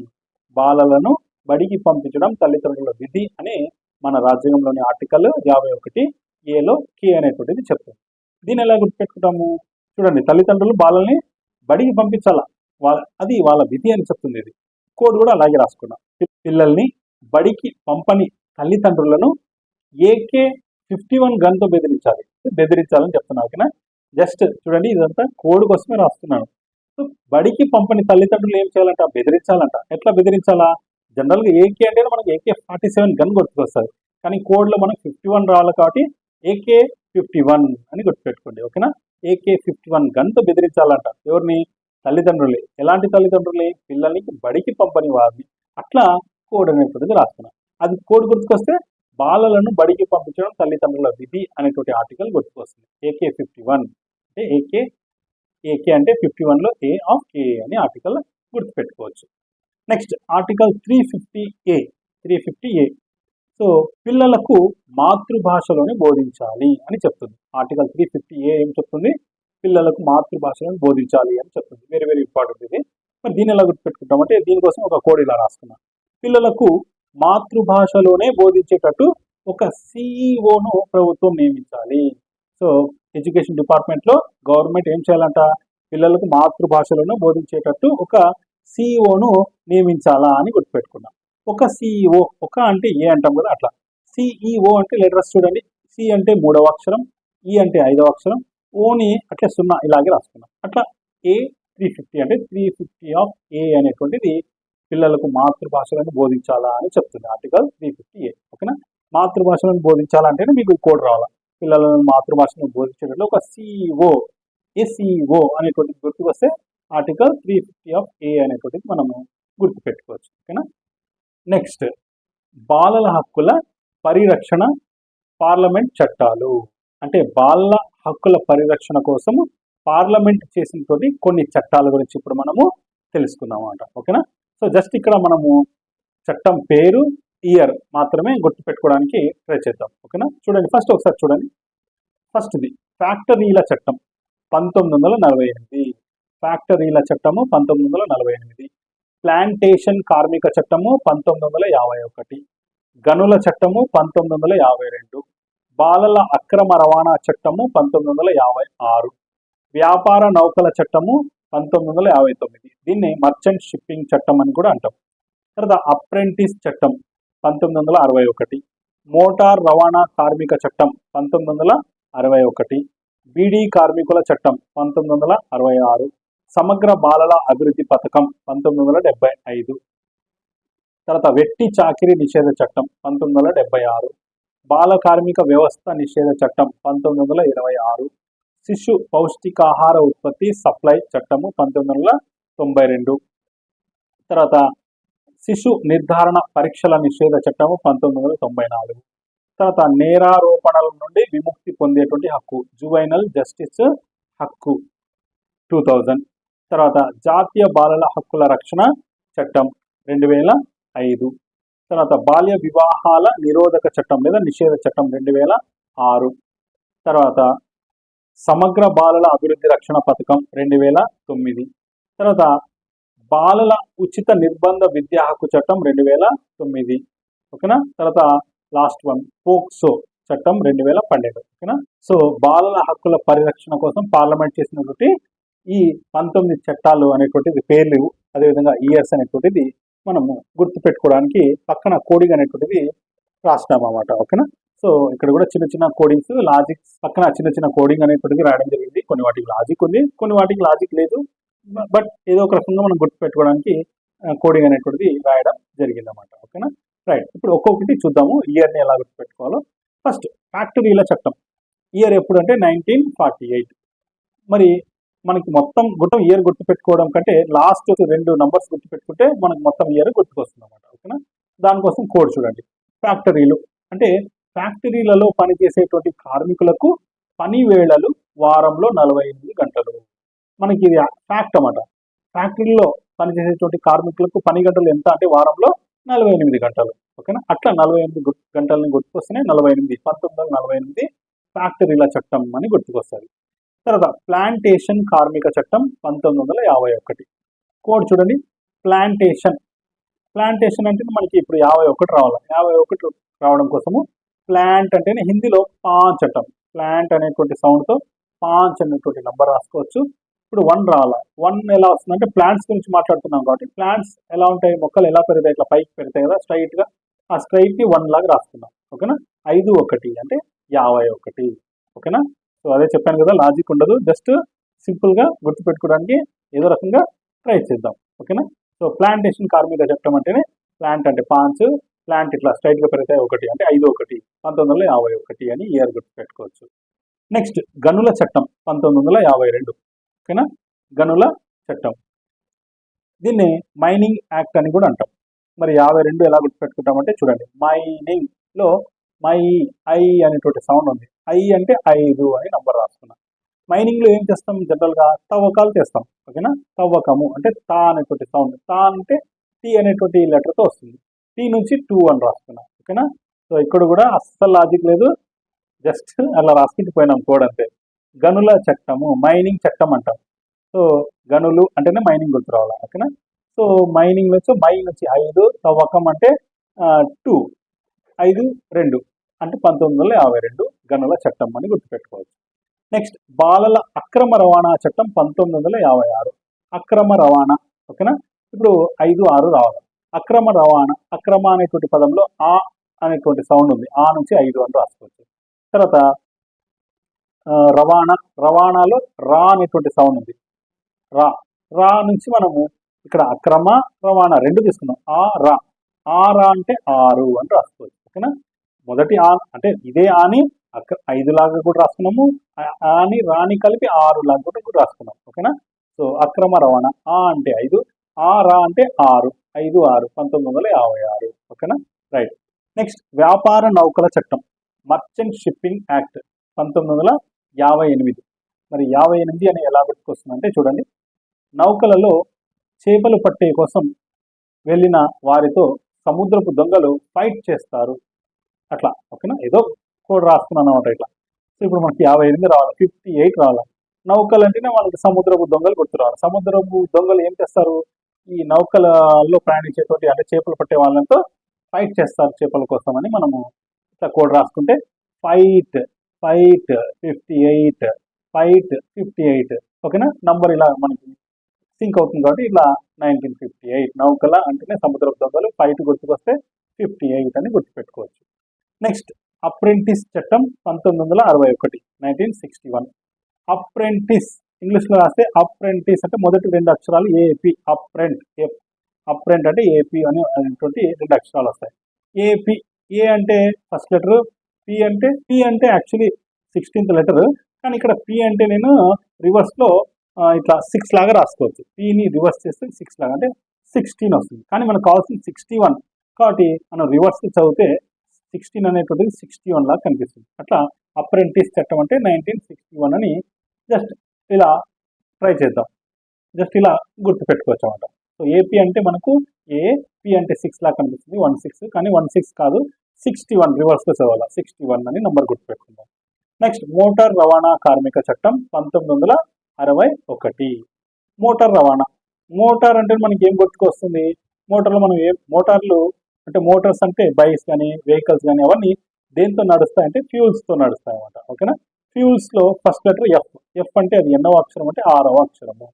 బాలలను బడికి పంపించడం తల్లిదండ్రుల విధి అని మన రాజ్యాంగంలోని ఆర్టికల్ 51Aలో కే అనేటువంటిది చెప్తుంది. దీన్ని ఎలా గుర్తుపెట్టుకుంటాము? చూడండి, తల్లిదండ్రులు బాలల్ని బడికి పంపించాలా, అది వాళ్ళ విధి అని చెప్తుంది. ఇది కోడ్ కూడా అలాగే రాసుకున్నాం. పిల్లల్ని బడికి పంపని తల్లిదండ్రులను AK 51 గన్తో బెదిరించాలని చెప్తున్నా. ఓకేనా, జస్ట్ చూడండి, ఇదంతా కోడ్ కోసమే రాస్తున్నాను. సో బడికి పంపని తల్లిదండ్రులు ఏం చేయాలంట? బెదిరించాలంట. ఎట్లా బెదిరించాలా? జనరల్గా AK అంటే మనకి AK 47 గన్ గుర్తుకొస్తుంది, కానీ కోడ్లో మనకు 51 రావాలి కాబట్టి AK 51 అని గుర్తుపెట్టుకోండి. ఓకేనా, AK 51 గన్తో బెదిరించాలంట. ఎవరిని? తల్లిదండ్రులే. ఎలాంటి తల్లిదండ్రులే? పిల్లల్ని బడికి పంపని వారిని. అట్లా కోడ్ అనేటువంటిది రాసుకున్నాం. అది కోడ్ గుర్తుకొస్తే బాలలను బడికి పంపించడం తల్లిదండ్రుల విధి అనేటువంటి ఆర్టికల్ గుర్తుకొస్తుంది. AK 51 అంటే AK అంటే 51లో A ఆఫ్ కే అని ఆర్టికల్ గుర్తుపెట్టుకోవచ్చు. Next article 350A. సో పిల్లలకు మాతృభాషలోనే బోధించాలి అని చెప్తుంది. ఆర్టికల్ 350A ఏం చెప్తుంది? పిల్లలకు మాతృభాషలోనే బోధించాలి అని చెప్తుంది. వెరీ వెరీ ఇంపార్టెంట్ ఇది. మరి దీన్ని ఎలా గుర్తుపెట్టుకుంటామంటే దీనికోసం ఒక కోడ్ ఇలా రాసుకున్నాం. పిల్లలకు మాతృభాషలోనే బోధించేటట్టు ఒక CEOను ప్రభుత్వం నియమించాలి. సో ఎడ్యుకేషన్ డిపార్ట్మెంట్లో గవర్నమెంట్ ఏం చేయాలంట? పిల్లలకు మాతృభాషలోనే బోధించేటట్టు ఒక CEOను నియమించాలా అని గుర్తుపెట్టుకున్నాం. ఒక CEO, ఒక అంటే ఏ అంటాం కదా అట్లా. CEO అంటే లెటర్స్ చూడండి, C అంటే 3వ అక్షరం, E అంటే 5వ అక్షరం, ఓని అట్లా 0 ఇలాగే రాసుకున్నాం. అట్లా A 350 అంటే 350 ఆఫ్ A అనేటువంటిది పిల్లలకు మాతృభాషలను బోధించాలా అని చెప్తుంది ఆర్టికల్ 350A. ఓకేనా, మాతృభాషలను బోధించాలంటేనే మీకు కోడ్ రావాలా. పిల్లలను మాతృభాషను బోధించేటట్లు ఒక CEO అనేటువంటిది గుర్తుకొస్తే ఆర్టికల్ 350 ఆఫ్ A అనేటువంటిది మనము గుర్తుపెట్టుకోవచ్చు. ఓకేనా, నెక్స్ట్ బాలల హక్కుల పరిరక్షణ పార్లమెంట్ చట్టాలు అంటే బాలల హక్కుల పరిరక్షణ కోసం పార్లమెంట్ చేసినటువంటి కొన్ని చట్టాల గురించి ఇప్పుడు మనము తెలుసుకుందాం అన్నమాట. ఓకేనా. సో జస్ట్ ఇక్కడ మనము చట్టం పేరు, ఇయర్ మాత్రమే గుర్తుపెట్టుకోవడానికి ట్రై చేద్దాం. ఓకేనా. చూడండి, ఫస్ట్ ఒకసారి చూడండి. ఫస్ట్ది ఫ్యాక్టరీల చట్టం 1948. ఫ్యాక్టరీల చట్టము 1948. ప్లాంటేషన్ కార్మిక చట్టము 1951. గనుల చట్టము 1952. బాలల అక్రమ రవాణా చట్టము 1956. వ్యాపార నౌకల చట్టము 1959. దీన్ని మర్చెంట్ షిప్పింగ్ చట్టం అని కూడా అంటాం. తర్వాత అప్రెంటిస్ చట్టం 1961. మోటార్ రవాణా కార్మిక చట్టం 1961. బీడీ కార్మికుల చట్టం 1966. సమగ్ర బాలల అభివృద్ధి పథకం 1975. తర్వాత వెట్టి చాకిరీ నిషేధ చట్టం 1976. బాల కార్మిక వ్యవస్థ నిషేధ చట్టం 1926. శిశు పౌష్టికాహార ఉత్పత్తి సప్లై చట్టము 1992. తర్వాత శిశు నిర్ధారణ పరీక్షల నిషేధ చట్టము 1994. తర్వాత నేరారోపణల నుండి విముక్తి పొందేటువంటి హక్కు జువైనల్ జస్టిస్ హక్కు 2000. తర్వాత జాతీయ బాలల హక్కుల రక్షణ చట్టం 2005. తర్వాత బాల్య వివాహాల నిరోధక చట్టం లేదా నిషేధ చట్టం 2006. తర్వాత సమగ్ర బాలల అభివృద్ధి రక్షణ పథకం 2009. తర్వాత బాలల ఉచిత నిర్బంధ విద్యా హక్కు చట్టం 2009. ఓకేనా. తర్వాత లాస్ట్ వన్ పోక్సో చట్టం 2012. ఓకేనా. సో బాలల హక్కుల పరిరక్షణ కోసం పార్లమెంట్ చేసినటువంటి ఈ 19 చట్టాలు అనేటువంటిది పేర్లు, అదేవిధంగా ఇయర్స్ అనేటువంటిది మనము గుర్తుపెట్టుకోవడానికి పక్కన కోడింగ్ అనేటువంటిది రాసినాం అన్నమాట. ఓకేనా. సో ఇక్కడ కూడా చిన్న చిన్న కోడింగ్స్, లాజిక్స్ పక్కన చిన్న చిన్న కోడింగ్ అనేటువంటిది రాయడం జరిగింది. కొన్ని వాటికి లాజిక్ ఉంది, కొన్ని వాటికి లాజిక్ లేదు. బట్ ఏదో ఒక రకంగా మనం గుర్తుపెట్టుకోవడానికి కోడింగ్ అనేటువంటిది రాయడం జరిగింది అన్నమాట. ఓకేనా. రైట్, ఇప్పుడు ఒక్కొక్కటి చూద్దాము ఇయర్ని ఎలా గుర్తుపెట్టుకోవాలో. ఫస్ట్ ఫ్యాక్టరీల చట్టం ఇయర్ ఎప్పుడు అంటే 1948. మరి మనకి మొత్తం ఇయర్ గుర్తుపెట్టుకోవడం కంటే లాస్ట్ 2 నంబర్స్ గుర్తుపెట్టుకుంటే మనకు మొత్తం ఇయర్ గుర్తుకొస్తుంది అన్నమాట. ఓకేనా. దానికోసం కోడ్ చూడండి. ఫ్యాక్టరీలు అంటే ఫ్యాక్టరీలలో పనిచేసేటువంటి కార్మికులకు పని వేళలు వారంలో 48 గంటలు. మనకి ఇది ఫ్యాక్ట్ అన్నమాట. ఫ్యాక్టరీలో పనిచేసేటువంటి కార్మికులకు పని గంటలు ఎంత అంటే వారంలో 48 గంటలు. ఓకేనా. అట్లా 48 గంటలని గుర్తుకొస్తేనే 1948 ఫ్యాక్టరీల చట్టం అని గుర్తుకొస్తుంది. తర్వాత ప్లాంటేషన్ కార్మిక చట్టం 1951. కోడ్ చూడండి. ప్లాంటేషన్ అంటే మనకి ఇప్పుడు 51 రావాలి. 51 రావడం కోసము ప్లాంట్ అంటేనే హిందీలో పాంచ్ అంటాం. ప్లాంట్ అనేటువంటి సౌండ్తో పాంచ్ అనేటువంటి నంబర్ రాసుకోవచ్చు. ఇప్పుడు 1 రావాలి. 1 ఎలా వస్తుందంటే ప్లాంట్స్ గురించి మాట్లాడుతున్నాం కాబట్టి ప్లాంట్స్ ఎలా ఉంటాయి, మొక్కలు ఎలా పెరుగుతాయి, ఇట్లా పైకి పెరుగుతాయి కదా స్ట్రైట్గా. ఆ స్ట్రైట్ని 1 లాగా రాస్తున్నాం. ఓకేనా. 5-1 అంటే 51. ఓకేనా. సో అదే చెప్పాను కదా, లాజిక్ ఉండదు, జస్ట్ సింపుల్గా గుర్తుపెట్టుకోవడానికి ఏదో రకంగా ట్రై చేద్దాం. ఓకేనా. సో ప్లాంటేషన్ కార్మిక చట్టం అంటేనే ప్లాంట్ అంటే పాంచ్, ప్లాంట్ ఇట్లా స్ట్రైట్గా పెరుగుతాయి 1 అంటే 5-1 1951 అని ఇయర్ గుర్తుపెట్టుకోవచ్చు. నెక్స్ట్ గనుల చట్టం 1952. ఓకేనా. గనుల చట్టం దీన్ని మైనింగ్ యాక్ట్ అని కూడా అంటాం. మరి 52 ఎలా గుర్తుపెట్టుకుంటామంటే చూడండి, మైనింగ్లో ఐ అనేటువంటి సౌండ్ ఉంది. ఐ అంటే 5 అని నంబర్ రాసుకున్నాం. మైనింగ్లో ఏం చేస్తాం, జనరల్గా తవ్వకాలు చేస్తాం. ఓకేనా. తవ్వకము అంటే తా అనేటువంటి సౌండ్, తా అంటే టీ అనేటువంటి లెటర్తో వస్తుంది. టీ నుంచి 2 అని రాసుకున్నాం. ఓకేనా. సో ఇక్కడ కూడా అస్సలు లాజిక్ లేదు, జస్ట్ అలా రాసుకుంటూ పోయినాం కోడ్ అంతే. గనుల చట్టము మైనింగ్ చట్టం అంటాం. సో గనులు అంటేనే మైనింగ్ గుర్తు రావాలి. ఓకేనా. సో మైనింగ్ నుంచి నుంచి 5, తవ్వకం అంటే 2, 5-2 అంటే 1952 గనుల చట్టం అని గుర్తుపెట్టుకోవచ్చు. నెక్స్ట్ బాలల అక్రమ రవాణా చట్టం 1956. అక్రమ రవాణా. ఓకేనా. ఇప్పుడు 5-6 రావాలి. అక్రమ రవాణా, అక్రమ అనేటువంటి పదంలో ఆ అనేటువంటి సౌండ్ ఉంది. ఆ నుంచి 5 అని రాసుకోవచ్చు. తర్వాత రవాణాలో రా అనేటువంటి సౌండ్ ఉంది. రా నుంచి మనము ఇక్కడ అక్రమ రవాణా 2 తీసుకున్నాం. ఆ రా అంటే 6 అని రాసుకోవచ్చు. ఓకేనా. మొదటి ఆ అంటే ఇదే ఆని 5 లాగా కూడా రాసుకున్నాము, ఆని రాని కలిపి 6 లాగా కూడా రాసుకున్నాం. ఓకేనా. సో అక్రమ రవాణా ఆ అంటే 5, ఆ రా అంటే 6, 5-6 1956. ఓకేనా. రైట్. నెక్స్ట్ వ్యాపార నౌకల చట్టం మర్చెంట్ షిప్పింగ్ యాక్ట్ 1958. మరి 58 అని ఎలా గుర్తుకొస్తుందంటే చూడండి, నౌకలలో చేపలు పట్టే కోసం వెళ్ళిన వారితో సముద్రపు దొంగలు ఫైట్ చేస్తారు అట్లా. ఓకేనా, ఏదో కోడ్ రాసుకున్నాను అనమాట ఇట్లా. సో ఇప్పుడు మనకి 58 రావాలి, 58 రావాలి. నౌకలు అంటేనే వాళ్ళకి సముద్రపు దొంగలు గుర్తు రావాలి. సముద్రపు దొంగలు ఏం చేస్తారు, ఈ నౌకలలో ప్రయాణించేటువంటి అంటే చేపలు పట్టే వాళ్ళతో ఫైట్ చేస్తారు చేపల కోసం అని మనము ఇట్లా కోడ్ రాసుకుంటే ఫైట్ ఫైట్ 58 ఫైట్ 58. ఓకేనా, నంబర్ ఇలా మనకి సింక్ అవుతుంది కాబట్టి ఇట్లా 1958 నౌకల అంటేనే సముద్రపు దొంగలు, ఫైట్ గుర్తుకొస్తే 58 అని గుర్తుపెట్టుకోవచ్చు. నెక్స్ట్ అప్రెంటిస్ చట్టం 1961, 1961. అప్రెంటిస్ ఇంగ్లీష్లో రాస్తే అప్రెంటిస్ అంటే మొదటి రెండు అక్షరాలు ఏపీ, అప్రెంట్. అప్రెంట్ అంటే ఏపీ అని అనేటువంటి రెండు అక్షరాలు వస్తాయి. ఏపీ, ఏ అంటే ఫస్ట్ లెటర్, పి అంటే యాక్చువల్లీ 16th లెటర్, కానీ ఇక్కడ పి అంటే నేను రివర్స్లో ఇట్లా 6 లాగా రాసుకోవచ్చు. పిని రివర్స్ చేస్తే 6 లాగా అంటే 16 వస్తుంది, కానీ మనకు కావాల్సింది 61 కాబట్టి మనం రివర్స్ చదివితే 16 అనేటువంటిది 61 లాగా కనిపిస్తుంది. అట్లా అప్రెంటిస్ చట్టం అంటే 1961 అని జస్ట్ ఇలా ట్రై చేద్దాం, జస్ట్ ఇలా గుర్తుపెట్టుకోవచ్చు అన్నమాట. సో ఏపీ అంటే మనకు ఏ, పి అంటే 6 లాగా కనిపిస్తుంది, 16, కానీ 16 కాదు 61 రివర్స్లో చదవాలి, 61 అని నంబర్ గుర్తుపెట్టుకుందాం. నెక్స్ట్ మోటార్ రవాణా కార్మిక చట్టం 1961. మోటార్ రవాణా, మోటార్ అంటే మనకి ఏం గుర్తుకొస్తుంది, మోటార్లో మనం మోటార్లు అంటే మోటార్స్ అంటే బైక్స్ కానీ వెహికల్స్ కానీ అవన్నీ దేంతో నడుస్తాయంటే ఫ్యూల్స్తో నడుస్తాయి అన్నమాట. ఓకేనా, ఫ్యూల్స్లో ఫస్ట్ లెటర్ ఎఫ్, ఎఫ్ అంటే అది ఎన్నవ అక్షరం అంటే 6వ అక్షరము.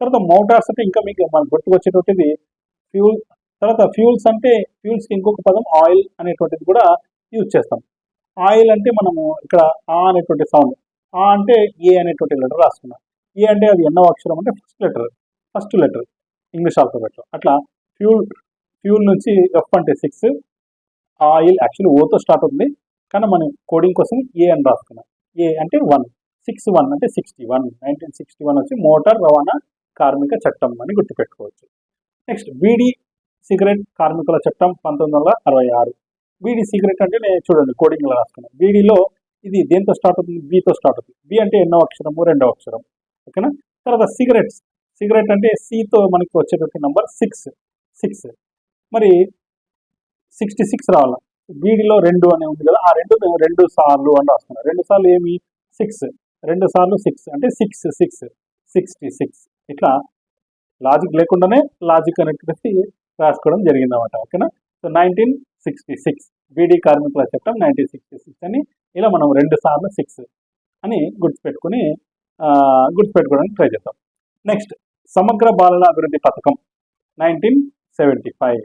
తర్వాత మోటార్స్ అంటే ఇంకా మీకు మనకు గుర్తుకొచ్చేటువంటిది ఫ్యూల్. తర్వాత ఫ్యూల్స్ అంటే ఫ్యూల్స్కి ఇంకొక పదం ఆయిల్ అనేటువంటిది కూడా యూజ్ చేస్తాం. ఆయిల్ అంటే మనము ఇక్కడ ఆ అనేటువంటి సౌండ్, ఆ అంటే ఏ అనేటువంటి లెటర్ రాసుకున్నాం. ఏ అంటే అది ఎన్నవ అక్షరం అంటే ఫస్ట్ లెటర్ ఇంగ్లీష్ ఆల్ఫాబెట్లో. అట్లా ఫ్యూల్ నుంచి ఎఫ్ అంటే 6, ఆయిల్ యాక్చువల్లీ ఓతో స్టార్ట్ అవుతుంది, కానీ మనం కోడింగ్ కోసం ఏ అని రాసుకున్నాం. ఏ అంటే 1, 61 అంటే 61, 1961 వచ్చి మోటార్ రవాణా కార్మిక చట్టం అని గుర్తుపెట్టుకోవచ్చు. నెక్స్ట్ బీడీ సిగరెట్ కార్మికుల చట్టం 1966. బీడీ సిగరెట్ అంటే నేను చూడండి కోడింగ్లో రాసుకున్నాను. బీడీలో ఇది దేంతో స్టార్ట్ అవుతుంది, బీతో స్టార్ట్ అవుతుంది. బి అంటే ఎన్నో అక్షరము, 2వ అక్షరం. ఓకేనా, తర్వాత సిగరెట్ అంటే సితో మనకి వచ్చేటువంటి నంబర్ 6. మరి 66 రావాలి. బీడీలో 2 అని ఉంది కదా, ఆ 2 సార్లు అని రాసుకున్నాను. 2 సార్లు ఏమి 6, 2 సార్లు 6 అంటే 66. ఇట్లా లాజిక్ లేకుండానే లాజిక్ అనేటువంటి రాసుకోవడం జరిగిందన్నమాట. ఓకేనా, సో 1966 బీడీ కార్మికుల చట్టం 1966 అని ఇలా మనం 2 సార్లు 6 అని గుర్తుపెట్టుకోవడానికి ట్రై చేద్దాం. నెక్స్ట్ సమగ్ర బాలల అభివృద్ధి పథకం 1975.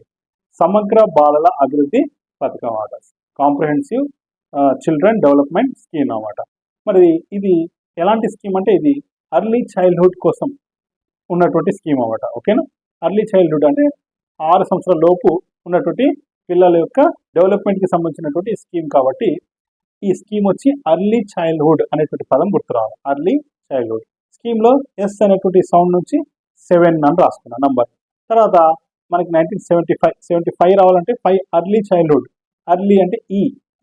సమగ్ర బాలల అభివృద్ధి పథకం అన్నమాట, కాంప్రహెన్సివ్ చిల్డ్రన్ డెవలప్మెంట్ స్కీమ్ అన్నమాట. మరి ఇది ఎలాంటి స్కీమ్ అంటే ఇది అర్లీ చైల్డ్హుడ్ కోసం ఉన్నటువంటి స్కీమ్ అన్నమాట. ఓకేనా, అర్లీ చైల్డ్హుడ్ అంటే 6 సంవత్సరాల లోపు ఉన్నటువంటి పిల్లల యొక్క డెవలప్మెంట్కి సంబంధించినటువంటి స్కీమ్ కాబట్టి ఈ స్కీమ్ వచ్చి అర్లీ చైల్డ్హుడ్ అనేటువంటి పదం గుర్తురావాలి. అర్లీ చైల్డ్హుడ్ స్కీమ్లో ఎస్ అనేటువంటి సౌండ్ నుంచి 7 అని రాసుకున్నా నంబర్. తర్వాత మనకి 1975 రావాలంటే 5 అర్లీ చైల్డ్హుడ్. అర్లీ అంటే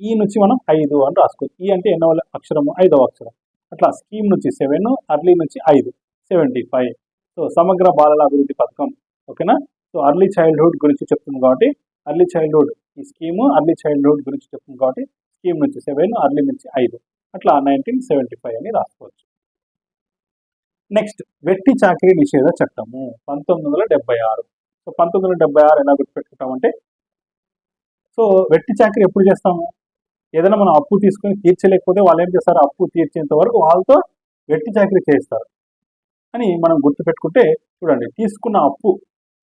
ఈ నుంచి మనం 5 అని రాసుకోవచ్చు. ఈ అంటే ఎన్నో అక్షరము, 5వ అక్షరం. అట్లా స్కీమ్ నుంచి 7, అర్లీ నుంచి 5, 75. సో సమగ్ర బాలల అభివృద్ధి పథకం. ఓకేనా, సో అర్లీ చైల్డ్హుడ్ గురించి చెప్తుంది కాబట్టి అర్లీ చైల్డ్హుడ్ ఈ స్కీము అర్లీ చైల్డ్హుడ్ గురించి చెప్తుంది కాబట్టి స్కీమ్ నుంచి 7, అర్లీ నుంచి 5, అట్లా 1975 అని రాసుకోవచ్చు. నెక్స్ట్ వెట్టి చాకిరీ నిషేధ చట్టము 1976. సో 1976 ఎలా గుర్తుపెట్టుకుంటామంటే, సో వెట్టి చాకిరీ ఎప్పుడు చేస్తాము, ఏదైనా మనం అప్పు తీసుకొని తీర్చలేకపోతే వాళ్ళు ఏం చేస్తారు, అప్పు తీర్చేంత వరకు వాళ్ళతో వెట్టి చాకిరీ చేస్తారు అని మనం గుర్తుపెట్టుకుంటే చూడండి, తీసుకున్న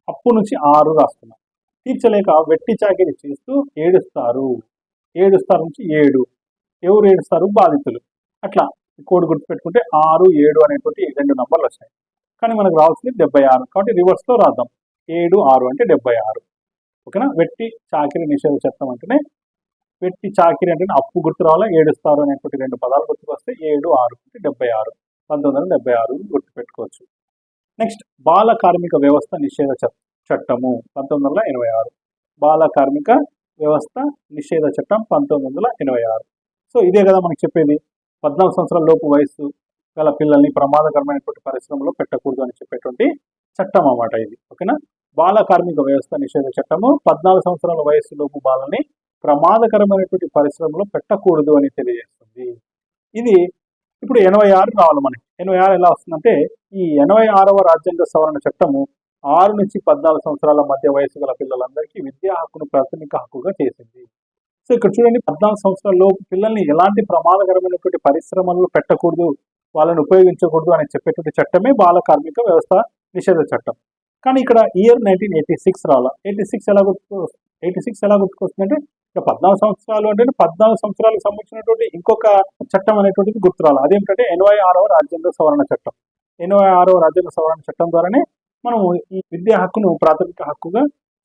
అప్పు నుంచి 6 రాసుకున్నాం. తీర్చలేక వెట్టి చాకిరీ చేస్తూ ఏడుస్తారు నుంచి 7. ఎవరు ఏడుస్తారు, బాధితులు. అట్లా కోడ్ గుర్తుపెట్టుకుంటే 6, 7 అనేటువంటి 2 నంబర్లు వచ్చాయి, కానీ మనకు రావాల్సింది 76 కాబట్టి రివర్స్లో రాద్దాం. 7, 6 అంటే 76. ఓకేనా, వెట్టి చాకిరీ నిషేధ చట్టం అంటేనే వెట్టి చాకిరీ అంటే అప్పు గుర్తు రావాలా, ఏడుస్తారు అనేటువంటి 2 పదాలు గుర్తుకొస్తే 7, 6 అంటే 76, 1976 గుర్తుపెట్టుకోవచ్చు. నెక్స్ట్ బాల కార్మిక వ్యవస్థ నిషేధ చట్టము 1986. బాల కార్మిక వ్యవస్థ నిషేధ చట్టం 1986. సో ఇదే కదా మనకి చెప్పేది 14 సంవత్సరాల లోపు వయసు గల పిల్లల్ని ప్రమాదకరమైనటువంటి పరిశ్రమలో పెట్టకూడదు అని చెప్పేటువంటి చట్టం అన్నమాట ఇది. ఓకేనా. బాల కార్మిక వ్యవస్థ నిషేధ చట్టము 14 సంవత్సరాల వయసు లోపు బాలని ప్రమాదకరమైనటువంటి పరిశ్రమలో పెట్టకూడదు అని తెలియజేస్తుంది. ఇది ఇప్పుడు 86 రావాలి మనకి. 86 ఎలా వస్తుందంటే ఈ 86వ రాజ్యాంగ సవరణ చట్టము 6 నుంచి 14 సంవత్సరాల మధ్య వయసు గల పిల్లలందరికీ విద్యా హక్కును ప్రాథమిక హక్కుగా చేసింది. సో ఇక్కడ చూడండి, 14 సంవత్సరాల లోపు పిల్లల్ని ఎలాంటి ప్రమాదకరమైనటువంటి పరిశ్రమల్లో పెట్టకూడదు, వాళ్ళని ఉపయోగించకూడదు అని చెప్పేటువంటి చట్టమే బాల కార్మిక వ్యవస్థ నిషేధ చట్టం. కానీ ఇక్కడ ఇయర్ 1986 రావాలా. 86 ఎలా గుర్తుకొస్తుందంటే ఇక 14 సంవత్సరాలు అంటే 14 సంవత్సరాలకు సంబంధించినటువంటి ఇంకొక చట్టం అనేటువంటిది గుర్తు రావాలి. అదేంటంటే 86వ రాజ్యాంగ సవరణ చట్టం. 86వ రాజ్యాంగ సవరణ చట్టం ద్వారానే మనము ఈ విద్యా హక్కును ప్రాథమిక హక్కుగా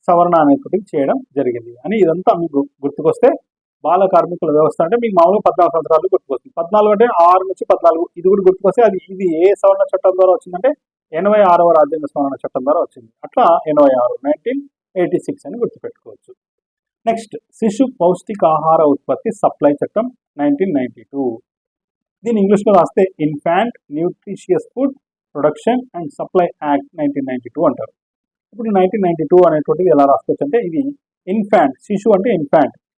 సవరణ అనేటువంటిది చేయడం జరిగింది అని ఇదంతా మీకు గుర్తుకొస్తే బాల కార్మికుల వ్యవస్థ అంటే మీకు మామూలుగా 14 సంవత్సరాలు గుర్తుకొస్తుంది. 14 అంటే 6 నుంచి 14 ఇది కూడా గుర్తుకొస్తే ఇది ఏ సవరణ చట్టం ద్వారా వచ్చిందంటే 86వ రాజ్యాంగ సవరణ చట్టం ద్వారా వచ్చింది. అట్లా 1986 అని గుర్తుపెట్టుకోవచ్చు. నెక్స్ట్, శిశు పౌష్టికాహార ఉత్పత్తి సప్లై చట్టం 1992. దీని ఇంగ్లీష్లో రాస్తే infant nutritious food production and supply act 1992 అంటారు. ఇప్పుడు 1992 అనేటువంటిది ఎలా రాసుకోవచ్చు అంటే ఇది ఇన్ఫాంట్, శిశు అంటే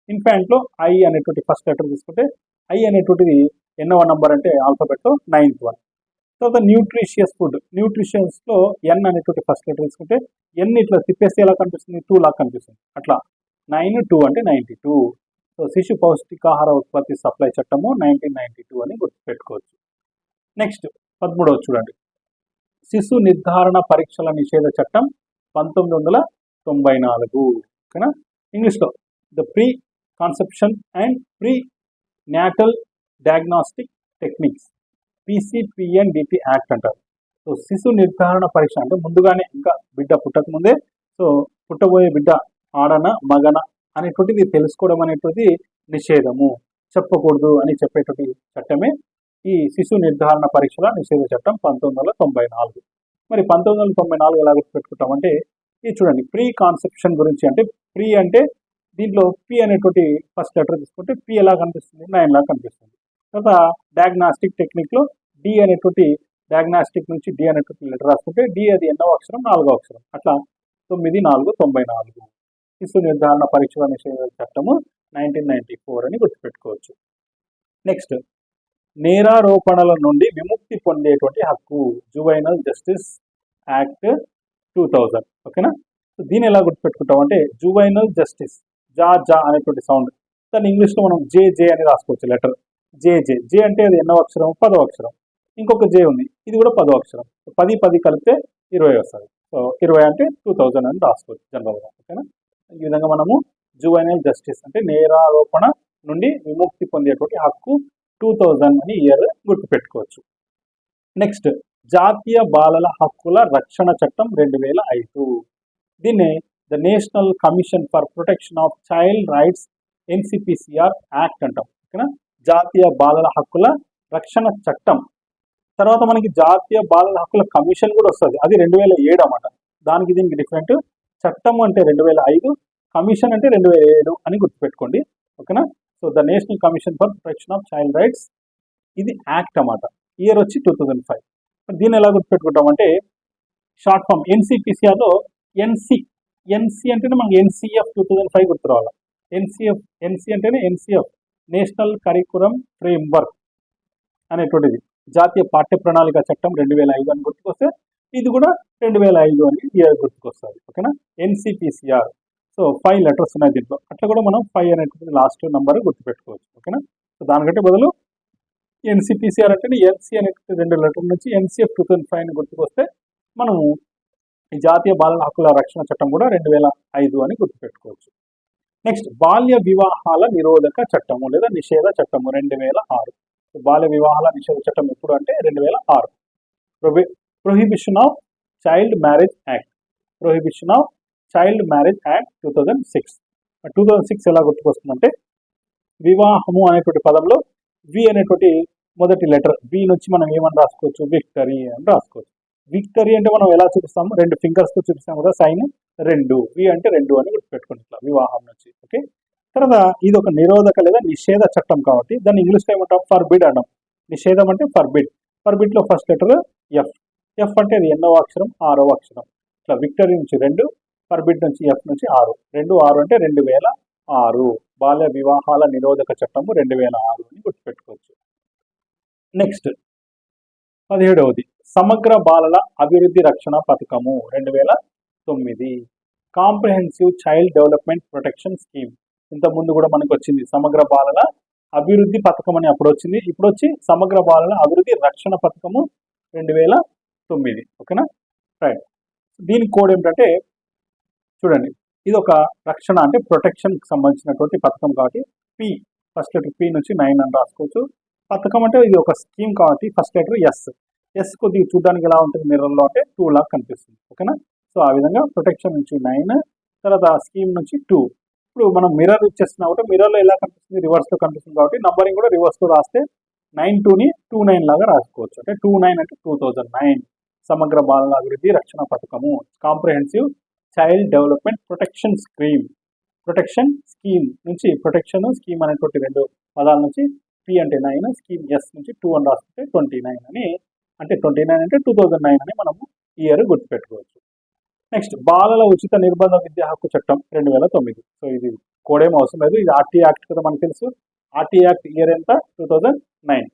ఇన్ఫాంట్లో ఐ అనేటువంటి ఫస్ట్ లెటర్ తీసుకుంటే ఐ అనేటువంటిది ఎన్నవ నంబర్ అంటే ఆల్ఫాబెట్లో 9th వన్. తర్వాత న్యూట్రిషియస్ ఫుడ్, న్యూట్రిషియస్లో ఎన్ అనేటువంటి ఫస్ట్ లెటర్ తీసుకుంటే ఎన్ ఇట్లా తిప్పేస్తే ఎలా కనిపిస్తుంది, 2 లాగా కనిపిస్తుంది. అట్లా 9 2 అంటే 92. సో శిశు పౌష్టికాహార ఉత్పత్తి సప్లై చట్టము 1992 అని గుర్తుపెట్టుకోవచ్చు. నెక్స్ట్ 13వ చూడండి, శిశు నిర్ధారణ పరీక్షల నిషేధ చట్టం 1994. ఓకేనా. ఇంగ్లీష్లో the pre conception and pre natal diagnostic techniques PCPNDT act అంటారు. సో శిశు నిర్ధారణ పరీక్ష అంటే ముందుగానే ఇంకా బిడ్డ పుట్టకముందే సో పుట్టబోయే బిడ్డ ఆడన మగన అనేటువంటిది తెలుసుకోవడం అనేటువంటిది నిషేధము, చెప్పకూడదు అని చెప్పేటువంటి చట్టమే ఈ శిశు నిర్ధారణ పరీక్షల నిషేధ చట్టం 1994. మరి 1994 ఎలా గుర్తుపెట్టుకుంటామంటే ఇది చూడండి, ప్రీ కాన్సెప్షన్ గురించి అంటే ప్రీ అంటే దీంట్లో పి అనేటువంటి ఫస్ట్ లెటర్ తీసుకుంటే పి ఎలా కనిపిస్తుంది, 9 లాగా కనిపిస్తుంది. తర్వాత డయాగ్నాస్టిక్ టెక్నిక్లో డి అనేటువంటి డయాగ్నాస్టిక్ నుంచి డి అనేటువంటి లెటర్ రాసుకుంటే డి అది ఎన్నో అక్షరం, 4వ అక్షరం. అట్లా 9 4 94 శిశు నిర్ధారణ పరీక్షల నిషేధ చట్టము 1994 అని గుర్తుపెట్టుకోవచ్చు. నెక్స్ట్, నేరారోపణల నుండి విముక్తి పొందేటువంటి హక్కు జువైనల్ జస్టిస్ యాక్ట్ 2000. ఓకేనా. దీన్ని ఎలా గుర్తుపెట్టుకుంటాం అంటే జువైనల్ జస్టిస్ జా అనేటువంటి సౌండ్, దాన్ని ఇంగ్లీష్లో మనం జే అని రాసుకోవచ్చు. లెటర్ జే అంటే అది ఎన్నో అక్షరం, 10వ అక్షరం. ఇంకొక జే ఉంది, ఇది కూడా 10వ అక్షరం. 10 కలిపితే 20 వస్తుంది. సో 20 అంటే 2000 అని రాసుకోవచ్చు జనరల్గా. ఓకేనా. ఈ విధంగా మనము జువైనల్ జస్టిస్ అంటే నేరారోపణ నుండి విముక్తి పొందేటువంటి హక్కు 2000 అని ఇయర్ గుర్తుపెట్టుకోవచ్చు. నెక్స్ట్, జాతీయ బాలల హక్కుల రక్షణ చట్టం 2005. దీన్ని the national commission for protection of child rights NCPCR act అంటాం. ఓకేనా. జాతీయ బాలల హక్కుల రక్షణ చట్టం. తర్వాత మనకి జాతీయ బాలల హక్కుల కమిషన్ కూడా వస్తుంది, అది 2007 అన్నమాట. దానికి దీనికి డిఫరెంట్. చట్టం అంటే 2005, కమిషన్ అంటే 2007 అని గుర్తుపెట్టుకోండి. ఓకేనా. So the national commission for protection of child rights ఇది యాక్ట్ అన్నమాట. ఇయర్ వచ్చి 2005. దీన్ని ఎలా గుర్తుపెట్టుకుంటామంటే షార్ట్ ఫామ్ NCPCRలో ఎన్సి అంటేనే మనకి NCF 2005 గుర్తు రావాలి. ఎన్సి అంటేనే NCF నేషనల్ కరికులం ఫ్రేమ్వర్క్ అనేటువంటిది. జాతీయ పాఠ్య ప్రణాళిక చట్టం 2005 అని గుర్తుకొస్తే ఇది కూడా 2005 అని ఇయర్ గుర్తుకొస్తుంది. ఓకేనా. NCPCR. సో 5 లెటర్స్ ఉన్నాయి దీంట్లో. అట్లా కూడా మనం 5 అనేటువంటి లాస్ట్ నెంబర్ గుర్తుపెట్టుకోవచ్చు. ఓకేనా. సో దానికంటే బదులు NCPCR అంటే NC అనేటువంటి 2 లెటర్ నుంచి NCF 2005 అని గుర్తుకొస్తే మనము ఈ జాతీయ బాలల హక్కుల రక్షణ చట్టం కూడా 2005 అని గుర్తుపెట్టుకోవచ్చు. నెక్స్ట్, బాల్య వివాహాల నిరోధక చట్టము లేదా నిషేధ చట్టము 2006. బాల్య వివాహాల నిషేధ చట్టం ఎప్పుడు అంటే 2006. Prohibition of child marriage act 2006. 2006 ఎలా గుర్తుకొస్తుందంటే వివాహము అనేటువంటి పదంలో వి అనేటువంటి మొదటి లెటర్ వి నుంచి మనం ఏమని రాసుకోవచ్చు, విక్టరీ అని రాసుకోవచ్చు. విక్టరీ అంటే మనం ఎలా చూపిస్తాము, 2 ఫింగర్స్తో చూపిస్తాము కదా, సైన్ 2, వి అంటే 2 అని గుర్తుపెట్టుకోండి ఇట్లా వివాహం నుంచి. ఓకే. తర్వాత ఇది ఒక నిరోధక లేదా నిషేధ చట్టం కాబట్టి దాన్ని ఇంగ్లీష్లో ఏమంటాం, ఫర్బిడ్ అంటాం. నిషేధం అంటే ఫర్బిడ్. ఫర్బిడ్లో ఫస్ట్ లెటర్ ఎఫ్. ఎఫ్ అంటే అది ఎన్నో అక్షరం, 6వ అక్షరం. ఇట్లా విక్టరీ నుంచి 2, ఫర్బిడ్ నుంచి ఎఫ్ నుంచి 6. 2 6 అంటే 2006 బాల్య వివాహాల నిరోధక చట్టము 2006 అని గుర్తుపెట్టుకోవచ్చు. నెక్స్ట్ 17వది సమగ్ర బాలల అభివృద్ధి రక్షణ పథకము 2009. Comprehensive child development protection scheme. ఇంతకుముందు కూడా మనకు వచ్చింది సమగ్ర బాలల అభివృద్ధి పథకం అని అప్పుడు వచ్చింది. ఇప్పుడు వచ్చి సమగ్ర బాలల అభివృద్ధి రక్షణ పథకము 2009. ఓకేనా, రైట్. దీని కోడ్ ఏమిటంటే చూడండి, ఇది ఒక రక్షణ అంటే ప్రొటెక్షన్కి సంబంధించినటువంటి పథకం కాబట్టి పి, ఫస్ట్ లెటర్ పి నుంచి 9 అని రాసుకోవచ్చు. పథకం అంటే ఇది ఒక స్కీమ్ కాబట్టి ఫస్ట్ లెటర్ ఎస్. ఎస్ కొద్దిగా చూడడానికి ఎలా ఉంటుంది మిర్రర్లో అంటే 2 లాగా కనిపిస్తుంది. ఓకేనా, సో ఆ విధంగా ప్రొటెక్షన్ నుంచి 9, తర్వాత స్కీమ్ నుంచి 2. ఇప్పుడు మనం మిర్రర్ ఇచ్చేస్తున్నాం కాబట్టి మిర్రర్లో ఎలా కనిపిస్తుంది, రివర్స్లో కనిపిస్తుంది కాబట్టి నంబరింగ్ కూడా రివర్స్లో రాస్తే 92ని 29 లాగా రాసుకోవచ్చు. అంటే 29 అంటే 2009 సమగ్ర బాలల అభివృద్ధి రక్షణ పథకము, comprehensive child development protection scheme నుంచి ప్రొటెక్షన్ స్కీమ్ అనేటువంటి 2 పదాల నుంచి పి అంటే 9, స్కీమ్ ఎస్ నుంచి 2 అని రాసుకుంటే 29 అని, అంటే 29 అంటే 2009 అని మనము ఇయర్ గుర్తుపెట్టుకోవచ్చు. నెక్స్ట్ బాలల ఉచిత నిర్బంధ విద్యా హక్కు చట్టం 2009. సో ఇది కోడేం అవసరం లేదు, ఇది ఆర్టీ యాక్ట్ కదా మనకు తెలుసు. ఆర్టీ యాక్ట్ ఇయర్ ఎంత 2009.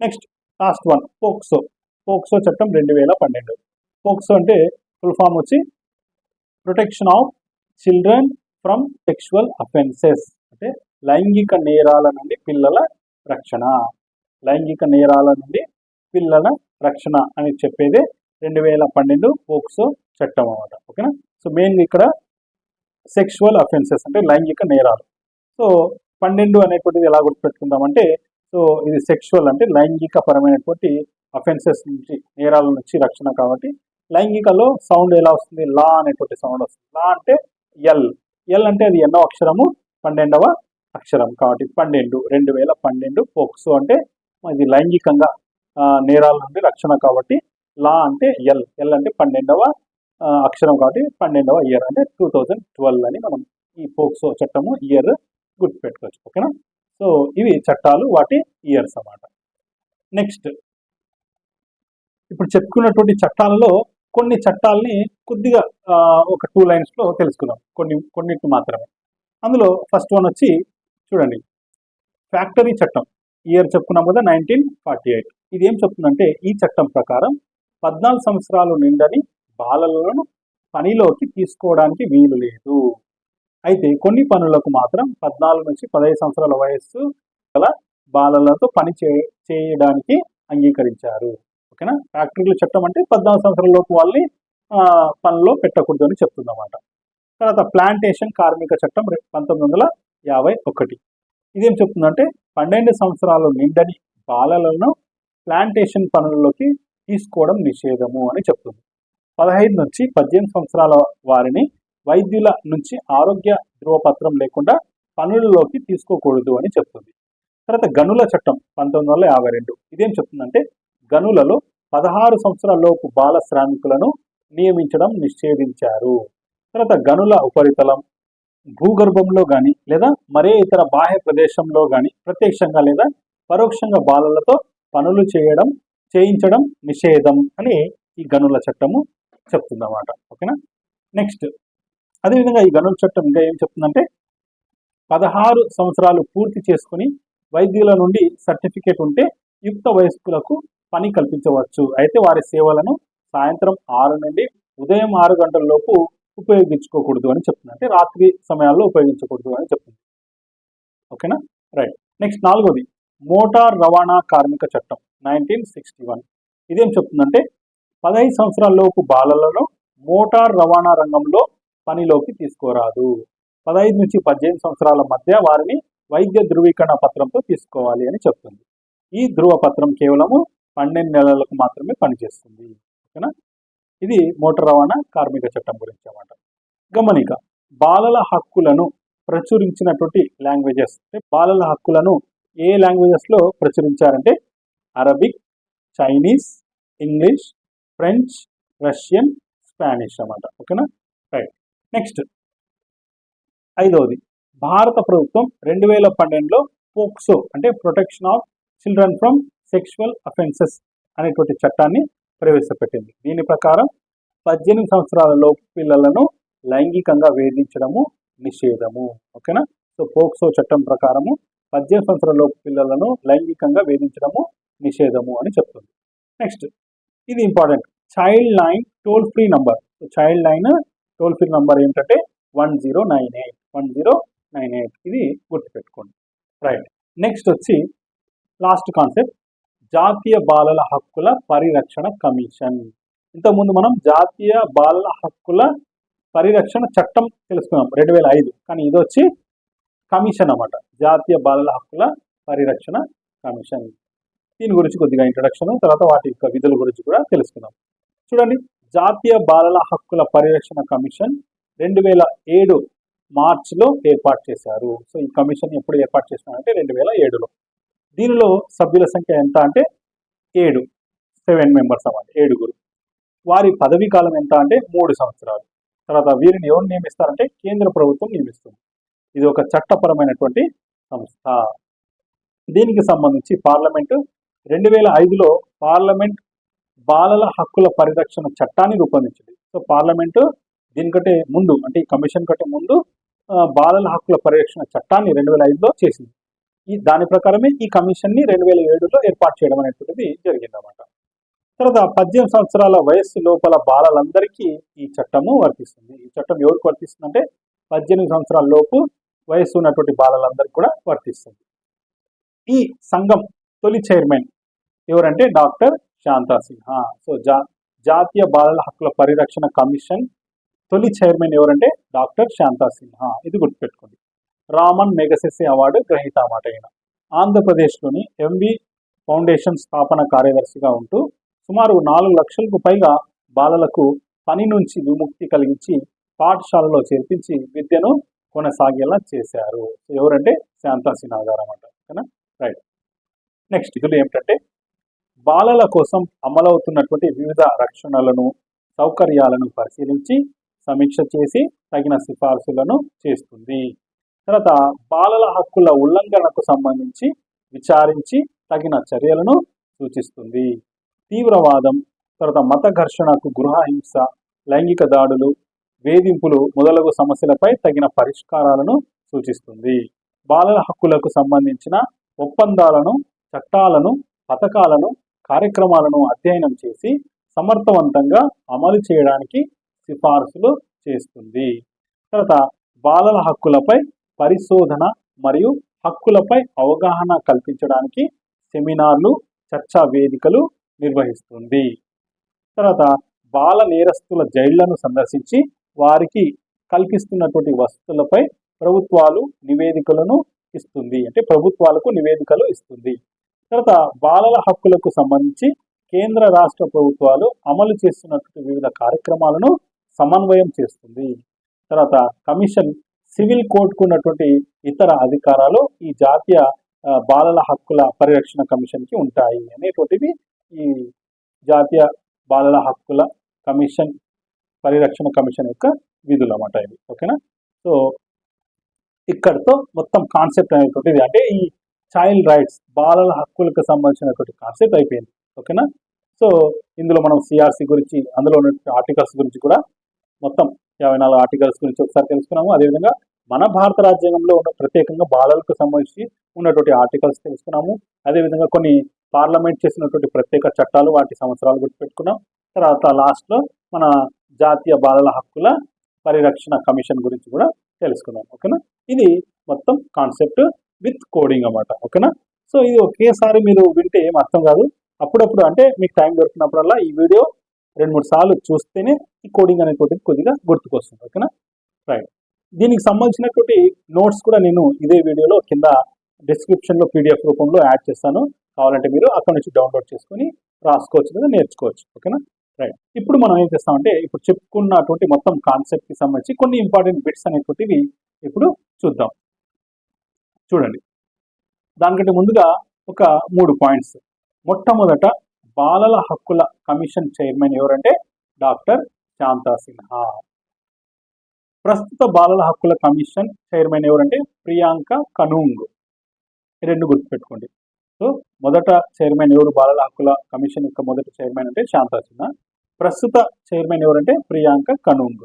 నెక్స్ట్ లాస్ట్ వన్ పోక్సో చట్టం 2012. పోక్సో అంటే ఫుల్ ఫామ్ వచ్చి protection of children from sexual offences, అంటే లైంగిక నేరాల నుండి పిల్లల రక్షణ. లైంగిక నేరాల నుండి పిల్లల రక్షణ అని చెప్పేదే 2012 పోక్సో చట్టం అన్నమాట. ఓకేనా, సో మెయిన్ ఇక్కడ సెక్షువల్ అఫెన్సెస్ అంటే లైంగిక నేరాలు. సో 12 అనేటువంటిది ఎలా గుర్తుపెట్టుకుందామంటే, సో ఇది సెక్షువల్ అంటే లైంగిక పరమైనటువంటి అఫెన్సెస్ నుంచి నేరాల నుంచి రక్షణ కాబట్టి లైంగికలో సౌండ్ ఎలా వస్తుంది, లా అనేటువంటి సౌండ్ వస్తుంది. లా అంటే ఎల్ అంటే అది ఎన్నో అక్షరము, 12వ అక్షరం కాబట్టి 12 2012 పోక్సో అంటే ఇది లైంగికంగా నేరాల నుండి రక్షణ కాబట్టి లా అంటే ఎల్ అంటే 12వ అక్షరం కాబట్టి 12వ ఇయర్ అంటే 2012 అని మనం ఈ పోక్సో చట్టము ఇయర్ గుర్తుపెట్టుకోవచ్చు. ఓకేనా, సో ఇవి చట్టాలు, వాటి ఇయర్స్ అన్నమాట. నెక్స్ట్ ఇప్పుడు చెప్పుకున్నటువంటి చట్టాలలో కొన్ని చట్టాలని కొద్దిగా ఒక 2 లైన్స్లో తెలుసుకుందాం, కొన్నిటిని మాత్రమే. అందులో ఫస్ట్ వన్ వచ్చి చూడండి, ఫ్యాక్టరీ చట్టం ఇయర్ చెప్పుకున్నాం కదా 1948. ఇది ఏం చెప్తుందంటే ఈ చట్టం ప్రకారం 14 సంవత్సరాలు నిండని బాలలను పనిలోకి తీసుకోవడానికి వీలు లేదు. అయితే కొన్ని పనులకు మాత్రం 14 నుంచి 15 సంవత్సరాల వయస్సు గల బాలలతో పని చేయడానికి అంగీకరించారు. ఓకేనా, ఫ్యాక్టరీల చట్టం అంటే 14 సంవత్సరాల లోపు వాళ్ళని పనిలో పెట్టకూడదు అని చెప్తుందన్నమాట. తర్వాత ప్లాంటేషన్ కార్మిక చట్టం 1951. ఇదేం చెప్తుందంటే 12 సంవత్సరాలు నిండని బాలలను ప్లాంటేషన్ పనుల్లోకి తీసుకోవడం నిషేధము అని చెప్తుంది. 15 నుంచి 18 సంవత్సరాల వారిని వైద్యుల నుంచి ఆరోగ్య ధృవపత్రం లేకుండా పనులలోకి తీసుకోకూడదు అని చెప్తుంది. తర్వాత గనుల చట్టం 1952. ఇదేం చెప్తుందంటే గనులలో 16 సంవత్సరాల లోపు బాల శ్రామికులను నియమించడం నిషేధించారు. తర్వాత గనుల ఉపరితలం భూగర్భంలో కానీ లేదా మరే ఇతర బాహ్య ప్రదేశంలో కానీ ప్రత్యక్షంగా లేదా పరోక్షంగా బాలలతో పనులు చేయించడం నిషేధం అని ఈ గనుల చట్టము చెప్తుందన్నమాట. ఓకేనా, నెక్స్ట్ అదేవిధంగా ఈ గనుల చట్టం ఇంకా ఏం చెప్తుందంటే 16 సంవత్సరాలు పూర్తి చేసుకుని వైద్యుల నుండి సర్టిఫికేట్ ఉంటే యుక్త వయస్కులకు పని కల్పించవచ్చు. అయితే వారి సేవలను సాయంత్రం 6 నుండి ఉదయం 6 గంటల లోపు ఉపయోగించుకోకూడదు అని చెప్తుంది. అంటే రాత్రి సమయాల్లో ఉపయోగించకూడదు అని చెప్తుంది. ఓకేనా, రైట్. నెక్స్ట్ 4వది మోటార్ రవాణా కార్మిక చట్టం 1961. ఇదేం చెప్తుందంటే 15 సంవత్సరాల లోపు బాలలను మోటార్ రవాణా రంగంలో పనిలోకి తీసుకోరాదు. 15 నుంచి 18 సంవత్సరాల మధ్య వారిని వైద్య ధృవీకరణ పత్రంతో తీసుకోవాలి అని చెప్తుంది. ఈ ధృవపత్రం కేవలము 12 నెలలకు మాత్రమే పనిచేస్తుంది. ఓకేనా, ఇది మోటార్ రవాణా కార్మిక చట్టం గురించి అన్నమాట. గమనిక, బాలల హక్కులను ప్రచురించినటువంటి లాంగ్వేజెస్, బాలల హక్కులను ఏ లాంగ్వేజెస్లో ప్రచురించారంటే Arabic, Chinese, English, French, Russian, Spanish అన్నమాట. ఓకేనా, రైట్. నెక్స్ట్ 5వది భారత ప్రభుత్వం 2012లో పోక్సో అంటే protection of children from sexual offences అనేటువంటి చట్టాన్ని ప్రవేశపెట్టింది. దీని ప్రకారం 18 సంవత్సరాల లోపు పిల్లలను లైంగికంగా వేధించడము నిషేధము. ఓకేనా? సో పోక్సో చట్టం ప్రకారము 18 సంవత్సరాల లోపు పిల్లలను లైంగికంగా వేధించడము నిషేధము అని చెప్తుంది. నెక్స్ట్, ఇది important, child line toll free number. Child line toll free number ఏంటంటే 1098. ఇది గుర్తుపెట్టుకోండి. రైట్. నెక్స్ట్ వచ్చి లాస్ట్ కాన్సెప్ట్, జాతీయ బాలల హక్కుల పరిరక్షణ కమిషన్. ఇంతకుముందు మనం జాతీయ బాలల హక్కుల పరిరక్షణ చట్టం తెలుసుకున్నాం 2005, కానీ ఇది వచ్చి కమిషన్ అన్నమాట, జాతీయ బాలల హక్కుల పరిరక్షణ కమిషన్. దీని గురించి కొద్దిగా ఇంట్రడక్షన్, తర్వాత వాటి యొక్క విధుల గురించి కూడా తెలుసుకుందాం. చూడండి, జాతీయ బాలల హక్కుల పరిరక్షణ కమిషన్ 2007 మార్చిలో ఏర్పాటు చేశారు. సో ఈ కమిషన్ ఎప్పుడు ఏర్పాటు చేసినారంటే 2007లో. దీనిలో సభ్యుల సంఖ్య ఎంత అంటే 7 మెంబర్స్ అవ్వాలి, 7. వారి పదవీ కాలం ఎంత అంటే 3 సంవత్సరాలు. తర్వాత వీరిని ఎవరు నియమిస్తారంటే కేంద్ర ప్రభుత్వం నియమిస్తుంది. ఇది ఒక చట్టపరమైనటువంటి సంస్థ. దీనికి సంబంధించి పార్లమెంటు 2005లో పార్లమెంట్ బాలల హక్కుల పరిరక్షణ చట్టాన్ని రూపొందించింది. సో పార్లమెంటు దీనికంటే ముందు అంటే ఈ కమిషన్ కంటే ముందు బాలల హక్కుల పరిరక్షణ చట్టాన్ని 2005లో చేసింది. దాని ప్రకారమే ఈ కమిషన్ని 2007లో ఏర్పాటు చేయడం అనేటువంటిది జరిగిందన్నమాట. తర్వాత 18 సంవత్సరాల వయస్సు లోపల బాలలందరికీ ఈ చట్టము వర్తిస్తుంది. ఈ చట్టం ఎవరికి వర్తిస్తుంది అంటే 18 సంవత్సరాల లోపు వయస్సు ఉన్నటువంటి బాలలందరికీ కూడా వర్తిస్తుంది. ఈ సంఘం తొలి చైర్మన్ ఎవరంటే డాక్టర్ శాంతా సిన్హా. సో జాతీయ బాలల హక్కుల పరిరక్షణ కమిషన్ తొలి చైర్మన్ ఎవరంటే డాక్టర్ శాంతా సిన్హా. ఇది గుర్తుపెట్టుకోండి. రామన్ మెగసెసే అవార్డు గ్రహీత అన్నమాట. ఆయన ఆంధ్రప్రదేశ్లోని ఎంవి ఫౌండేషన్ స్థాపన కార్యదర్శిగా ఉంటూ సుమారు 4 లక్షలకు పైగా బాలలకు పని నుంచి విముక్తి కలిగించి పాఠశాలలో చేర్పించి విద్యను కొనసాగేలా చేశారు. ఎవరంటే శాంతా సిన్హా గారు అన్నమాట. ఓకేనా? రైట్. నెక్స్ట్ ఇది ఏమిటంటే బాలల కోసం అమలవుతున్నటువంటి వివిధ రక్షణలను సౌకర్యాలను పరిశీలించి సమీక్ష చేసి తగిన సిఫార్సులను చేస్తుంది. తర్వాత బాలల హక్కుల ఉల్లంఘనకు సంబంధించి విచారించి తగిన చర్యలను సూచిస్తుంది. తీవ్రవాదం, తర్వాత మత ఘర్షణకు, గృహహింస, లైంగిక దాడులు, వేధింపులు మొదలగు సమస్యలపై తగిన పరిష్కారాలను సూచిస్తుంది. బాలల హక్కులకు సంబంధించిన ఒప్పందాలను, చట్టాలను, పథకాలను, కార్యక్రమాలను అధ్యయనం చేసి సమర్థవంతంగా అమలు చేయడానికి సిఫార్సులు చేస్తుంది. తర్వాత బాలల హక్కులపై పరిశోధన మరియు హక్కులపై అవగాహన కల్పించడానికి సెమినార్లు, చర్చా వేదికలు నిర్వహిస్తుంది. తర్వాత బాల నేరస్తుల జైళ్లను సందర్శించి వారికి కల్పిస్తున్నటువంటి వసతులపై ప్రభుత్వాలు నివేదికలను ఇస్తుంది, అంటే ప్రభుత్వాలకు నివేదికలు ఇస్తుంది. తర్వాత బాలల హక్కులకు సంబంధించి కేంద్ర రాష్ట్ర ప్రభుత్వాలు అమలు చేస్తున్నటువంటి వివిధ కార్యక్రమాలను సమన్వయం చేస్తుంది. తర్వాత కమిషన్ సివిల్ కోర్టుకు ఉన్నటువంటి ఇతర అధికారాలు ఈ జాతీయ బాలల హక్కుల పరిరక్షణ కమిషన్కి ఉంటాయి అనేటువంటిది ఈ జాతీయ బాలల హక్కుల కమిషన్ పరిరక్షణ కమిషన్ యొక్క విధులు అన్నమాట ఇవి. ఓకేనా? సో ఇక్కడతో మొత్తం కాన్సెప్ట్ అనేటువంటిది అంటే ఈ చైల్డ్ రైట్స్ బాలల హక్కులకు సంబంధించినటువంటి కాన్సెప్ట్ అయిపోయింది. ఓకేనా? సో ఇందులో మనం సిఆర్సి గురించి, అందులో ఉన్నటువంటి ఆర్టికల్స్ గురించి కూడా మొత్తం 54 ఆర్టికల్స్ గురించి ఒకసారి తెలుసుకున్నాము. అదేవిధంగా మన భారత రాజ్యాంగంలో ఉన్న ప్రత్యేకంగా బాలలకు సంబంధించి ఉన్నటువంటి ఆర్టికల్స్ తెలుసుకున్నాము. అదేవిధంగా కొన్ని పార్లమెంట్ చేసినటువంటి ప్రత్యేక చట్టాలు, వాటి సంవత్సరాలు గుర్తుపెట్టుకున్నాం. తర్వాత లాస్ట్లో మన జాతీయ బాలల హక్కుల పరిరక్షణ కమిషన్ గురించి కూడా తెలుసుకున్నాం. ఓకేనా? ఇది మొత్తం కాన్సెప్ట్ విత్ కోడింగ్ అన్నమాట. ఓకేనా? సో ఇది ఒకేసారి మీరు వింటే ఏం అర్థం కాదు. అప్పుడప్పుడు అంటే మీకు టైం దొరికినప్పుడల్లా ఈ వీడియో 2-3 సార్లు చూస్తేనే ఈ కోడింగ్ అనేటువంటిది కొద్దిగా గుర్తుకొస్తుంది. ఓకేనా? రైట్. దీనికి సంబంధించినటువంటి నోట్స్ కూడా నేను ఇదే వీడియోలో కింద డిస్క్రిప్షన్లో పీడిఎఫ్ రూపంలో యాడ్ చేస్తాను. కావాలంటే మీరు అక్కడ నుంచి డౌన్లోడ్ చేసుకొని రాసుకోవచ్చు లేదా నేర్చుకోవచ్చు. ఓకేనా? రైట్. ఇప్పుడు మనం ఏం చేస్తామంటే ఇప్పుడు చెప్పుకున్నటువంటి మొత్తం కాన్సెప్ట్కి సంబంధించి కొన్ని ఇంపార్టెంట్ బిట్స్ అనేటువంటివి ఇప్పుడు చూద్దాం. చూడండి, దానికంటే ముందుగా ఒక 3 పాయింట్స్. మొట్టమొదట బాలల హక్కుల కమిషన్ చైర్మన్ ఎవరంటే డాక్టర్ శాంతా సిన్హా. ప్రస్తుత బాలల హక్కుల కమిషన్ చైర్మన్ ఎవరంటే ప్రియాంక కనూంగ్. ఈ రెండు గుర్తుపెట్టుకోండి. సో మొదట చైర్మన్ ఎవరు బాలల హక్కుల కమిషన్ యొక్క మొదటి చైర్మన్ అంటే శాంతా సిన్హా. ప్రస్తుత చైర్మన్ ఎవరంటే ప్రియాంక కనూంగ్.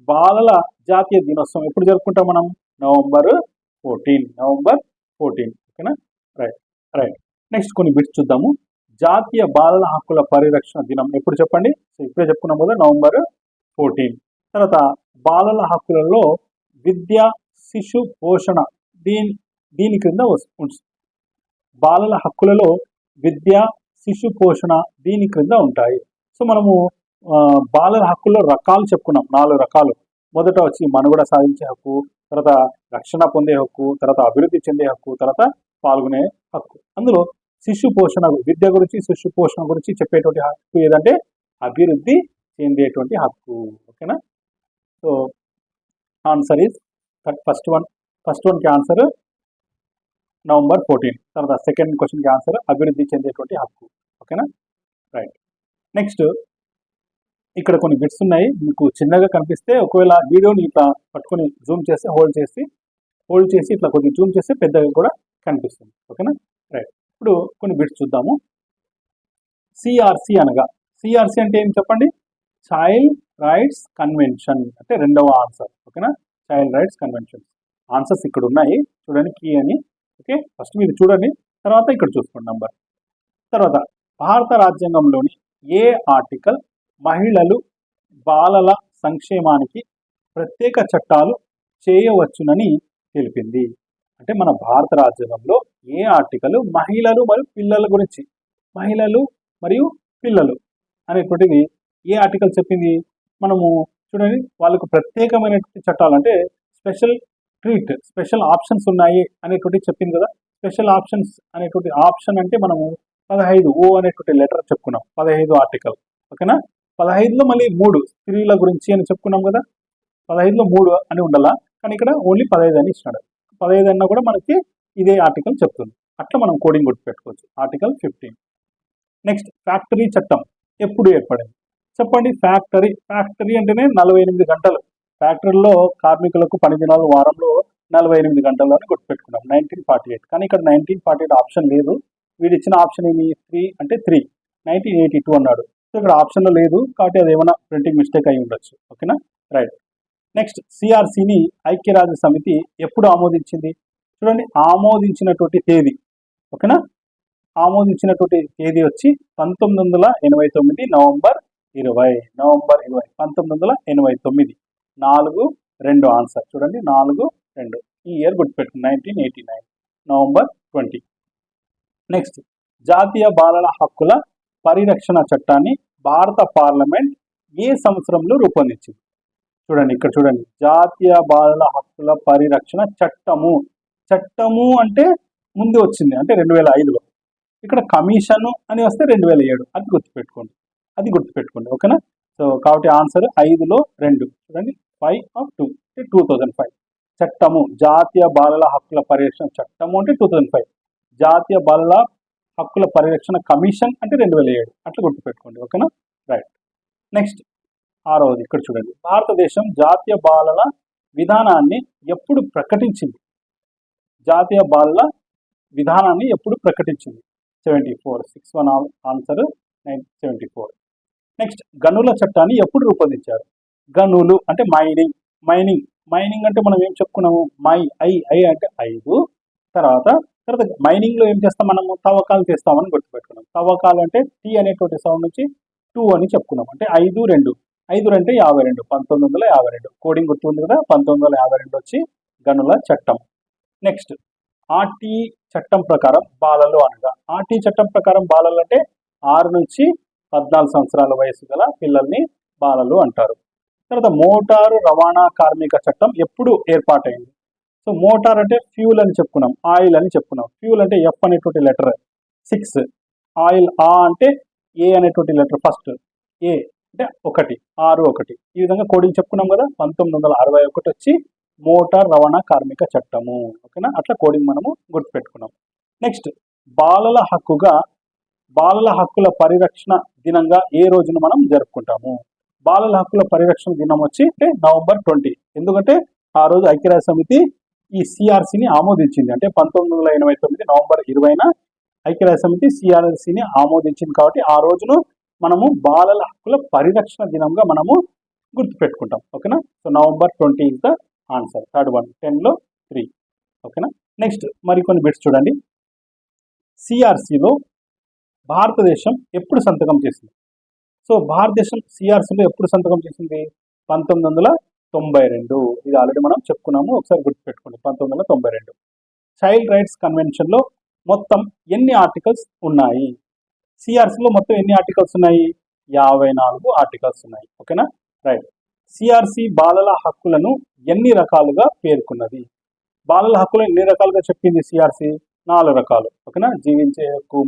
బాలల జాతీయ దినోత్సవం ఎప్పుడు జరుపుకుంటాం మనం? నవంబర్ 14. ఓకేనా? రైట్. నెక్స్ట్ కొన్ని బిట్స్ చూద్దాము. జాతీయ బాలల హక్కుల పరిరక్షణ దినం ఎప్పుడు చెప్పండి? సో ఇప్పుడే చెప్పుకున్నాం కదా, నవంబర్ 14. తర్వాత బాలల హక్కులలో విద్య, శిశు పోషణ దీని క్రింద ఉంటుంది. బాలల హక్కులలో విద్య, శిశు పోషణ దీని క్రింద ఉంటాయి. సో మనము బాలల హక్కుల్లో రకాలు చెప్పుకున్నాం, 4 రకాలు. మొదట వచ్చి మనుగడ సాధించే హక్కు, తర్వాత రక్షణ పొందే హక్కు, తర్వాత అభివృద్ధి చెందే హక్కు, తర్వాత పాల్గొనే హక్కు. అందులో శిశు పోషణ, విద్య గురించి శిశు పోషణ గురించి చెప్పేటువంటి హక్కు ఏదంటే అభివృద్ధి చెందేటువంటి హక్కు. ఓకేనా? సో ఆన్సర్ ఈజ్ ఫస్ట్ వన్కి ఆన్సర్ నవంబర్ 14. తర్వాత సెకండ్ క్వశ్చన్కి ఆన్సర్ అభివృద్ధి చెందేటువంటి హక్కు. ఓకేనా? రైట్. నెక్స్ట్ ఇక్కడ కొన్ని బిట్స్ ఉన్నాయి, మీకు చిన్నగా కనిపిస్తే ఒకవేళ వీడియోని ఇట్లా పట్టుకొని జూమ్ చేస్తే హోల్డ్ చేసి ఇట్లా కొద్దిగా జూమ్ చేస్తే పెద్దగా కూడా కనిపిస్తుంది. ఓకేనా? రైట్. ఇప్పుడు కొన్ని బిట్స్ చూద్దాము. సిఆర్సి అనగా, సిఆర్సి అంటే ఏం చెప్పండి? చైల్డ్ రైట్స్ కన్వెన్షన్ అంటే రెండవ ఆన్సర్. ఓకేనా? Child rights convention. ఆన్సర్స్ ఇక్కడ ఉన్నాయి చూడండి, కీ అని. ఓకే, ఫస్ట్ మీరు చూడండి, తర్వాత ఇక్కడ చూసుకోండి నంబర్. తర్వాత భారత రాజ్యాంగంలోని ఏ ఆర్టికల్ మహిళలు బాలల సంక్షేమానికి ప్రత్యేక చట్టాలు చేయవచ్చునని తెలిపింది? అంటే మన భారత రాజ్యాంగంలో ఏ ఆర్టికల్ మహిళలు మరియు పిల్లల గురించి, మహిళలు మరియు పిల్లలు అనేటువంటిది ఏ ఆర్టికల్ చెప్పింది? మనము చూడండి, వాళ్ళకు ప్రత్యేకమైనటువంటి చట్టాలు అంటే స్పెషల్ ఆప్షన్స్ ఉన్నాయి అనేటువంటి చెప్పింది కదా. స్పెషల్ ఆప్షన్స్ అనేటువంటి ఆప్షన్ అంటే మనము 15 అనేటువంటి లెటర్ చెప్పుకున్నాం, 15 ఆర్టికల్. ఓకేనా? 15లో మళ్ళీ 3 స్త్రీల గురించి అని చెప్పుకున్నాం కదా. 15లో 3 అని ఉండాలా, కానీ ఇక్కడ ఓన్లీ 15 అని ఇచ్చినాడు. 15 అన్నా కూడా మనకి ఇదే ఆర్టికల్ చెప్తుంది. అట్లా మనం కోడింగ్ గుర్తుపెట్టుకోవచ్చు. ఆర్టికల్ 15. నెక్స్ట్ ఫ్యాక్టరీ చట్టం ఎప్పుడు ఏర్పడింది చెప్పండి? ఫ్యాక్టరీ అంటేనే 48 గంటలు. ఫ్యాక్టరీలో కార్మికులకు పని దినాలు వారంలో 48 గంటలు అని గుర్తుపెట్టుకున్నాం 1948. కానీ ఇక్కడ 1948 ఆప్షన్ లేదు. వీడు ఇచ్చిన ఆప్షన్ ఏమి? 3 అంటే 3. 1982 అన్నాడు. సో ఇక్కడ ఆప్షన్లో లేదు కాబట్టి అది ఏమైనా ప్రింటింగ్ మిస్టేక్ అయి ఉండొచ్చు. ఓకేనా? రైట్. నెక్స్ట్ సిఆర్సిని ఐక్యరాజ్య సమితి ఎప్పుడు ఆమోదించింది? చూడండి, ఆమోదించినటువంటి తేదీ. ఓకేనా? ఆమోదించినటువంటి తేదీ వచ్చి 1989 నవంబర్ 20. 1989. 4-2 ఆన్సర్. చూడండి, 4-2 ఈ ఇయర్ గుర్తుపెట్టుకుని 1989 నవంబర్ 20. నెక్స్ట్ జాతీయ బాలల హక్కుల పరిరక్షణ చట్టాన్ని భారత పార్లమెంట్ ఏ సంవత్సరంలో రూపొందించింది? చూడండి, ఇక్కడ చూడండి, జాతీయ బాలల హక్కుల పరిరక్షణ చట్టము అంటే ముందు వచ్చింది అంటే 2005లో. ఇక్కడ కమిషను అని వస్తే 2007. అది గుర్తుపెట్టుకోండి. ఓకేనా? సో కాబట్టి ఆన్సర్ 5లో 2. చూడండి, 5/2 అంటే 2005. చట్టము, జాతీయ బాలల హక్కుల పరిరక్షణ చట్టము అంటే 2005. జాతీయ బాలల హక్కుల పరిరక్షణ కమిషన్ అంటే 2007. అట్లా గుర్తుపెట్టుకోండి. ఓకేనా? రైట్. నెక్స్ట్ 6వది ఇక్కడ చూడండి, భారతదేశం జాతీయ బాలల విధానాన్ని ఎప్పుడు ప్రకటించింది? జాతీయ బాలల విధానాన్ని ఎప్పుడు ప్రకటించింది? 74. 6-1 ఆన్సర్ 74. నెక్స్ట్ గనుల చట్టాన్ని ఎప్పుడు రూపొందించారు? గనులు అంటే మైనింగ్ అంటే మనం ఏం చెప్పుకున్నాము? ఐ అంటే 5. తర్వాత మైనింగ్లో ఏం చేస్తాం మనము? తవ్వకాలు చేస్తామని గుర్తుపెట్టుకున్నాం. తవ్వకాలు అంటే టీ అనేటువంటి సౌండ్ నుంచి 2 అని చెప్పుకున్నాం. అంటే 5-2 అంటే 52. 1952 కోడింగ్ గుర్తుంది కదా. 1952 వచ్చి గనుల చట్టం. నెక్స్ట్ ఆర్టీ చట్టం ప్రకారం బాలలు అనగా, ఆర్టీ చట్టం ప్రకారం బాలలు అంటే 6 నుంచి 14 సంవత్సరాల వయసు గల పిల్లల్ని బాలలు అంటారు. తర్వాత మోటారు రవాణా కార్మిక చట్టం ఎప్పుడు ఏర్పాటైంది? సో మోటార్ అంటే ఫ్యూల్ అని చెప్పుకున్నాం, ఆయిల్ అని చెప్పుకున్నాం. ఫ్యూల్ అంటే F అనేటువంటి లెటర్ 6, ఆయిల్ అంటే ఏ అనేటువంటి లెటర్ ఫస్ట్ ఏ అంటే 1, 6-1. ఈ విధంగా కోడింగ్ చెప్పుకున్నాం కదా. 1961 వచ్చి మోటార్ రవాణా కార్మిక చట్టము. ఓకేనా? అట్లా కోడింగ్ మనము గుర్తుపెట్టుకున్నాం. నెక్స్ట్ బాలల హక్కుల పరిరక్షణ దినంగా ఏ రోజును మనం జరుపుకుంటాము? బాలల హక్కుల పరిరక్షణ దినం వచ్చి నవంబర్ 20. ఎందుకంటే ఆ రోజు ఐక్యరాజ్య సమితి ఈ సిఆర్సిని ఆమోదించింది. అంటే 1989 నవంబర్ 20న ఐక్యరాజ్య సమితి సిఆర్సిని ఆమోదించింది. కాబట్టి ఆ రోజును మనము బాలల హక్కుల పరిరక్షణ దినంగా మనము గుర్తుపెట్టుకుంటాం. ఓకేనా. So November 20 is the answer. Third one 10లో 3. ఓకేనా. నెక్స్ట్ మరికొన్ని బిట్స్ చూడండి. సిఆర్సిలో భారతదేశం ఎప్పుడు సంతకం చేసింది? సో భారతదేశం సిఆర్సిలో ఎప్పుడు సంతకం చేసింది? 1992. ఇది ఆల్రెడీ మనం చెప్పుకున్నాము, ఒకసారి గుర్తుపెట్టుకోండి. 1992. చైల్డ్ రైట్స్ కన్వెన్షన్లో మొత్తం ఎన్ని ఆర్టికల్స్ ఉన్నాయి? సిఆర్సిలో మొత్తం ఎన్ని ఆర్టికల్స్ ఉన్నాయి? 54 ఆర్టికల్స్ ఉన్నాయి. ఓకేనా. రైట్. సిఆర్సి బాలల హక్కులను ఎన్ని రకాలుగా పేర్కొన్నది? బాలల హక్కులను ఎన్ని రకాలుగా చెప్పింది సిఆర్సి? 4 రకాలు. ఓకేనా. జీవించే హక్కు,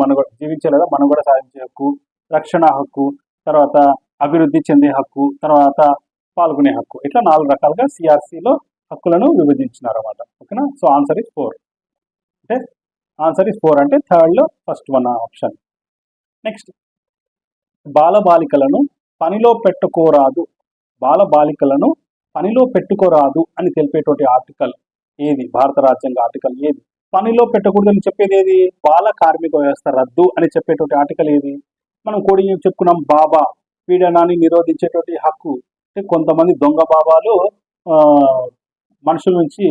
జీవించే లేదా మనుగడ సాధించే హక్కు, రక్షణ హక్కు, తర్వాత అభివృద్ధి చెందే హక్కు, తర్వాత పాల్గొనే హక్కు. ఇట్లా 4 రకాలుగా సిఆర్సిలో హక్కులను విభజించినారు అన్నమాట. ఓకేనా. So answer is 4. అంటే ఆన్సర్ ఇస్ 4 అంటే థర్డ్లో ఫస్ట్ వన్ ఆప్షన్. నెక్స్ట్, బాలబాలికలను పనిలో పెట్టుకోరాదు, బాలబాలికలను పనిలో పెట్టుకోరాదు అని తెలిపేటువంటి ఆర్టికల్ ఏది? భారత రాజ్యాంగ ఆర్టికల్ ఏది? పనిలో పెట్టకూడదని చెప్పేది ఏది? బాల కార్మిక వ్యవస్థ రద్దు అని చెప్పేటువంటి ఆర్టికల్ ఏది? మనం కోడింగ్ చెప్పుకున్నాం. బాబా పీడనాన్ని నిరోధించేటువంటి హక్కు. అంటే కొంతమంది దొంగ బాబాలు మనుషుల నుంచి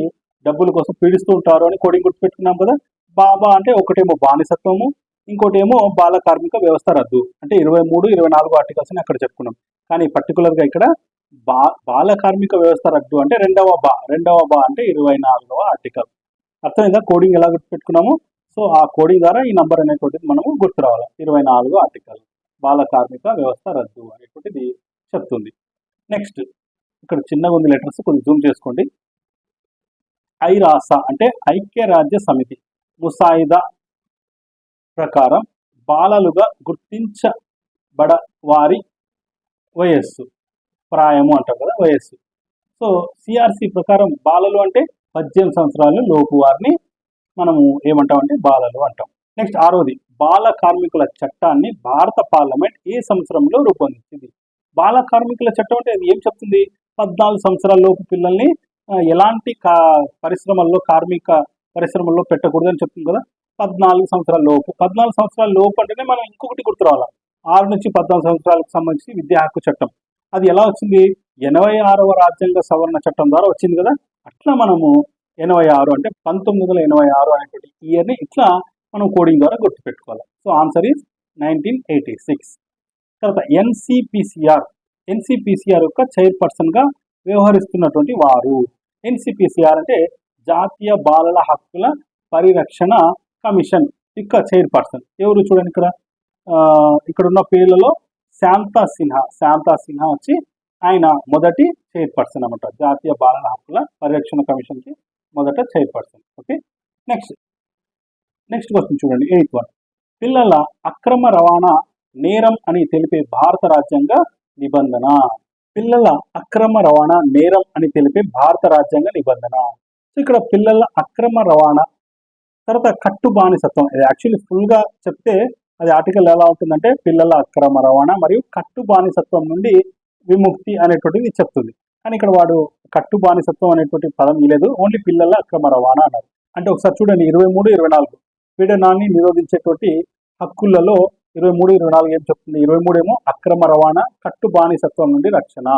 డబ్బుల కోసం పీడిస్తూ ఉంటారు అని కోడింగ్ గుర్తుపెట్టుకున్నాం కదా. బాబా అంటే ఒకటేమో బానిసత్వము, ఇంకోటి ఏమో బాల కార్మిక వ్యవస్థ రద్దు. అంటే 23, 24 ఆర్టికల్స్ అని అక్కడ చెప్పుకున్నాం. కానీ పర్టికులర్గా ఇక్కడ బాల కార్మిక వ్యవస్థ రద్దు అంటే రెండవ బా అంటే 24వ ఆర్టికల్. అర్థమైందా కోడింగ్ ఎలా గుర్తుపెట్టుకున్నాము? సో ఆ కోడింగ్ ద్వారా ఈ నంబర్ అనేటువంటిది మనము గుర్తు రావాలి. 24వ ఆర్టికల్ బాల కార్మిక వ్యవస్థ రద్దు అనేటువంటిది చెప్తుంది. నెక్స్ట్, ఇక్కడ చిన్నగా ఉంది లెటర్స్, కొంచెం జూమ్ చేసుకోండి. ఐరాస అంటే ఐక్యరాజ్య సమితి ముసాయిదా ప్రకారం బాలలుగా గుర్తించబడ వారి వయస్సు, ప్రాయము అంటారు కదా, వయస్సు. సో సిఆర్సి ప్రకారం బాలలు అంటే 18 సంవత్సరాలు లోపు వారిని మనము ఏమంటామంటే బాలలు అంటాం. నెక్స్ట్ 6వది, బాల కార్మికుల చట్టాన్ని భారత పార్లమెంట్ ఏ సంవత్సరంలో రూపొందించింది? బాల కార్మికుల చట్టం అంటే అది ఏం చెప్తుంది? 14 సంవత్సరాల లోపు పిల్లల్ని ఎలాంటి పరిశ్రమల్లో, కార్మిక పరిశ్రమల్లో పెట్టకూడదని చెప్తుంది కదా. 14 సంవత్సరాల లోపు. 14 సంవత్సరాల లోపు అంటేనే మనం ఇంకొకటి గుర్తు రావాలి. 6 నుంచి 14 సంవత్సరాలకు సంబంధించి విద్యా హక్కు చట్టం. అది ఎలా వచ్చింది? 86వ రాజ్యాంగ సవరణ చట్టం ద్వారా వచ్చింది కదా. అట్లా మనము 86 అంటే 1986 అనేటువంటి ఇయర్ని ఇట్లా మనం కోడింగ్ ద్వారా గుర్తుపెట్టుకోవాలి. So answer is 1986. తర్వాత ఎన్సిపిసిఆర్ యొక్క చైర్పర్సన్గా వ్యవహరిస్తున్నటువంటి వారు. ఎన్సిపిసిఆర్ అంటే జాతీయ బాలల హక్కుల పరిరక్షణ కమిషన్ యొక్క చైర్పర్సన్ ఎవరు? చూడండి ఇక్కడ ఉన్న పేర్లలో శాంతా సిన్హా వచ్చి ఆయన మొదటి చైర్పర్సన్ అన్నమాట. జాతీయ బాలల హక్కుల పరిరక్షణ కమిషన్కి మొదట చైర్పర్సన్. ఓకే. నెక్స్ట్ క్వశ్చన్ చూడండి. 8th వన్, పిల్లల అక్రమ రవాణా నేరం అని తెలిపే భారత రాజ్యాంగ నిబంధన. పిల్లల అక్రమ రవాణా నేరం అని తెలిపే భారత రాజ్యాంగ నిబంధన. సో ఇక్కడ పిల్లల అక్రమ రవాణా, తర్వాత కట్టు బానిసత్వం. ఇది యాక్చువల్లీ ఫుల్గా చెప్తే అది ఆర్టికల్ ఎలా ఉంటుందంటే పిల్లల అక్రమ రవాణా మరియు కట్టు బానిసత్వం నుండి విముక్తి అనేటువంటిది చెప్తుంది. కానీ ఇక్కడ వాడు కట్టు బానిసత్వం అనేటువంటి పదం ఇలేదు, ఓన్లీ పిల్లల అక్రమ రవాణా అన్నారు. అంటే ఒకసారి చూడండి 23, 24 పీడనాన్ని నిరోధించేటువంటి హక్కులలో 23, 24 ఏం చెప్తుంది? 23 ఏమో అక్రమ రవాణా, కట్టు బానిసత్వం నుండి రక్షణ.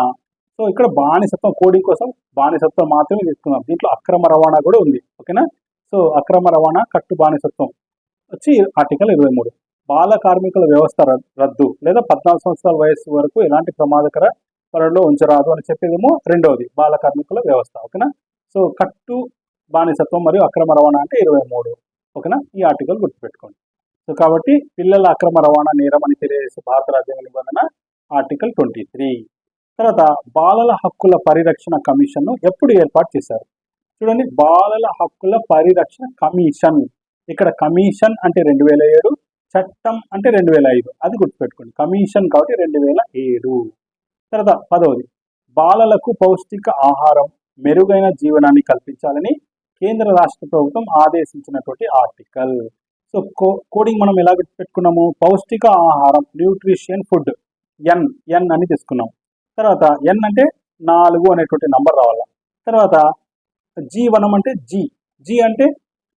సో ఇక్కడ బానిసత్వం కోడింగ్ కోసం బానిసత్వం మాత్రమే తీసుకున్నాం. దీంట్లో అక్రమ రవాణా కూడా ఉంది. ఓకేనా. సో అక్రమ రవాణా, కట్టు బానిసత్వం వచ్చి ఆర్టికల్ 23. బాల కార్మికుల వ్యవస్థ రద్దు లేదా 14 సంవత్సరాల వయస్సు వరకు ఎలాంటి ప్రమాదకర పనుల్లో ఉంచరాదు అని చెప్పేదేమో రెండవది బాల కార్మికుల వ్యవస్థ. ఓకేనా. సో కట్టు బానిసత్వం మరియు అక్రమ రవాణా అంటే 23. ఓకేనా. ఈ ఆర్టికల్ గుర్తుపెట్టుకోండి. సో కాబట్టి పిల్లల అక్రమ రవాణా నేరం అని తెలియజేసే భారత రాజ్యాంగ నిబంధన ఆర్టికల్ 23. తర్వాత బాలల హక్కుల పరిరక్షణ కమిషన్ను ఎప్పుడు ఏర్పాటు చేశారు? చూడండి, బాలల హక్కుల పరిరక్షణ కమిషన్. ఇక్కడ కమిషన్ అంటే 2007, చట్టం అంటే 2005. అది గుర్తుపెట్టుకోండి. కమిషన్ కాబట్టి 2007. తర్వాత 10వది, బాలలకు పౌష్టిక ఆహారం, మెరుగైన జీవనాన్ని కల్పించాలని కేంద్ర రాష్ట్ర ప్రభుత్వం ఆదేశించినటువంటి ఆర్టికల్. సో కోడింగ్ మనం ఎలా గుర్తుపెట్టుకున్నాము? పౌష్టిక ఆహారం, న్యూట్రిషన్ ఫుడ్, ఎన్ అని తీసుకున్నాం. తర్వాత ఎన్ అంటే 4 అనేటువంటి నంబర్ రావాలి. తర్వాత జీవనం అంటే జీ అంటే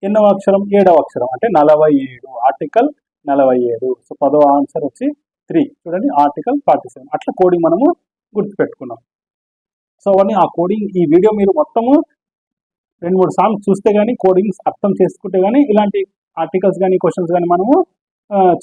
ఎన్నవ అక్షరం? 7వ అక్షరం అంటే 47, ఆర్టికల్ 47. సో 10వ ఆన్సర్ వచ్చి 3. చూడండి, ఆర్టికల్ 47. అట్లా కోడింగ్ మనము గుర్తుపెట్టుకున్నాం. సో అవన్నీ ఆ కోడింగ్ ఈ వీడియో మీరు మొత్తము 2-3 సార్లు చూస్తే కానీ, కోడింగ్స్ అర్థం చేసుకుంటే కానీ ఇలాంటి ఆర్టికల్స్ కానీ క్వశ్చన్స్ కానీ మనము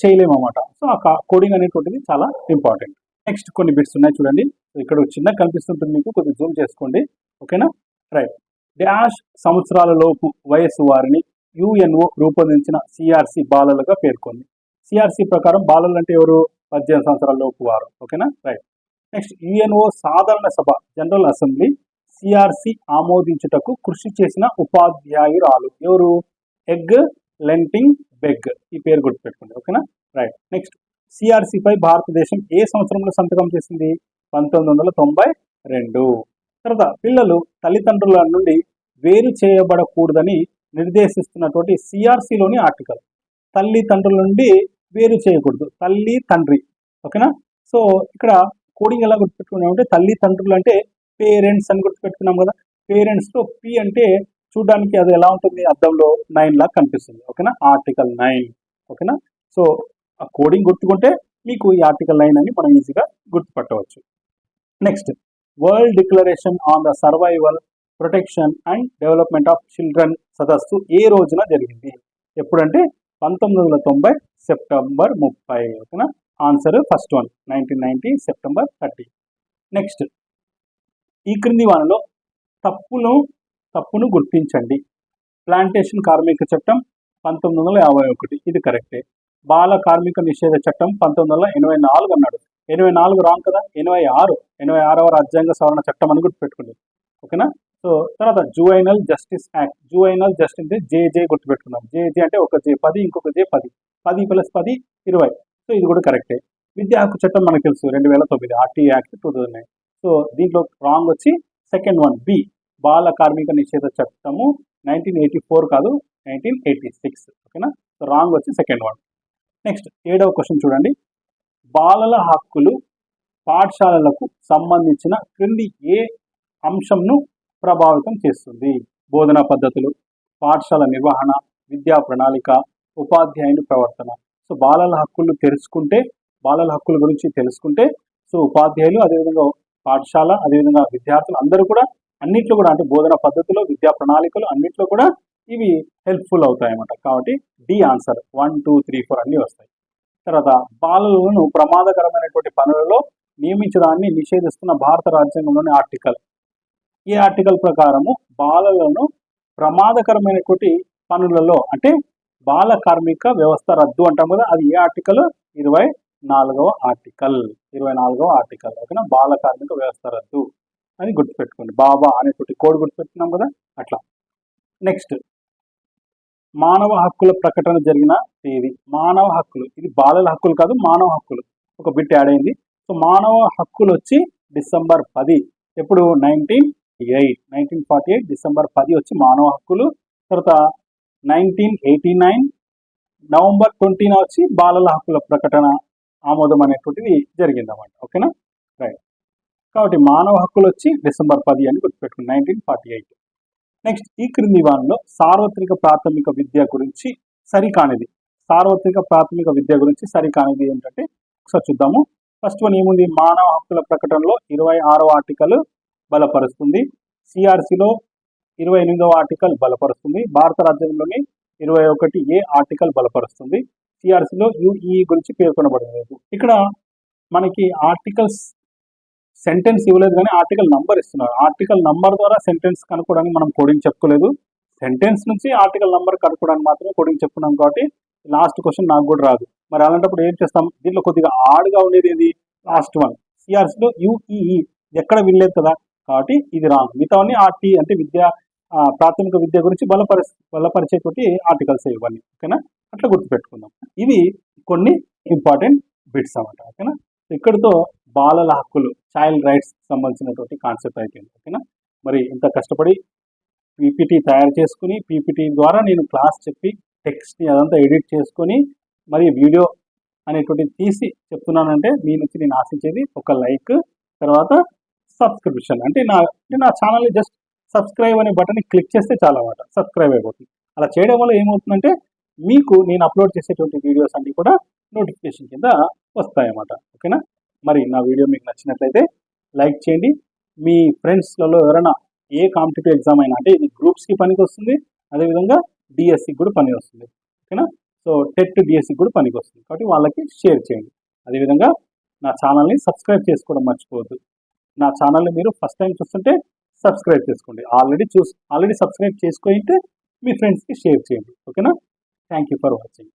చేయలేము అన్నమాట. సో ఆ కోడింగ్ అనేటువంటిది చాలా ఇంపార్టెంట్. నెక్స్ట్ కొన్ని బిట్స్ ఉన్నాయి చూడండి. ఇక్కడ చిన్న కనిపిస్తుంటుంది మీకు, కొద్దిగా జూమ్ చేసుకోండి. ఓకేనా? రైట్. డాష్ సంవత్సరాల లోపు వయస్సు వారిని యుఎన్ఓ రూపొందించిన సిఆర్సి బాలలుగా పేర్కొంది. సిఆర్సి ప్రకారం బాలలు అంటే ఎవరు? 18 సంవత్సరాల లోపు వారు. ఓకేనా? రైట్. నెక్స్ట్, యుఎన్ఓ సాధారణ సభ జనరల్ అసెంబ్లీ సిఆర్సి ఆమోదించుటకు కృషి చేసిన ఉపాధ్యాయురాలు ఎవరు? ఎగ్ లెంటింగ్ బెగ్. ఈ పేరు గుర్తుపెట్టుకోండి. ఓకేనా? రైట్. నెక్స్ట్, సిఆర్సిపై భారతదేశం ఏ సంవత్సరంలో సంతకం చేసింది? 1992. తర్వాత, పిల్లలు తల్లిదండ్రుల నుండి వేరు చేయబడకూడదని నిర్దేశిస్తున్నటువంటి సిఆర్సిలోని ఆర్టికల్. తల్లిదండ్రుల నుండి వేరు చేయకూడదు, తల్లి తండ్రి. ఓకేనా? సో ఇక్కడ కోడింగ్ ఎలా గుర్తుపెట్టుకున్నామంటే, తల్లిదండ్రులు అంటే పేరెంట్స్ అని గుర్తుపెట్టుకున్నాం కదా. పేరెంట్స్లో పి అంటే చూడడానికి అది ఎలా ఉంటుంది? అద్దంలో 9 లాగా కనిపిస్తుంది. ఓకేనా? ఆర్టికల్ 9. ఓకేనా? సో ఆ కోడింగ్ గుర్తుకుంటే మీకు ఈ ఆర్టికల్ 9 అని మనం ఈజీగా గుర్తుపట్టవచ్చు. Next, world declaration on the survival, protection and development of children సదస్సు ఏ రోజున జరిగింది? ఎప్పుడంటే 1990 సెప్టెంబర్ 30. ఓకేనా? Answer first one 1990 September 30. Next, ఈ క్రింది వానలో తప్పును గుర్తించండి. ప్లాంటేషన్ కార్మిక చట్టం 1951, ఇది కరెక్టే. బాల కార్మిక నిషేధ చట్టం 1984 అన్నాడు. 84 రాంగ్ కదా. 86వ రాజ్యాంగ సవరణ చట్టం అని గుర్తుపెట్టుకోండి. ఓకేనా? సో తర్వాత juvenile justice act. Juvenile justice అంటే జేజే గుర్తుపెట్టుకున్నాం. జేజే అంటే ఒక జే 10, ఇంకొక జే 10. 10 + 10 20. సో ఇది కూడా కరెక్టే. విద్యా హక్కు చట్టం మనకు తెలుసు 2009, ఆర్టీ యాక్ట్ 2009. సో దీంట్లో రాంగ్ వచ్చి సెకండ్ వన్ బి, బాల కార్మిక నిషేధ చట్టము 1984 కాదు, 1986. ఓకేనా? సో రాంగ్ వచ్చి సెకండ్ వన్. నెక్స్ట్, 7వ క్వశ్చన్ చూడండి. బాలల హక్కులు పాఠశాలలకు సంబంధించిన క్రింది ఏ అంశంను ప్రభావితం చేస్తుంది? బోధనా పద్ధతులు, పాఠశాల నిర్వహణ, విద్యా ప్రణాళిక, ఉపాధ్యాయుని ప్రవర్తన. సో బాలల హక్కులు బాలల హక్కుల గురించి తెలుసుకుంటే సో ఉపాధ్యాయులు, అదేవిధంగా పాఠశాల, అదేవిధంగా విద్యార్థులు అందరూ కూడా అన్నిట్లో కూడా, అంటే బోధనా పద్ధతులు, విద్యా ప్రణాళికలు అన్నిట్లో కూడా ఇవి హెల్ప్ఫుల్ అవుతాయి అన్నమాట. కాబట్టి డి ఆన్సర్ 1, 2, 3, 4 అన్నీ వస్తాయి. తర్వాత, బాలలను ప్రమాదకరమైనటువంటి పనులలో నియమించడాన్ని నిషేధిస్తున్న భారత రాజ్యాంగంలోని ఆర్టికల్. ఈ ఆర్టికల్ ప్రకారము బాలలను ప్రమాదకరమైనటువంటి పనులలో, అంటే బాల కార్మిక వ్యవస్థ రద్దు అంటాం కదా, అది ఏ ఆర్టికల్? 24వ ఆర్టికల్. 24వ ఆర్టికల్. ఓకేనా? బాల కార్మిక వ్యవస్థ రద్దు అని గుర్తుపెట్టుకోండి. బాబా అనేటువంటి కోడ్ గుర్తుపెట్టుకున్నాం కదా, అట్లా. నెక్స్ట్, మానవ హక్కుల ప్రకటన జరిగిన తేదీ. మానవ హక్కులు, ఇది బాలల హక్కులు కాదు, మానవ హక్కులు. ఒక బిట్ యాడ్ అయింది. సో మానవ హక్కులు వచ్చి డిసెంబర్ 10. ఎప్పుడు? 1948 డిసెంబర్ 10 వచ్చి మానవ హక్కులు. తర్వాత 1989 నవంబర్ 20న వచ్చి బాలల హక్కుల ప్రకటన ఆమోదం అనేటువంటిది జరిగిందన్నమాట. ఓకేనా? రైట్. కాబట్టి మానవ హక్కులు వచ్చి డిసెంబర్ 10 అని గుర్తుపెట్టుకుని 1948. నెక్స్ట్, ఈ క్రింది వారంలో సార్వత్రిక ప్రాథమిక విద్య గురించి సరికానిది. సార్వత్రిక ప్రాథమిక విద్య గురించి సరికానిది ఏంటంటే ఒకసారి చూద్దాము. ఫస్ట్ వన్ ఏముంది? మానవ హక్కుల ప్రకటనలో 26వ ఆర్టికల్ బలపరుస్తుంది. సిఆర్సిలో 28వ ఆర్టికల్ బలపరుస్తుంది. భారత రాజ్యాంగంలోని 21A ఆర్టికల్ బలపరుస్తుంది. సిఆర్సిలో యుఈ గురించి పేర్కొనబడలేదు. ఇక్కడ మనకి ఆర్టికల్స్ సెంటెన్స్ ఇవ్వలేదు కానీ ఆర్టికల్ నంబర్ ఇస్తున్నారు. ఆర్టికల్ నంబర్ ద్వారా సెంటెన్స్ కనుక్కోవడానికి మనం కోడింగ్ చెప్పుకోలేదు. సెంటెన్స్ నుంచి ఆర్టికల్ నంబర్ కనుక్కోవడానికి మాత్రమే కోడింగ్ చెప్పుకున్నాం. కాబట్టి లాస్ట్ క్వశ్చన్ నాకు కూడా రాదు. మరి అలాంటప్పుడు ఏం చేస్తాం? దీంట్లో కొద్దిగా ఆడ్గా ఉండేది ఏది? Last one. సిఆర్సిలో యుఈఈ ఎక్కడ వినలేదు కదా, కాబట్టి ఇది రాంగ్. మిగతావన్నీ ఆర్టీ అంటే ప్రాథమిక విద్య గురించి బలపరిచేటువంటి ఆర్టికల్స్ ఇవన్నీ. ఓకేనా? అట్లా గుర్తుపెట్టుకుందాం. ఇవి కొన్ని ఇంపార్టెంట్ బిట్స్ అన్నమాట. ఓకేనా? ఇక్కడితో బాలల హక్కులు, చైల్డ్ రైట్స్ సంబంధించినటువంటి కాన్సెప్ట్ అయిపోయింది. ఓకేనా? మరి ఇంత కష్టపడి పీపీటీ తయారు చేసుకుని, పీపీటీ ద్వారా నేను క్లాస్ చెప్పి టెక్స్ట్ని అదంతా ఎడిట్ చేసుకొని మరి వీడియో అనేటువంటిది తీసి చెప్తున్నానంటే మీ నుంచి నేను ఆశించేది ఒక లైక్, తర్వాత సబ్స్క్రిప్షన్ అంటే నా ఛానల్ని జస్ట్ సబ్స్క్రైబ్ అనే బటన్ని క్లిక్ చేస్తే చాలా అన్నమాట, సబ్స్క్రైబ్ అయిపోతుంది. అలా చేయడం వల్ల ఏమవుతుందంటే మీకు నేను అప్లోడ్ చేసేటువంటి వీడియోస్ అన్నీ కూడా నోటిఫికేషన్ కింద వస్తాయన్నమాట. ఓకేనా? మరి నా వీడియో మీకు నచ్చినట్లయితే లైక్ చేయండి. మీ ఫ్రెండ్స్లలో ఎవరైనా ఏ కాంపిటేటివ్ ఎగ్జామ్ అయినా, అంటే ఇది గ్రూప్స్కి పనికి వస్తుంది, అదేవిధంగా డిఎస్సికి కూడా పని వస్తుంది. ఓకేనా? సో టెట్ డిఎస్సికి కూడా పనికి వస్తుంది, కాబట్టి వాళ్ళకి షేర్ చేయండి. అదేవిధంగా నా ఛానల్ని సబ్స్క్రైబ్ చేసుకోవడం మర్చిపోవద్దు. నా ఛానల్ని మీరు ఫస్ట్ టైం చూస్తుంటే సబ్స్క్రైబ్ చేసుకోండి. ఆల్రెడీ సబ్స్క్రైబ్ చేసుకుంటే మీ ఫ్రెండ్స్కి షేర్ చేయండి. ఓకేనా? Thank you for watching.